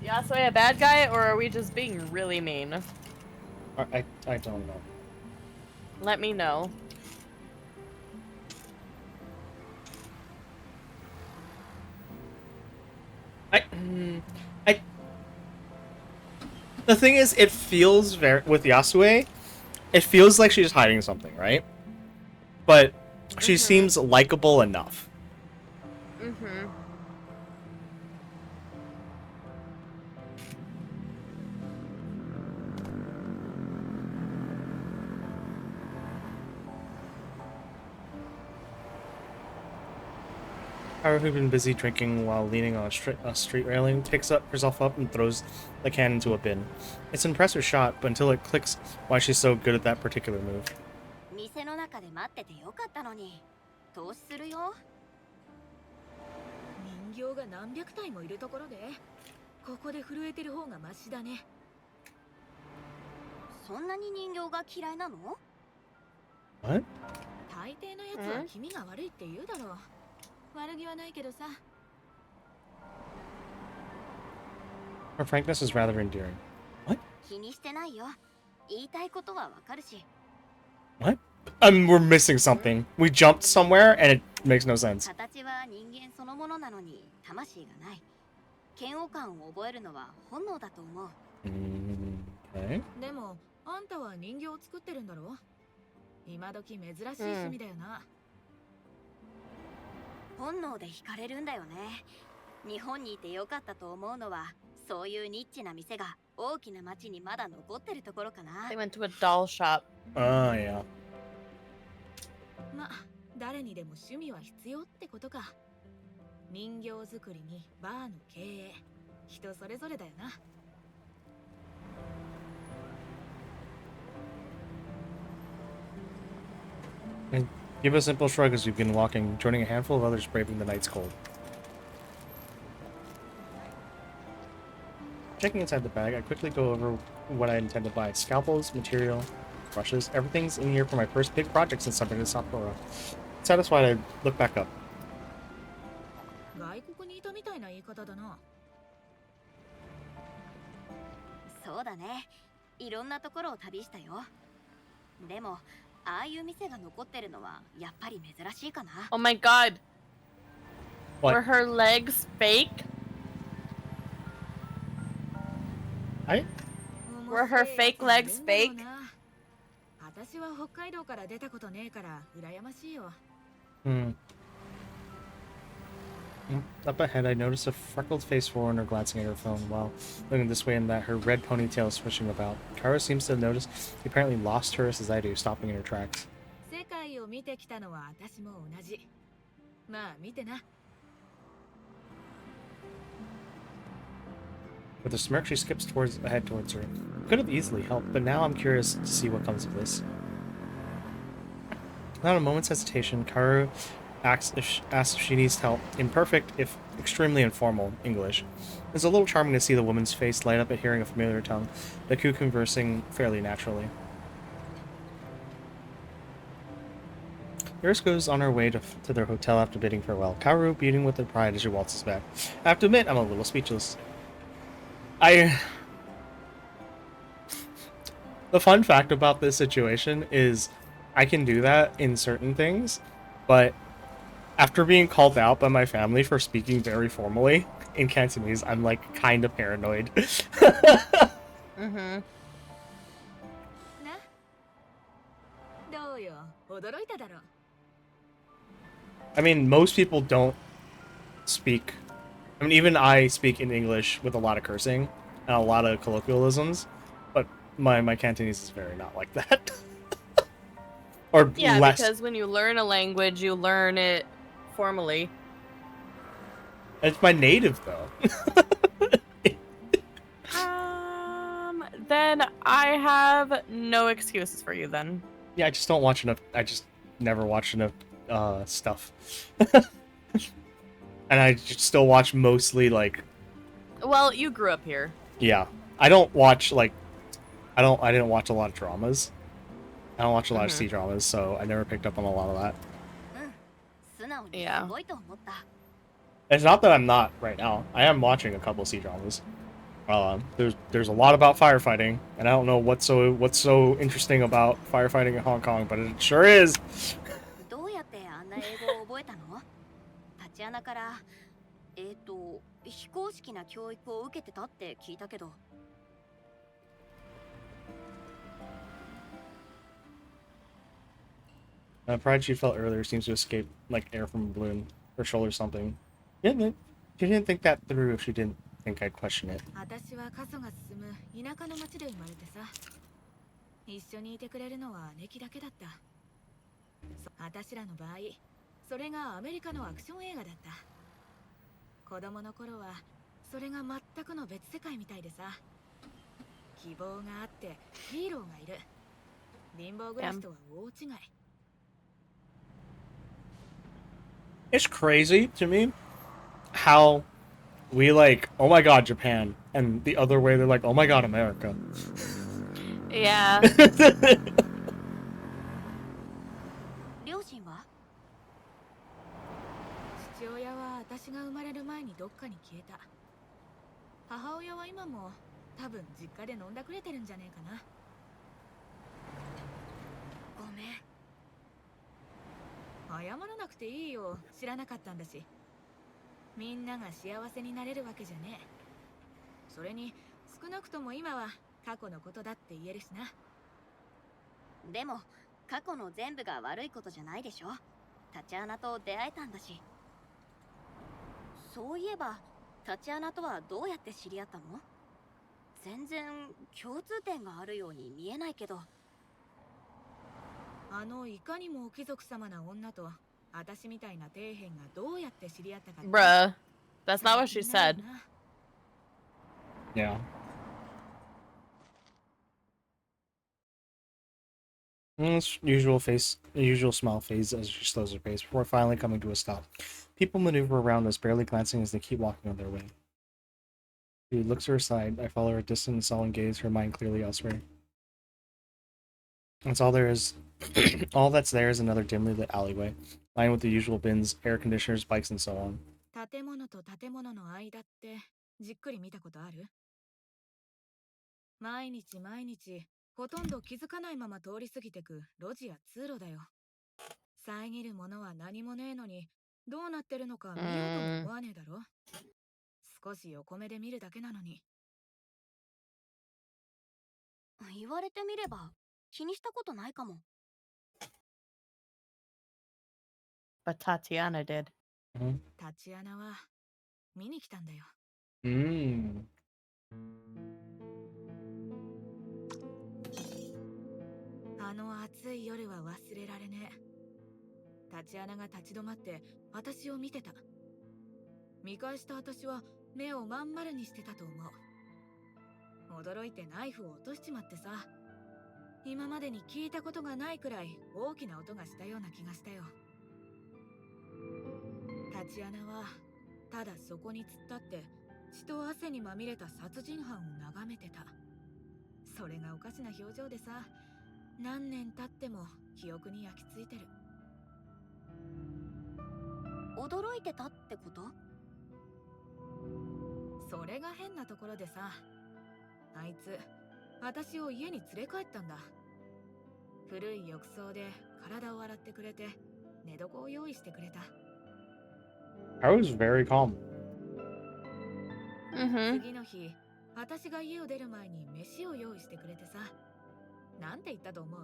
Yasue a bad guy, or are we just being really mean? I don't know. Let me know. The thing is, it feels very with Yasue. It feels like she's hiding something, right? But she seems likable enough. Mm-hmm. Haru, who'd been busy drinking while leaning on a street railing, picks herself up and throws the can into a bin. It's an impressive shot, but until it clicks why she's so good at that particular move. 店の中で待っててよかったのに。投資するよ。人形が何百体もいるところで、ここで震えてる方がマシだね。そんなに人形が嫌いなの？ What? 大抵のやつは気味が悪いって言うだろう。悪気はないけどさ。Her frankness is rather endearing. What? 気にしてないよ。言いたいことはわかるし。What? We're missing something. We jumped somewhere and it makes no sense. 形は人間そのものなのに魂がない。嫌悪感を覚えるのは本能だと思う。Okay. でもあんたは人形を作ってるんだろ？今時珍しい趣味だよな。本能で惹かれるんだよね。日本にいてよかったと思うのは、そういうニッチな店が大きな町にまだ残ってるところかな。 They went to a doll shop. Oh, yeah. ま、誰にでも趣味は必要ってことか。人形作りにバーの経営、人それぞれだよな。And give a simple shrug as you begin walking, joining a handful of others braving the night's cold. Checking inside the bag, I quickly go over what I intend to buy. Scalpels, material, brushes, everything's in here for my first big project since I've been to Sapporo. Satisfied, I look back up. 外国にいたみたいな言い方だな。そうだね。いろんなところを旅したよ。でも、ああいう店が残ってるのはやっぱり珍しいかな。 Oh my god. What? Were her legs fake? Were her fake legs fake? 私は北海道から出たことねえから羨ましいよ。Up ahead, I notice a freckled-faced foreigner glancing at her phone while looking this way and that, her red ponytail swishing about. Kara seems to have noticed he apparently lost her as I do, stopping in her tracks. 世界を見てきたのは私も同じ。まあ見てな。With a smirk, she skips ahead towards her. Could have easily helped, but now I'm curious to see what comes of this. Without a moment's hesitation, Karu asks if she needs help in perfect, if extremely informal, English. It's a little charming to see the woman's face light up at hearing a familiar tongue, the two conversing fairly naturally. Iris goes on her way to their hotel after bidding farewell, Karu beating with her pride as she waltzes back. I have to admit, I'm a little speechless. The fun fact about this situation is I can do that in certain things, but after being called out by my family for speaking very formally in Cantonese, I'm like kind of paranoid. Mm-hmm. どうよ、驚いただろ。 I mean, most people don't speak. I mean, even I speak in English with a lot of cursing and a lot of colloquialisms, but my Cantonese is very not like that. Or Yeah, less. because when you learn a language, you learn it formally. It's my native, though. Then I have no excuses for you then. Yeah, I just don't watch enough. I just never watch enough stuff. And I just still watch mostly, like... Well, you grew up here. Yeah. I don't watch, like... I didn't watch a lot of dramas. I don't watch a lot of C-dramas, so I never picked up on a lot of that. Yeah. It's not that I'm not right now. I am watching a couple C-dramas. There's a lot about firefighting, and I don't know what's so interesting about firefighting in Hong Kong, but it sure is. どうやってあんな英語を覚えたの？タチアナから非公式な教育を受けてたって聞いたけど。Pride she felt earlier seems to escape like air from a balloon or shoulder something. She didn't think that through if she didn't think I'd question it. 私は過疎が進む田舎の町で生まれてさ、一緒にいてくれるのは姉貴だけだった。私らの場合、それがアメリカのアクション映画だった。子供の頃はそれが全くの別世界みたいでさ、希望があってヒーローがいる。貧乏暮らしとは大違い。It's crazy to me how we like, oh my god, Japan, and the other way they're like, oh my god, America. Yeah. 両親は？父親は私が生まれる前にどっかに消えた。母親は今も多分実家で飲んだくれてるんじゃねえかな。ごめん。謝らなくていいよ。知らなかったんだし。みんなが幸せになれるわけじゃねえ。それに少なくとも今は過去のことだって言えるしな。でも過去の全部が悪いことじゃないでしょ。タチアナと出会えたんだし。そういえばタチアナとはどうやって知り合ったの？全然共通点があるように見えないけど。いかにも貴族様な女と私みたいな底辺がどうやって知り合ったか。Bruh. That's not what she said. Yeah. Usual smile fades as she slows her pace before finally coming to a stop. People maneuver around us, barely glancing as they keep walking on their way. She looks to her side. I follow her distant and sullen gaze, her mind clearly elsewhere. That's all there is. All that's there is another dimly lit alleyway, lined with the usual bins, air conditioners, bikes, and so on. 建物と建物の間ってじっくり見たことある？毎日毎日ほとんど気づかないまま通り過ぎてく路地や通路だよ。遮るものは何もねえのにどうなってるのか見ようとも思わねえだろ。少し横目で見るだけなのに。言われてみれば気にしたことないかも。But Tatiana did. タチアナは見に来たんだよ。あの暑い夜は忘れられねえ。タチアナが立ち止まって私を見てた。見返した私は目をまん丸にしてたと思う。驚いてナイフを落としちまってさ。今までに聞いたことがないくらい大きな音がしたような気がしたよ。タチアナはただそこに突っ立って血と汗にまみれた殺人犯を眺めてた。それがおかしな表情でさ、何年経っても記憶に焼き付いてる。驚いてたってこと？それが変なところでさ、あいつ私を家に連れ帰ったんだ。古い浴槽で体を洗ってくれて寝床を用意してくれた。I was very calm. 次の日、私が家を出る前に飯を用意してくれてさ。なんて言ったと思う？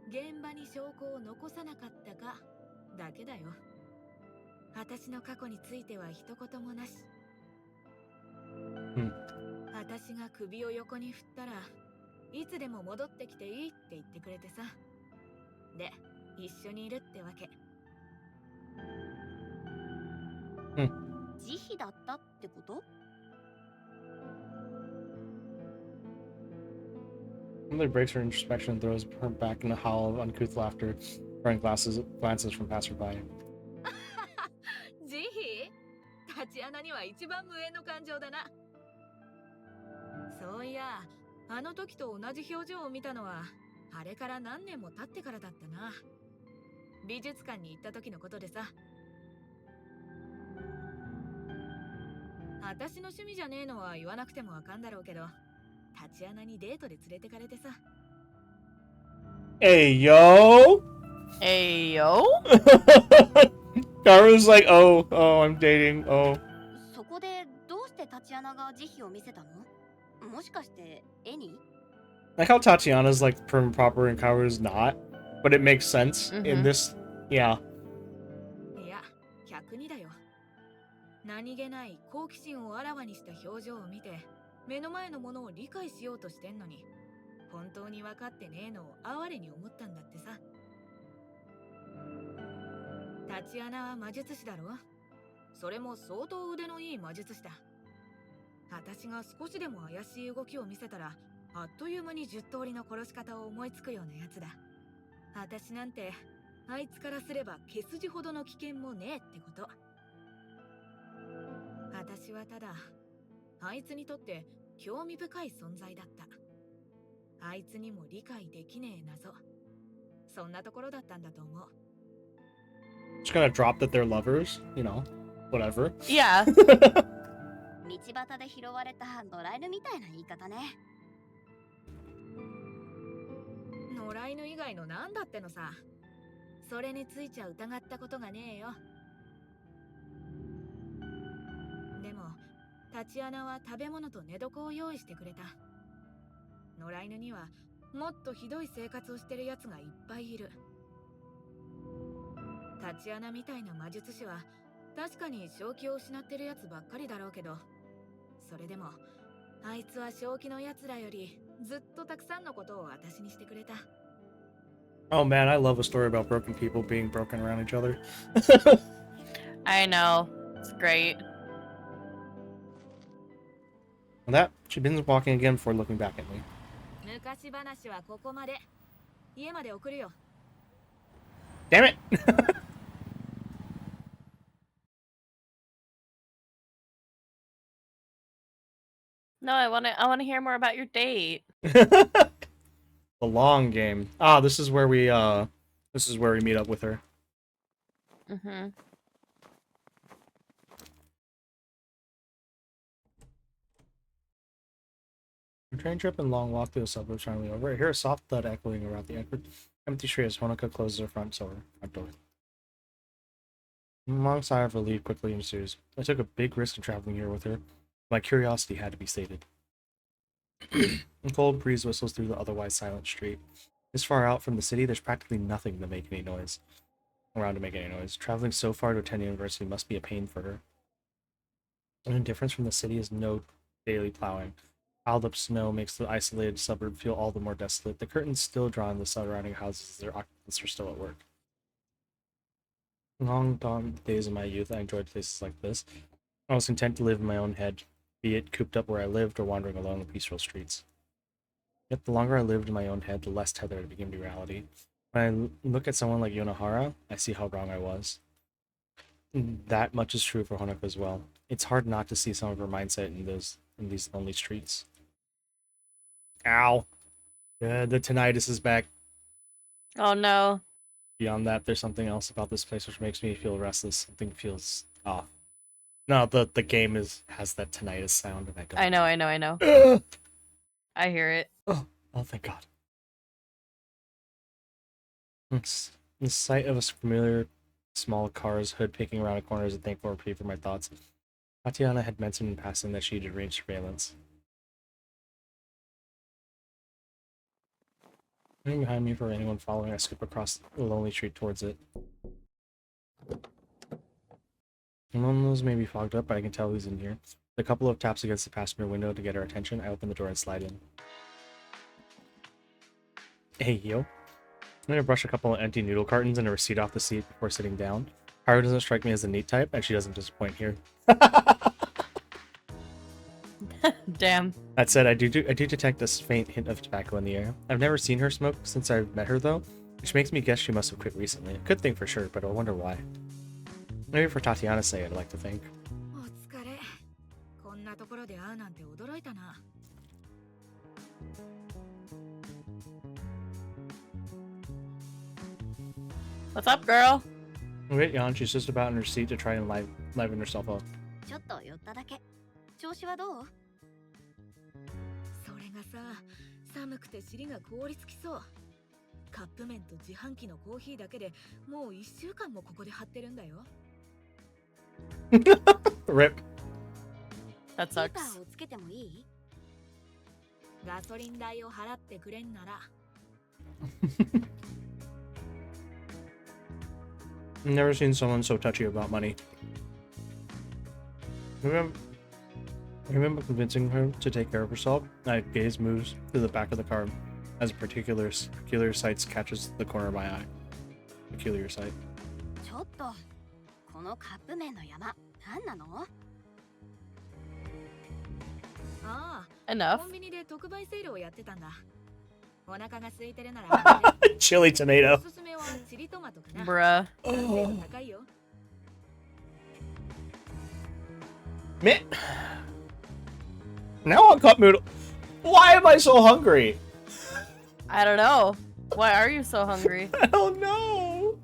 現場に証拠を残さなかったかだけだよ。私の過去については一言もなし。私が首を横に振ったらいつでも戻ってきていいって言ってくれてさ。で、一緒にいるってわけ。慈悲だったってこと？ Emily breaks her introspection and throws her back in a howl of uncouth laughter, throwing glances from passerby. 慈悲？タチアナには一番無縁の感情だな。そういや、あの時と同じ表情を見たのはあれから何年も経ってからだったな。美術館に行った時のことでさ。私の趣味じゃねえのは言わなくてもわかんだろうけど、タチアナにデートで連れてかれてさ。Hey yo! Hey yo! Karu's like, oh, I'm dating, oh. そこでどうしてタチアナが慈悲を見せたの？もしかして絵に？ Like how Tatiana's like prim and proper and Karu's not. but it makes sense in this. Yeah. いや、客にだよ。何気ない好奇心をあらわにした表情を見て、目の前のものを理解しようとしてんのに、本当に分かってねえのを哀れに思ったんだってさ。タチアナは魔術師だろ？それも相当腕のいい魔術師だ。私が少しでも怪しい動きを見せたら、あっという間に10通りの殺し方を思いつくようなやつだ。私なんて、あいつからすれば毛筋ほどの危険もねえってこと。私はただ、あいつにとって興味深い存在だった。あいつにも理解できねえ謎。そんなところだったんだと思う。Just gonna drop that they're lovers, you know, whatever. Yeah. 道端で拾われた野良犬みたいな言い方ね。野良犬以外のなんだってのさ。それについちゃ疑ったことがねえよ。でも、タチアナは食べ物と寝床を用意してくれた。野良犬にはもっとひどい生活をしてるやつがいっぱいいる。タチアナみたいな魔術師は確かに正気を失ってるやつばっかりだろうけど、それでもあいつは正気のやつらよりずっとたくさんのことを私にしてくれた。Oh man, I love a story about broken people being broken around each other. I know. It's great. And that, she begins walking again before looking back at me. 昔話はここまで。家まで送るよ。Damn it! No, I wanna hear more about your date. The long game. Ah, this is where we meet up with her. Mm-hmm. A train trip and long walk through the suburbs finally over. I hear a soft thud echoing around the empty street as Honoka closes her front door. A long sigh of relief quickly ensues. I took a big risk in traveling here with her. My curiosity had to be sated. A cold breeze whistles through the otherwise silent street. This far out from the city, there's practically nothing to make any noise. Traveling so far to attend university must be a pain for her. An indifference from the city is no daily plowing. Piled up snow makes the isolated suburb feel all the more desolate. The curtains still drawn in the surrounding houses as their occupants are still at work. Long gone days of my youth, I enjoyed places like this. I was content to live in my own head, be it cooped up where I lived or wandering alone the peaceful streets. Yet the longer I lived in my own head, the less tethered it became to reality. When I look at someone like Yonohara, I see how wrong I was. That much is true for Honoka as well. It's hard not to see some of her mindset in these lonely streets. Ow. The tinnitus is back. Oh no. Beyond that, there's something else about this place which makes me feel restless. Something feels off. No, the game has that tinnitus sound, and I don't. I know. I hear it. Oh, thank God. It's the sight of a familiar small car's hood peeking around a corner is a thankful reprieve for my thoughts. Tatiana had mentioned in passing that she had arranged surveillance. Looking behind me for anyone following, I skip across the lonely street towards it. The windows may be fogged up, but I can tell who's in here. With a couple of taps against the passenger window to get her attention, I open the door and slide in. Hey, yo. I'm gonna brush a couple of empty noodle cartons and a receipt off the seat before sitting down. Haru doesn't strike me as the neat type, and she doesn't disappoint here. Damn. That said, I do detect a faint hint of tobacco in the air. I've never seen her smoke since I've met her, though, which makes me guess she must have quit recently. Could think for sure, but I wonder why. Maybe for Tatiana's sake, I'd like to think. お疲れ。こんなところで会うなんて驚いたな。What's up, girl? Wait, Jan, she's just about in her seat to try and liven herself up. ちょっと寄っただけ。調子はどう？それがさ、寒くて尻が凍りつきそう。カップ麺と自販機のコーヒーだけでもう1週間もここで張ってるんだよ。Rip. That ヒー sucks. ターをつけてもいい？ガソリン代を払ってくれんなら。I've never seen someone so touchy about money. I remember convincing her to take care of herself. My gaze moves to the back of the car as a peculiar sight catches the corner of my eye. Peculiar sight. ちょっとこのカップ麺の山何なの？ああ、 Enough. コンビニで特売セールをやってたんだ。お腹が空いてるなら Chili お tomato. すすめはチリトマトかな。 Bruh. 完成度高いよ。 Man. Now on cup noodle. Why am I so hungry? I don't know. Why are you so hungry? I don't know.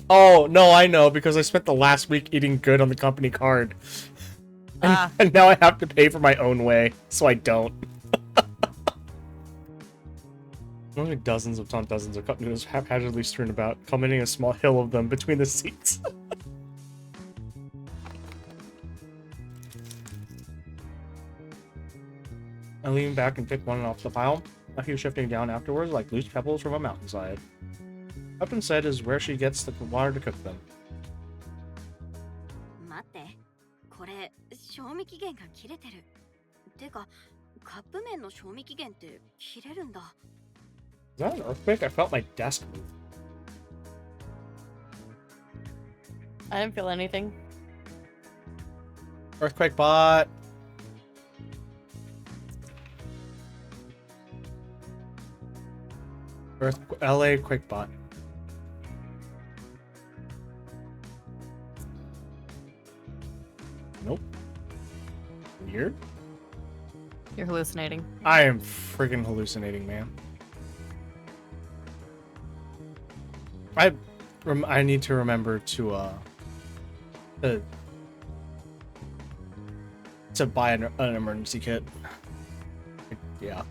Oh, no, I know, because I spent the last week eating good on the company card. And now I have to pay for my own way, so I don't. Only dozens upon dozens of cup noodles haphazardly strewn about, culminating a small hill of them between the seats. I lean back and pick one off the pile, a few shifting down afterwards like loose pebbles from a mountainside. Up inside is where she gets the water to cook them. 待って、これ賞味期限が切れてる。てか、カップ麺の賞味期限って切れるんだ。Is that an earthquake? I felt my desk move. I didn't feel anything. Earthquake bot. LA quick bot. Nope. Weird. You're hallucinating. I am freaking hallucinating, man. I need to remember to buy an emergency kit. Yeah.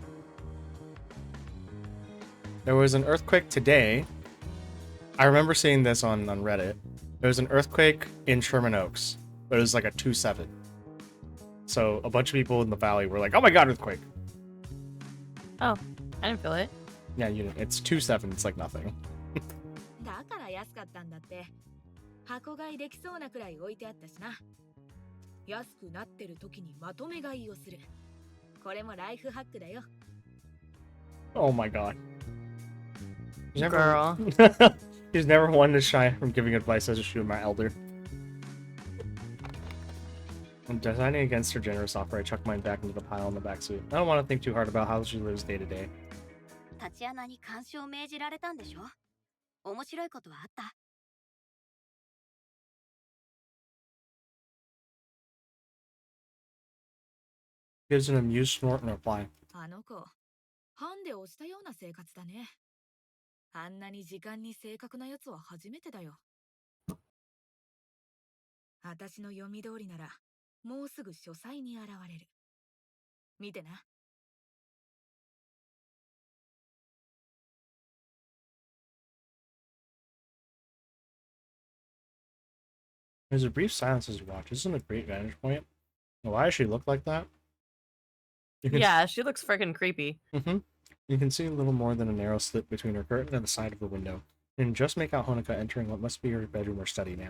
There was an earthquake today. I remember seeing this on Reddit. There was an earthquake in Sherman Oaks, but it was like a 2.7. So a bunch of people in the valley were like, "Oh my god, earthquake!" Oh, I didn't feel it. Yeah, you know, it's 2.7. It's like nothing. だから安かったんだって。箱買いできそうなくらい置いてあったしな。安くなってる時にまとめ買いをする。これもライフハックだよ。 Oh my god. Girl. He's never one to shy from giving advice as a shoe my elder. I'm designing against her generous offer. I chuck mine back into the pile in the back seat. I don't want to think too hard about how she lives day to day. タチアナに監視を命じられたんでしょ？面白いことはあった？ Gives an amused snort in reply. あの子、ハンデをしたような生活だね。あんなに時間に正確なやつは初めてだよ。私の読み通りなら、もうすぐ書斎に現れる。見てな。 There's a brief silence as you watch. Isn't a great vantage point? Why does she look like that? Yeah, she looks freaking creepy. You can see a little more than a narrow slit between her curtain and the side of the window. You can just make out Honoka entering what must be her bedroom or study now.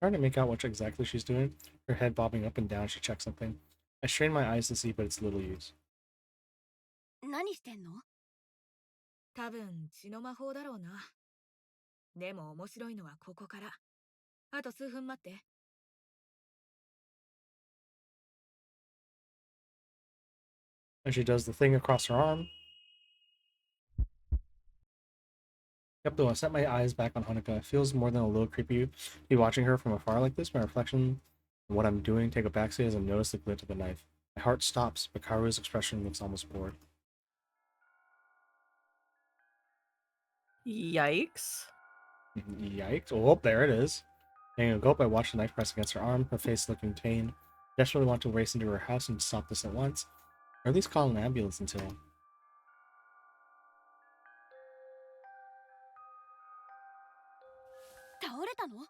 Trying to make out what exactly she's doing, her head bobbing up and down, she checks something. I strain my eyes to see, but it's little use. 何してんの？多分血の魔法だろうな。でも面白いのはここから。あと数分待って。 And she does the thing across her arm. Yep, though I set my eyes back on Honoka. It feels more than a little creepy to be watching her from afar like this. My reflection and what I'm doing take a backseat as I notice the glint of the knife. My heart stops, but Karu's expression looks almost bored. Yikes. Yikes. Oh, there it is. Taking a gulp, I watch the knife press against her arm, her face looking pained. Desperately want to race into her house and stop this at once, or at least call an ambulance until... 倒れたの？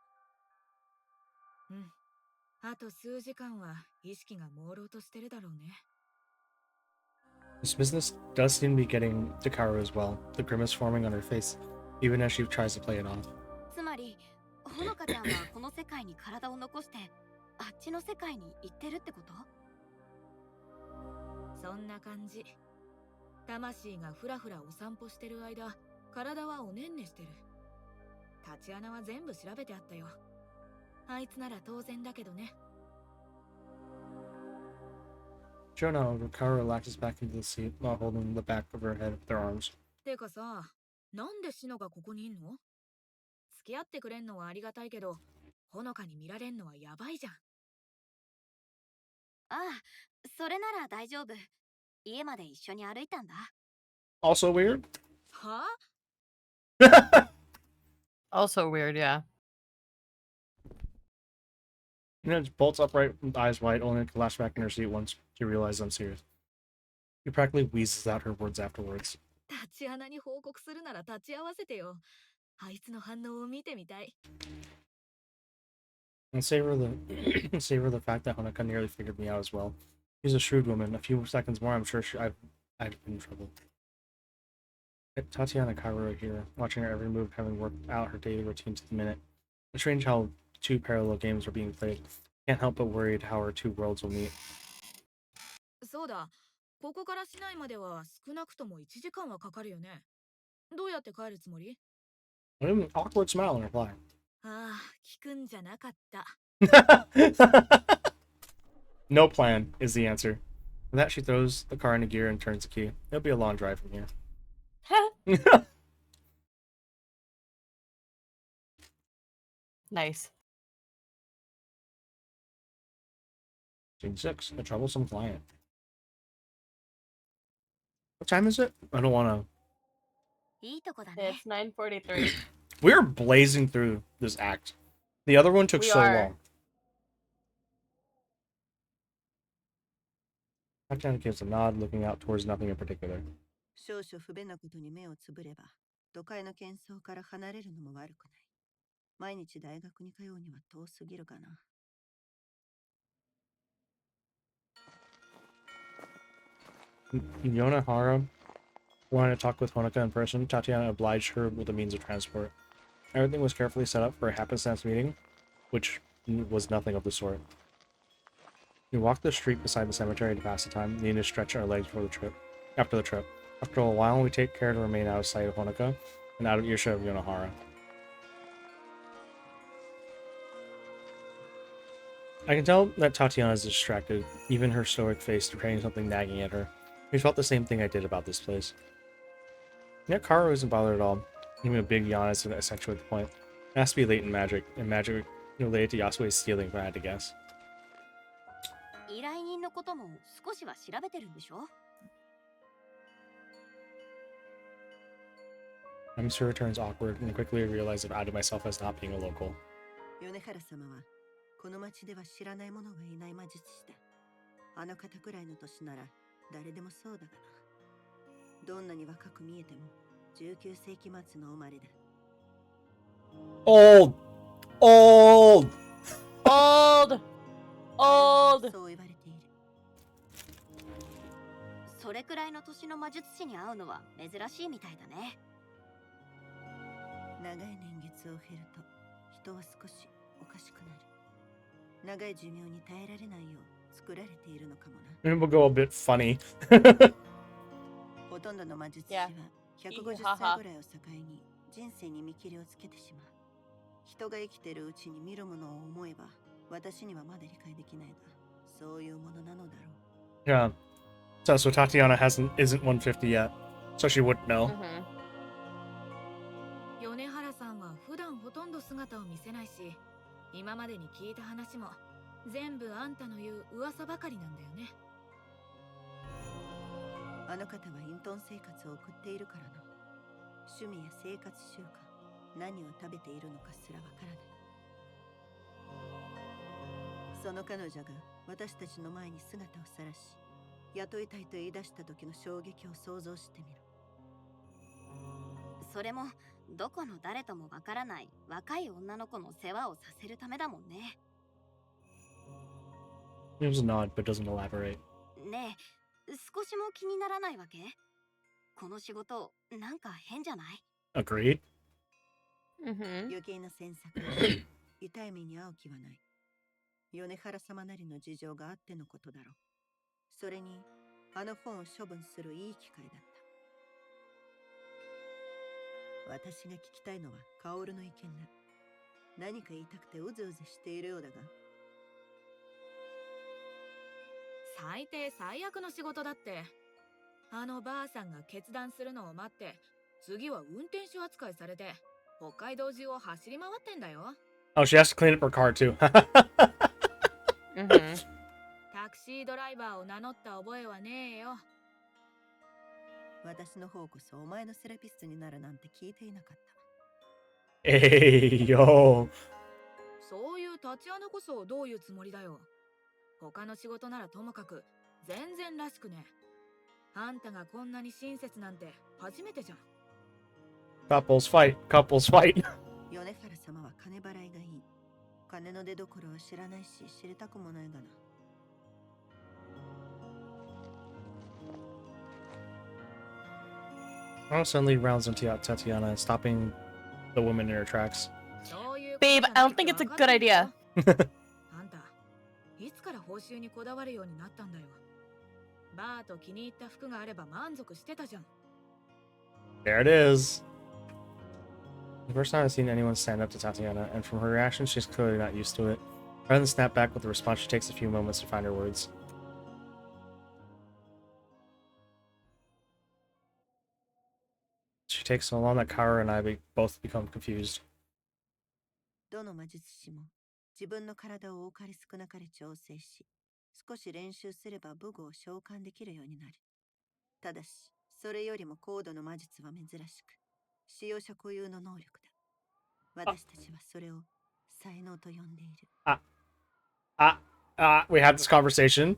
あと数時間は意識が朦朧としてるだろうね。 This business does seem to be getting to Kaoru as well, the grimace forming on her face, even as she tries to play it off. つまりほのかちゃんはこの世界に体を残してあっちの世界に行ってるってこと？そんな感じ。魂がふらふらお散歩してる間、体はおねんねしてる。タチアナは全部調べてあったよ。あいつなら当然だけどね。Jonah, Kaoru relaxes back into the seat while holding the back of her head with their arms. てかさ、なんでシノがここにいんの？付き合ってくれんのはありがたいけど、ほのかに見られんのはやばいじゃん。ああ、それなら大丈夫。家まで一緒に歩いたんだ。Also weird. は？ Also weird, yeah. She bolts upright with eyes wide, only to collapse back in her seat once she realizes I'm serious. She practically wheezes out her words afterwards. タチアナに報告するなら立ち会わせてよ。あいつの反応を見てみたい。And savor the fact that Honoka nearly figured me out as well. She's a shrewd woman. A few seconds more, I'm sure I've been in trouble. Tatiana Kaoru here, watching her every move, having worked out her daily routine to the minute. It's strange how two parallel games are being played. Can't help but worried how our two worlds will meet. そうだ、ここから市内までは少なくとも1時間はかかるよね。どうやって帰るつもり？ An awkward smile in reply. ああ、聞くんじゃなかった。No plan is the answer. With that, she throws the car into gear and turns the key. It'll be a long drive from here. Nice. Scene 6, a troublesome client. What time is it? I don't want いいとこだね。 It's 9:43. to... We're blazing through this act. The other one took We so are. long. Tatiana gives a nod, looking out towards nothing in particular. 少々不便なことに目をつぶれば、都会の喧騒から離れるのも悪くない。毎日大学に通うには遠すぎるかな。Yonahara wanted to talk with Honoka in person. Tatiana obliged her with the means of transport. Everything was carefully set up for a happenstance meeting, which was nothing of the sort. We walked the street beside the cemetery to pass the time, needing to stretch our legs after the trip. After a while, we take care to remain out of sight of Honoka and out of earshot of Yonohara. I can tell that Tatiana is distracted, even her stoic face betraying something nagging at her. We felt the same thing I did about this place. Yet Kaoru isn't bothered at all, giving a big yawn as to accentuate the point. It has to be latent magic, and magic related to Yasue's stealing if I had to guess. 依頼人のことも少しは調べてるんでしょ？ I'm sure it turns awkward and quickly realize I've outed myself as not being a local. 米原様はこの町では知らない者がいない魔術師だ。あの方くらいの年なら誰でもそうだがな。どんなに若く見えても19世紀末の生まれだ。Old! Old! Old! Old! そう言われている。それくらいの年の魔術師に会うのは珍しいみたいだね。長い年月を経ると人は少しおかしくなる。長い寿命に耐えられないよう作られているのかもな。It will go a bit funny. ほとんどの魔術師は Yeah. 150歳ぐらいを境に人生に見切りをつけてしまう。人が生きているうちに見るものを思えば私にはまだ理解できないが、そういうものなのだろう。Yeah. So Tatiana isn't 150 yet, so she wouldn't know. Mhm. 米原さんは普段ほとんど姿を見せないし、今までに聞いた話も全部あんたの言う噂ばかりなんだよね。あの方は隠遁生活を送っているからな。趣味や生活習慣、何を食べているのかすらわからない。その彼女が私たちの前に姿を晒し、雇いたいと言い出した時の衝撃を想像してみる。それもどこの誰ともわからない若い女の子の世話をさせるためだもんね。Gives a nod, but doesn't elaborate. ねえ、少しも気にならないわけ？この仕事、なんか変じゃない？ Agreed. Mm-hmm. 余計な詮索痛い目に遭う気はない。米原様なりの事情があってのことだろう。それにあの本を処分するいい機会だった。私が聞きたいのはカオルの意見だ。何か言いたくてうずうずしているようだが。最低最悪の仕事だって。あのばあさんが決断するのを待って、次は運転手扱いされて北海道中を走り回ってんだよ。 Oh, she has to clean up her car too. Mm-hmm. タクシードライバーを名乗った覚えはねえよ。私の方こそお前のセラピストになるなんて聞いていなかった。 Hey, yo. そういう立ち穴こそどういうつもりだよ。他の仕事ならともかく全然らしくね。あんたがこんなに親切なんて初めてじゃん。 Couples fight. Couples fight. 米原様は金払いがいい。金の出所は知らないし知りたくもないがな。Carl suddenly rounds into Tatiana, stopping the woman in her tracks. Babe, I don't think it's a good idea. あんた、いつから報酬にこだわるようになったんだよ。バーと気に入った服があれば満足してたじゃん。 There it is. The first time I've seen anyone stand up to Tatiana, and from her reaction, she's clearly not used to it. Rather than snap back with a response, she takes a few moments to find her words. She takes so long that Kara and I both become confused. どの魔術師も自分の体を多かれ少なかれ調整し、少し練習すれば武具を召喚できるようになる。ただし、それよりも高度の魔術は珍しく、使用者固有の能力だ。私たちはそれを才能と呼んでいる。We had this conversation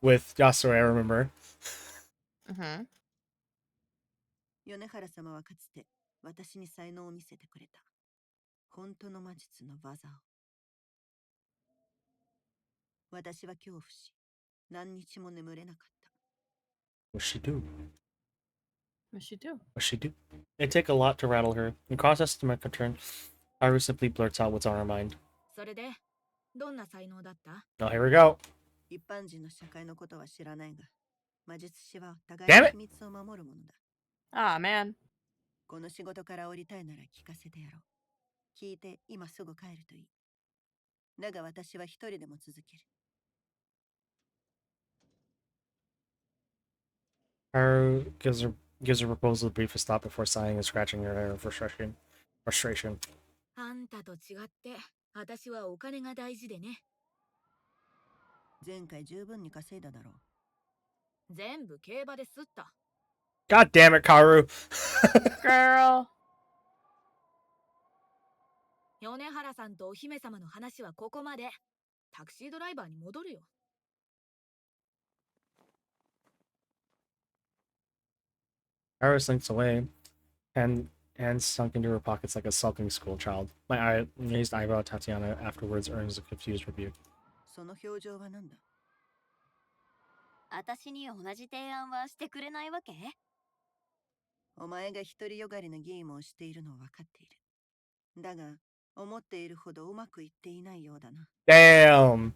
with Yasuo, I remember. Mm-hmm. 米原様はかつて私に才能を見せてくれた。本当の魔術の技を。私は恐怖し、何日も眠れなかった。What'd she do? What'd she do? What'd she do? It'd take a lot to rattle her. In contrast to my concern, Haru simply blurts out what's on her mind. それで、どんな才能だった？ Oh, here we go. 一般人の社会のことは知らないが、魔術師は互い Damn の it! 秘密を守るものだ。Ah, man. この仕事から降りたいなら聞かせてやろう。聞いて今すぐ帰るといい。だが私は一人でも続ける。Haru gives her proposal the briefest thought before sighing and scratching her hair in frustration. あんたと違って、私はお金が大事でね。前回十分に稼いだだろう。全部競馬ですった。 God damn it, Karu! Girl. 米原さんとお姫様の話はここまで。タクシードライバーに戻るよ。 Haru slinks away, hands sunk into her pockets like a sulking schoolchild. My raised eyebrow at Tatiana afterwards earns a confused rebuke. その表情は何だ？私に同じ提案はしてくれないわけ？お前が独りよがりなゲームをしているのは分かっている。だが、思っているほどうまくいっていないようだな。Damn!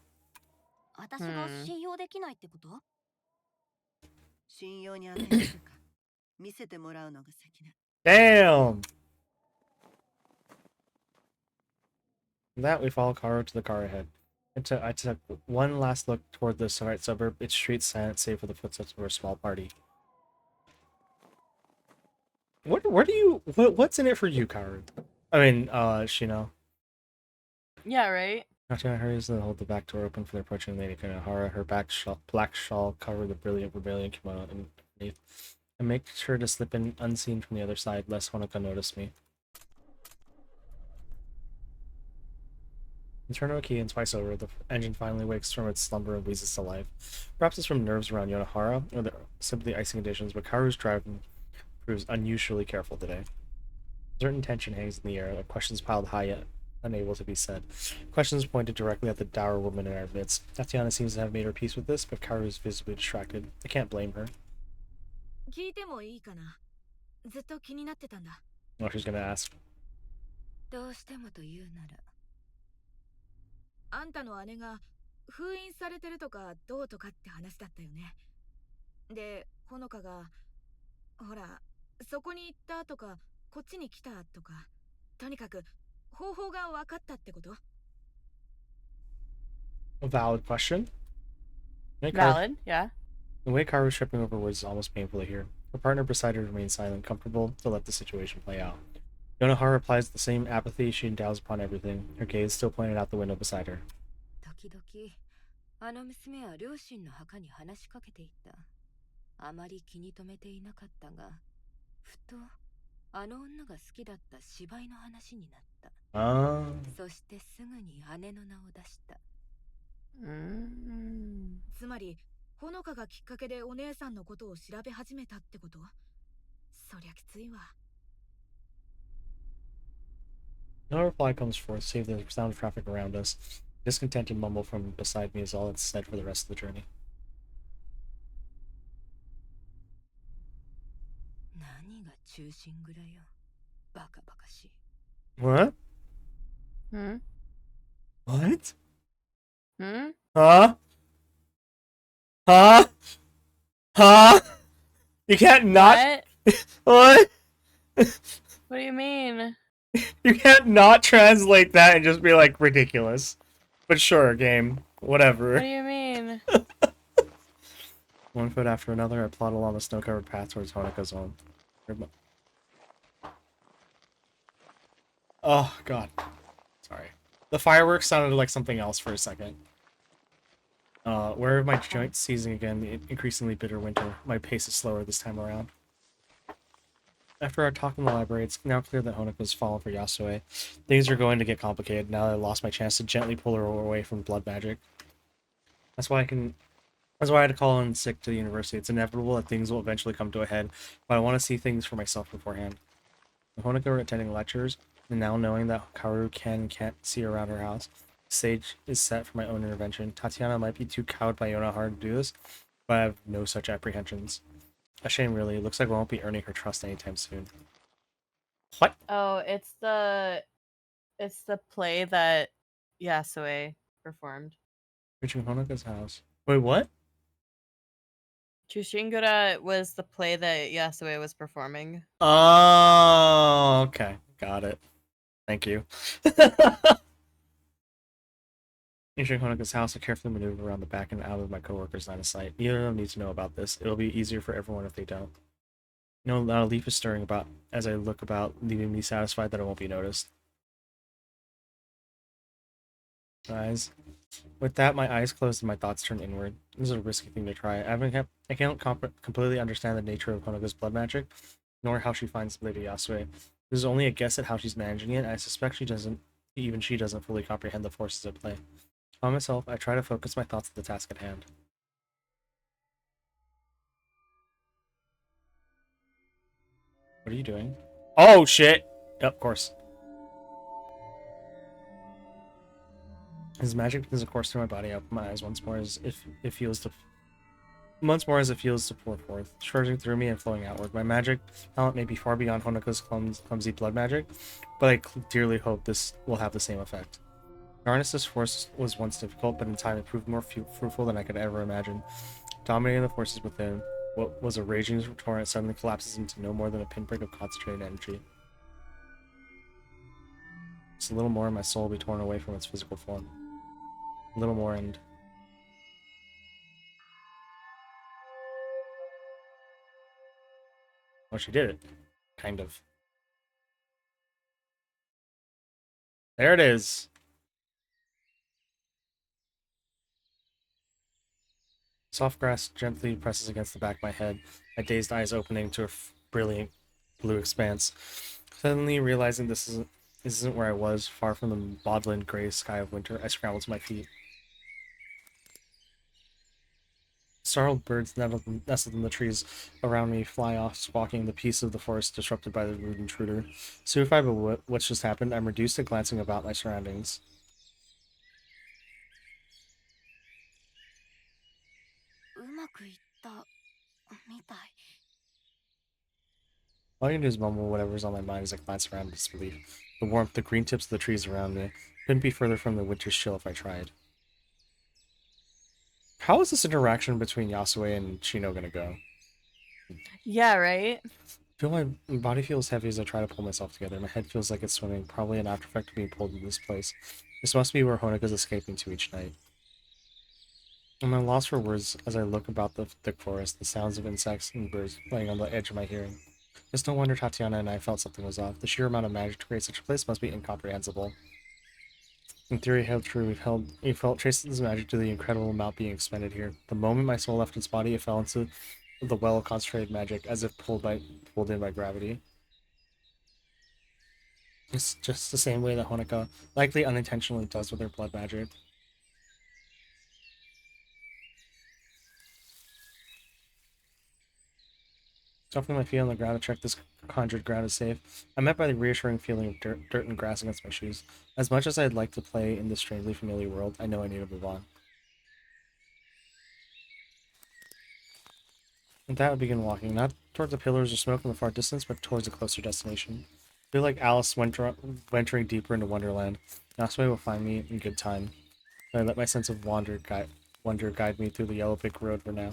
私が信用できないってこと？信用に値するか、見せてもらうのが先だ。Damn! From that, we follow Karu to the car ahead. I took one last look toward the suburb, its streets silent save for the footsteps of a small party. What's in it for you, Karu? I mean, Shino. Yeah, right? Tatiana hurries to hold the back door open for the approaching Lady Kanehara. Her black shawl covered the brilliant vermilion kimono underneath, and make sure to slip in unseen from the other side, lest Honoka notice me. I turn a key and twice over, the engine finally wakes from its slumber and wheezes to life. Perhaps it's from nerves around Yonohara, or simply icing conditions, but Karu's driving proves unusually careful today. A certain tension hangs in the air, like questions piled high unable to be said. Questions pointed directly at the dour woman in our midst. Tatiana seems to have made her peace with this, but Kaoru is visibly distracted. I can't blame her. 聞いてもいいかな。ずっと気になってたんだ。 Oh, she's gonna ask. どうしてもというなら。あんたの姉が封印されてるとかどうとかって話だったよね。で、ほのかが、ほら、そこに行ったとか、こっちに来たとか、とにかく方法が分かったってこと？ A valid question. Valid, yeah. The way Kaoru was tripping over words is almost painful to hear. Her partner beside her remains silent, comfortable to let the situation play out. Yonohara replies with the same apathy she endows upon everything, her gaze still pointed out the window beside her. 時々、あの娘は両親の墓に話しかけていた。あまり気に留めていなかったが、ふと、あの女が好きだった芝居の話になった。そしてすぐに姉の名を出した。つまり、ほのかがきっかけでお姉さんのことを調べ始めたってこと？そりゃきついわ。 No reply comes forth, save the sound of traffic around us. Discontented mumble from beside me is all that's said for the rest of the journey. 何が中心蔵よ。バカバカしい。 What? Hmm? What? Hmm? Huh? Huh? Huh? You can't not. What? What? What do you mean? You can't not translate that and just be like ridiculous. But sure, game. Whatever. What do you mean? One foot after another, I plod along the snow-covered path towards Honoka's home. Oh, God. Sorry. The fireworks sounded like something else for a second. Where are my joints seizing again, the increasingly bitter winter. My pace is slower this time around. After our talk in the library, it's now clear that Honoka's fallen for Yasue. Things are going to get complicated now that I lost my chance to gently pull her away from blood magic. That's why I had to call in sick to the university. It's inevitable that things will eventually come to a head, but I want to see things for myself beforehand. With Honoka attending lectures, and now knowing that Kaoru can and can't see her around her house, the stage is set for my own intervention. Tatiana might be too cowed by Yonohara to do this, but I have no such apprehensions. A shame, really. It looks like we won't be earning her trust anytime soon. What? Oh, it's the play that Yasue performed. Reaching Honoka's house. Wait, what? Chushingura was the play that Yasue was performing. Oh, okay. Got it. Thank you. Entering Honoka's house, I carefully maneuver around the back and out of my coworkers' line of sight. Neither of them need to know about this. It'll be easier for everyone if they don't. No, not a leaf is stirring about as I look about, leaving me satisfied that it won't be noticed. Eyes. With that, my eyes closed and my thoughts turned inward. This is a risky thing to try. I can't completely understand the nature of Honoka's blood magic, nor how she finds Lady Yasue. This is only a guess at how she's managing it, and I suspect she doesn't fully comprehend the forces at play. On myself, I try to focus my thoughts on the task at hand. What are you doing? Oh, shit! Yep, of course. As magic begins to course through my body, I open my eyes once more as if it feels to pour forth, charging through me and flowing outward. My magic talent may be far beyond Honoka's clumsy blood magic, but I dearly hope this will have the same effect. To harness this force was once difficult, but in time it proved more fruitful than I could ever imagine. Dominating the forces within, what was a raging torrent suddenly collapses into no more than a pinprick of concentrated energy. Just a little more and my soul will be torn away from its physical form. A little more and... Well, she did it. Kind of. There it is. Soft grass gently presses against the back of my head, my dazed eyes opening to a brilliant blue expanse. Suddenly realizing this isn't where I was, far from the maudlin gray sky of winter, I scrambled to my feet. Startled birds nestled in the trees around me fly off, squawking the peace of the forest disrupted by the rude intruder. Stupefied by what's just happened, I'm reduced to glancing about my surroundings. うまくいったみたい。 All I can do is mumble whatever's on my mind as I glance around in disbelief. The warmth, the green tips of the trees around me couldn't be further from the winter's chill if I tried. How is this interaction between Yasue and Chino gonna go? Yeah, right? I feel my body feels heavy as I try to pull myself together. My head feels like it's swimming, probably an after effect of being pulled into this place. This must be where Honoka's escaping to each night. I'm at a loss for words as I look about the thick forest, the sounds of insects and birds playing on the edge of my hearing. It's no wonder Tatiana and I felt something was off. The sheer amount of magic to create such a place must be incomprehensible. In theory, held true, we felt traces of magic to the incredible amount being expended here. The moment my soul left its body, it fell into the well of concentrated magic, as if pulled in by gravity. It's just the same way that Honoka likely unintentionally does with her blood magic. Shuffling my feet on the ground to check this conjured ground is safe, I'm met by the reassuring feeling of dirt and grass against my shoes. As much as I'd like to play in this strangely familiar world, I know I need to move on. With that, I begin walking, not towards the pillars or smoke in the far distance, but towards a closer destination. I feel like Alice venturing deeper into Wonderland. Yasue will find me in good time. But I let my sense of wonder guide me through the yellow brick road for now.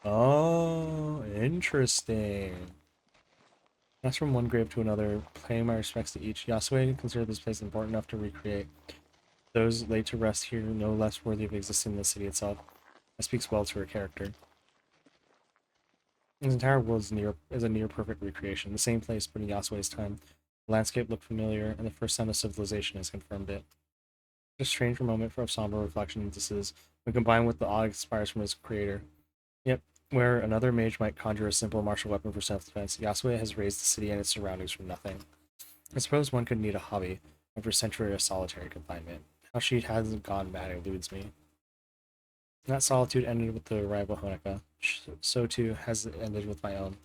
Oh, interesting. That's from one grave to another, paying my respects to each. Yasue considered this place important enough to recreate. Those laid to rest here no less worthy of existing in the city itself. That speaks well to her character. His entire world is a near perfect recreation. The same place, but in Yasue's time. The landscape looked familiar, and the first sound of civilization has confirmed it. A strange moment of somber reflection this is, when combined with the awe inspires from his creator. Yep, where another mage might conjure a simple martial weapon for self-defense, Yasue has raised the city and its surroundings from nothing. I suppose one could need a hobby after a century of solitary confinement. How she hasn't gone mad eludes me. That solitude ended with the arrival of Honoka. So too has it ended with my own.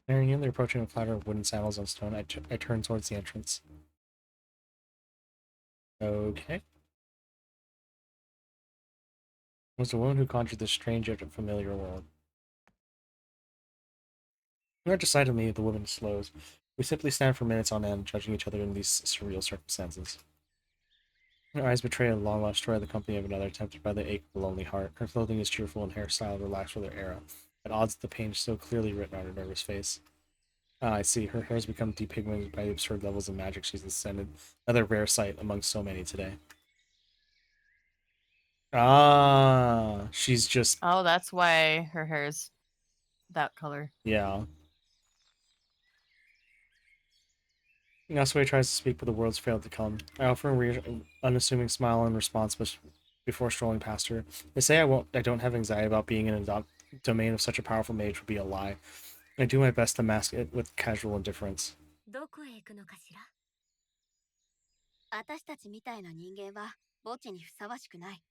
Nearing in, they're approaching a platter of wooden sandals on stone. I turn towards the entrance. Okay. It was the woman who conjured this strange yet familiar world. Not decidedly, the woman slows. We simply stand for minutes on end, judging each other in these surreal circumstances. Her eyes betray a long-lost joy of the company of another, tempted by the ache of a lonely heart. Her clothing is cheerful and hairstyle relaxed for their era, at odds with the pain so clearly written on her nervous face. Ah, I see. Her hair has become depigmented by the absurd levels of magic she's ascended. Another rare sight among so many today. Ah, she's just... Oh, that's why her hair's that color. Yeah. Yasue tries to speak, but the words failed to come. I offer an unassuming smile in response, before strolling past her. They say I don't have anxiety about being in a domain of such a powerful mage would be a lie. I do my best to mask it with casual indifference. どこへ行くのかしら。私たちみたいな人間は墓地にふさわしくない。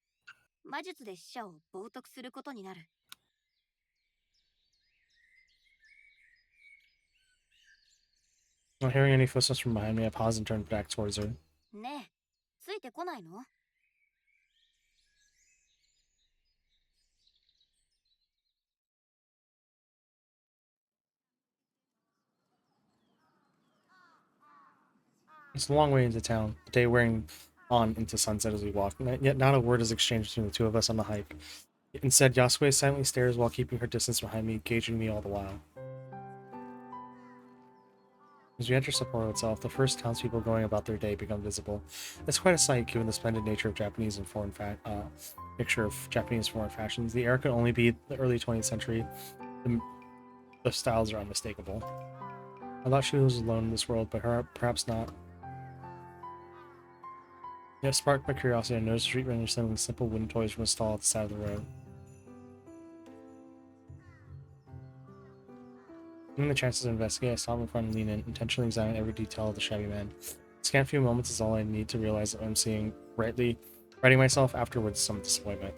魔術で死者を冒涜することになる。Not hearing any footsteps from behind me, I pause and turn back towards her. ねえ、ついてこないの？ It's a long way into town, the day wearing on into sunset as we walk, yet not a word is exchanged between the two of us on the hike. Instead, Yasue silently stares while keeping her distance behind me, gauging me all the while. As we enter Sapporo itself, the first townspeople going about their day become visible. It's quite a sight given the splendid nature of Japanese and foreign mixture of Japanese foreign fashions. The era could only be the early 20th century. The styles are unmistakable. I thought she was alone in this world, but perhaps not. Yet sparked by curiosity, I noticed street vendors selling simple wooden toys from a stall at the side of the road. Given the chances to investigate, I saw him in front and lean in, intentionally examining every detail of the shabby man. A scant few moments is all I need to realize that I'm seeing rightly, writing myself afterwards some disappointment.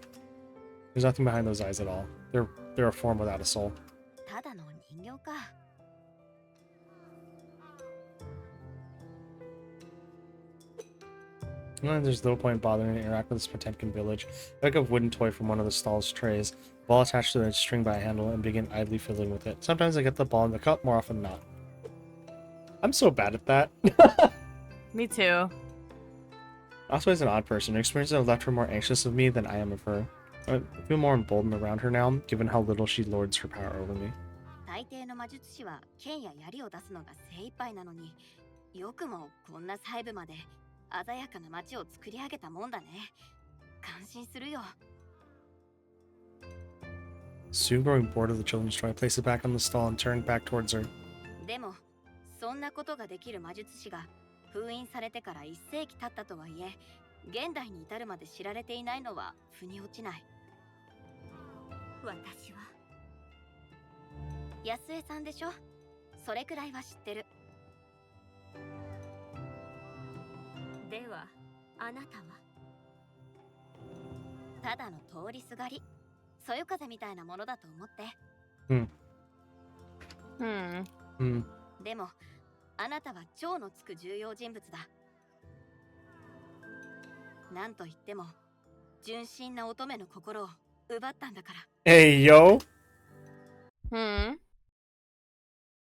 There's nothing behind those eyes at all. They're a form without a soul. ただの人形か。There's no point bothering to interact with this Potemkin village. I pick up a wooden toy from one of the stall's trays, ball attached to a string by a handle, and begin idly fiddling with it. Sometimes I get the ball in the cup, more often than not. I'm so bad at that. Me too. Also, is an odd person. Her experiences have left her more anxious of me than I am of her. I feel more emboldened around her now, given how little she lords her power over me. 大抵の魔術師は剣や槍を出すのが精一杯なのに、よくもこんな細部まで鮮やかな街を作り上げたもんだね。感心するよ。Soon growing bored of the children's toy, I place it back on the stall and turn back towards her. でも、そんなことができる魔術師が封印されてから1世紀経ったとはいえ、現代に至るまで知られていないのは腑に落ちない。私は安江さんでしょ。それくらいは知ってる。ではあなたはただの通りすがり、そよ風みたいなものだと思って。でもあなたは超のつく重要人物だ。なんと言っても純真な乙女の心を奪ったんだから。Hey, yo!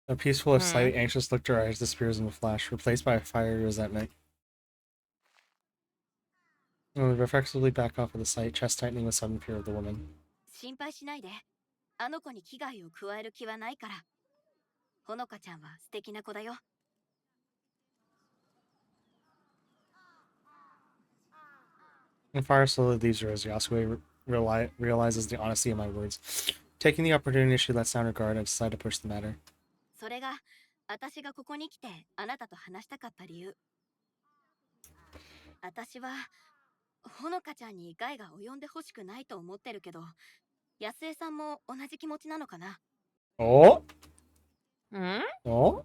A peaceful, if slightly anxious look to her eyes disappears in a flash, replaced by a fiery resentment. We reflexively back off of the sight, chest tightening with sudden fear of the woman. 心配しないで。あの子に危害を加える気はないから。ほのかちゃんは素敵な子だよ。And fire slowly leaves her as Yasue realizes the honesty of my words. Taking the opportunity she lets down her guard, I decide to push the matter. それが私がここに来てあなたと話したかった理由。私はほのかちゃんに害が及んでほしくないと思ってるけど、安江さんも同じ気持ちなのかな。Oh? Oh?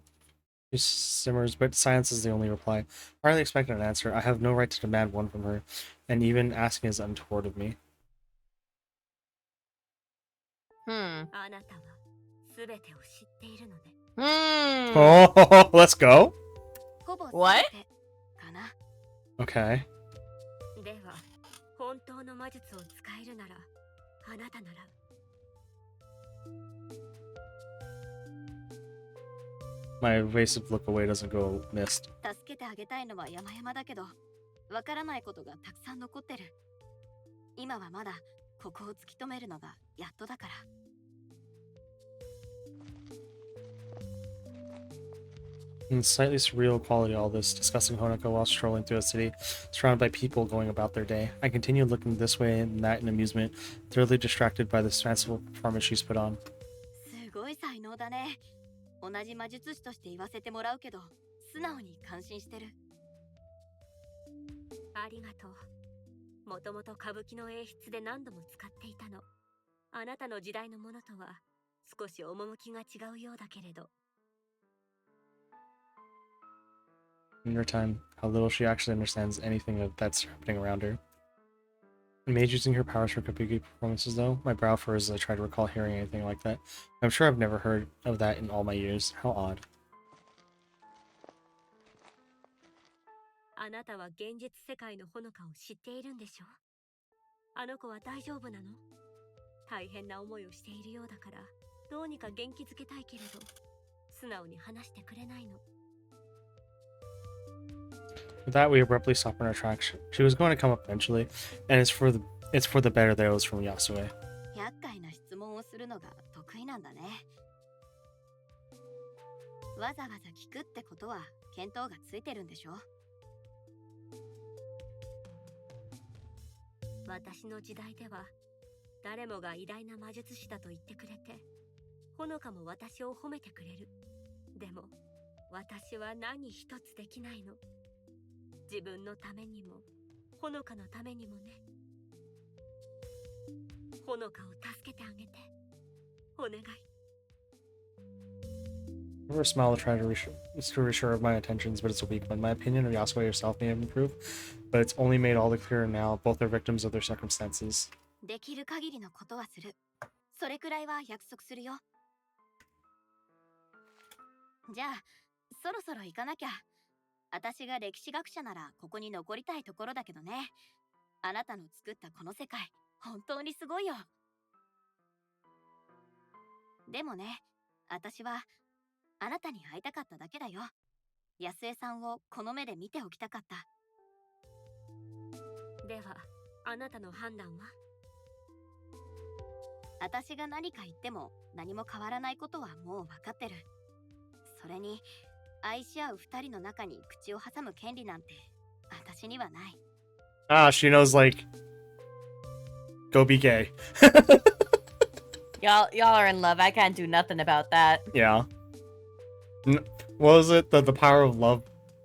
She simmers, but silence is the only reply. I hardly expected an answer. I have no right to demand one from her, and even asking is untoward of me. あなたは全てを知っているのね。Oh, let's go. ほぼ What? 全てかな。Okay. では本当の魔術を使えるならあなたなら。My evasive look away doesn't go missed. 助けてあげたいのは山々だけど、わからないことがたくさん残ってる。今はまだここを突き止めるのがやっとだから。And slightly surreal quality all this, discussing Honoka while strolling through a city, surrounded by people going about their day. I continue looking this way and that in amusement, thoroughly distracted by this fanciful performance she's put on. すごい才能だね。同じ魔術師として言わせてもらうけど、素直に感心してる。ありがとう。もともと歌舞伎の演出で何度も使っていたの。あなたの時代のものとは少し趣が違うようだけれど。In her time, how little she actually understands anything that's happening around her. A mage using her powers for kabuki performances, though? My brow furrows as I try to recall hearing anything like that. I'm sure I've never heard of that in all my years. How odd. あなたは現実世界のほのかを知っているんでしょ？あの子は大丈夫なの？大変な思いをしているようだから、どうにか元気づけたいけれど、素直に話してくれないの。With that, we abruptly stop in our tracks. She was going to come up eventually, and it's for the better that it was from Yasue. 厄介な質問をするのが得意なんだね。わざわざ聞くってことは見当がついてるんでしょ？私の時代では誰もが偉大な魔術師だと言ってくれて、ほのかも私を褒めてくれる。でも私は何一つできないの。自分のためにもほのかのためにもね。ほのかを助けてあげて、お願い。Never smile to try to reassure of my intentions, but it's a weak one. My opinion of Yasuo yourself may have improved, but it's only made all the clearer now. Both are victims of their circumstances. できる限りのことはする。それくらいは約束するよ。じゃあ、そろそろ行かなきゃ。私が歴史学者ならここに残りたいところだけどね。あなたの作ったこの世界、本当にすごいよ。でもね、私はあなたに会いたかっただけだよ。安江さんをこの目で見ておきたかった。では、あなたの判断は？私が何か言っても何も変わらないことはもう分かってる。それに愛し合う二人の中に口を挟む権利なんて私にはない。Ah, she knows, like, go be gay. Y'all are in love. I can't do nothing about that. Yeah. What was it? The power of love?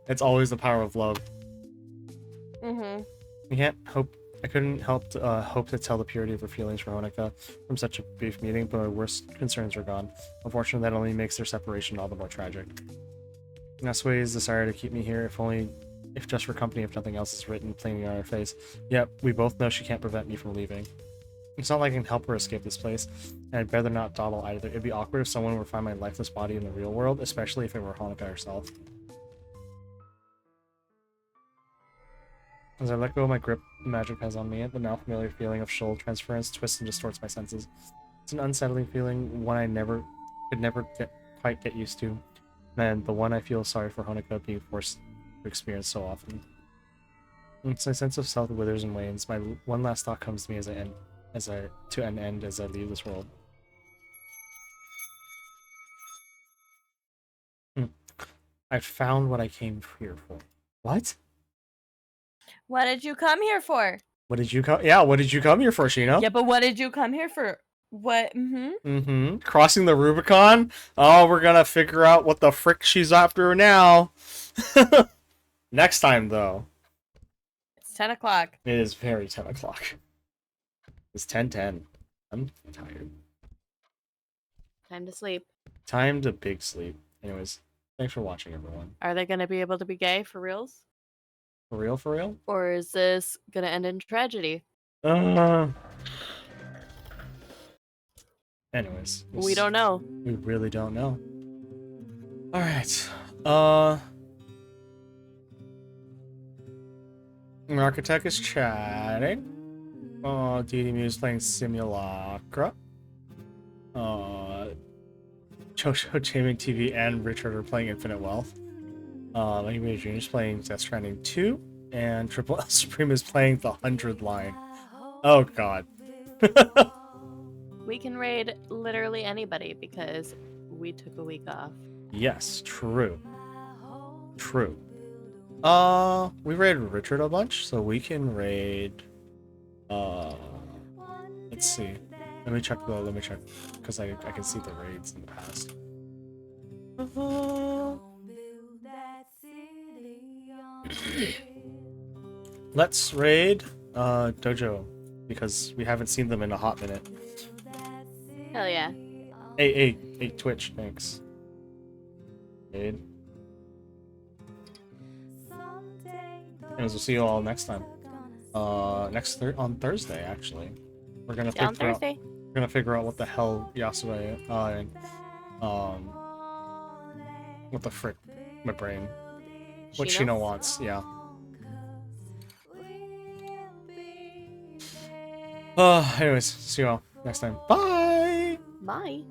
It's always the power of love. Mm-hmm. I couldn't help to, hope to tell the purity of her feelings for Honika from such a brief meeting, but my worst concerns were gone. Unfortunately, that only makes their separation all the more tragic. Nasue's desire to keep me here, if just for company, if nothing else is written plainly on her face. Yep, we both know she can't prevent me from leaving. It's not like I can help her escape this place, and I'd rather not dawdle either. It'd be awkward if someone were to find my lifeless body in the real world, especially if it were Honika herself. As I let go of my grip magic has on me, the now familiar feeling of soul transference twists and distorts my senses. It's an unsettling feeling, one I could never quite get used to, and the one I feel sorry for Honika being forced to experience so often. It's my sense of self withers and wanes. My one last thought comes to me as I leave this world. I found what I came here for. What? What did you come here for? What did you come? Yeah, what did you come here for, Shino? Yeah, but what did you come here for? What? Crossing the Rubicon? Oh, we're gonna figure out what the frick she's after now. Next time, though. It's 10 o'clock. It is very 10 o'clock. It's 10:10. I'm tired. Time to sleep. Time to big sleep. Anyways, thanks for watching, everyone. Are they gonna be able to be gay for reals? For real, for real? Or is this gonna end in tragedy? Anyways. We don't know. We really don't know. Alright. Architect is chatting. DD Muse playing Simulacra. Jojo Gaming TV and Richard are playing Infinite Wealth. Anime Jr. is playing Death Stranding 2. And Triple L Supreme is playing the 100 line. Oh god. We can raid literally anybody because we took a week off. Yes, true. True. We raided Richard a bunch, so we can raid let's see. Let me check because I can see the raids in the past. Let's raid Dojo because we haven't seen them in a hot minute. Hell yeah. Hey, Twitch, thanks. Raid. And we'll see you all next time. On Thursday, actually. We're gonna figure out what the hell Yasue and what the frick, my brain. What Shino wants, yeah. Anyways, see you all next time. Bye! Bye.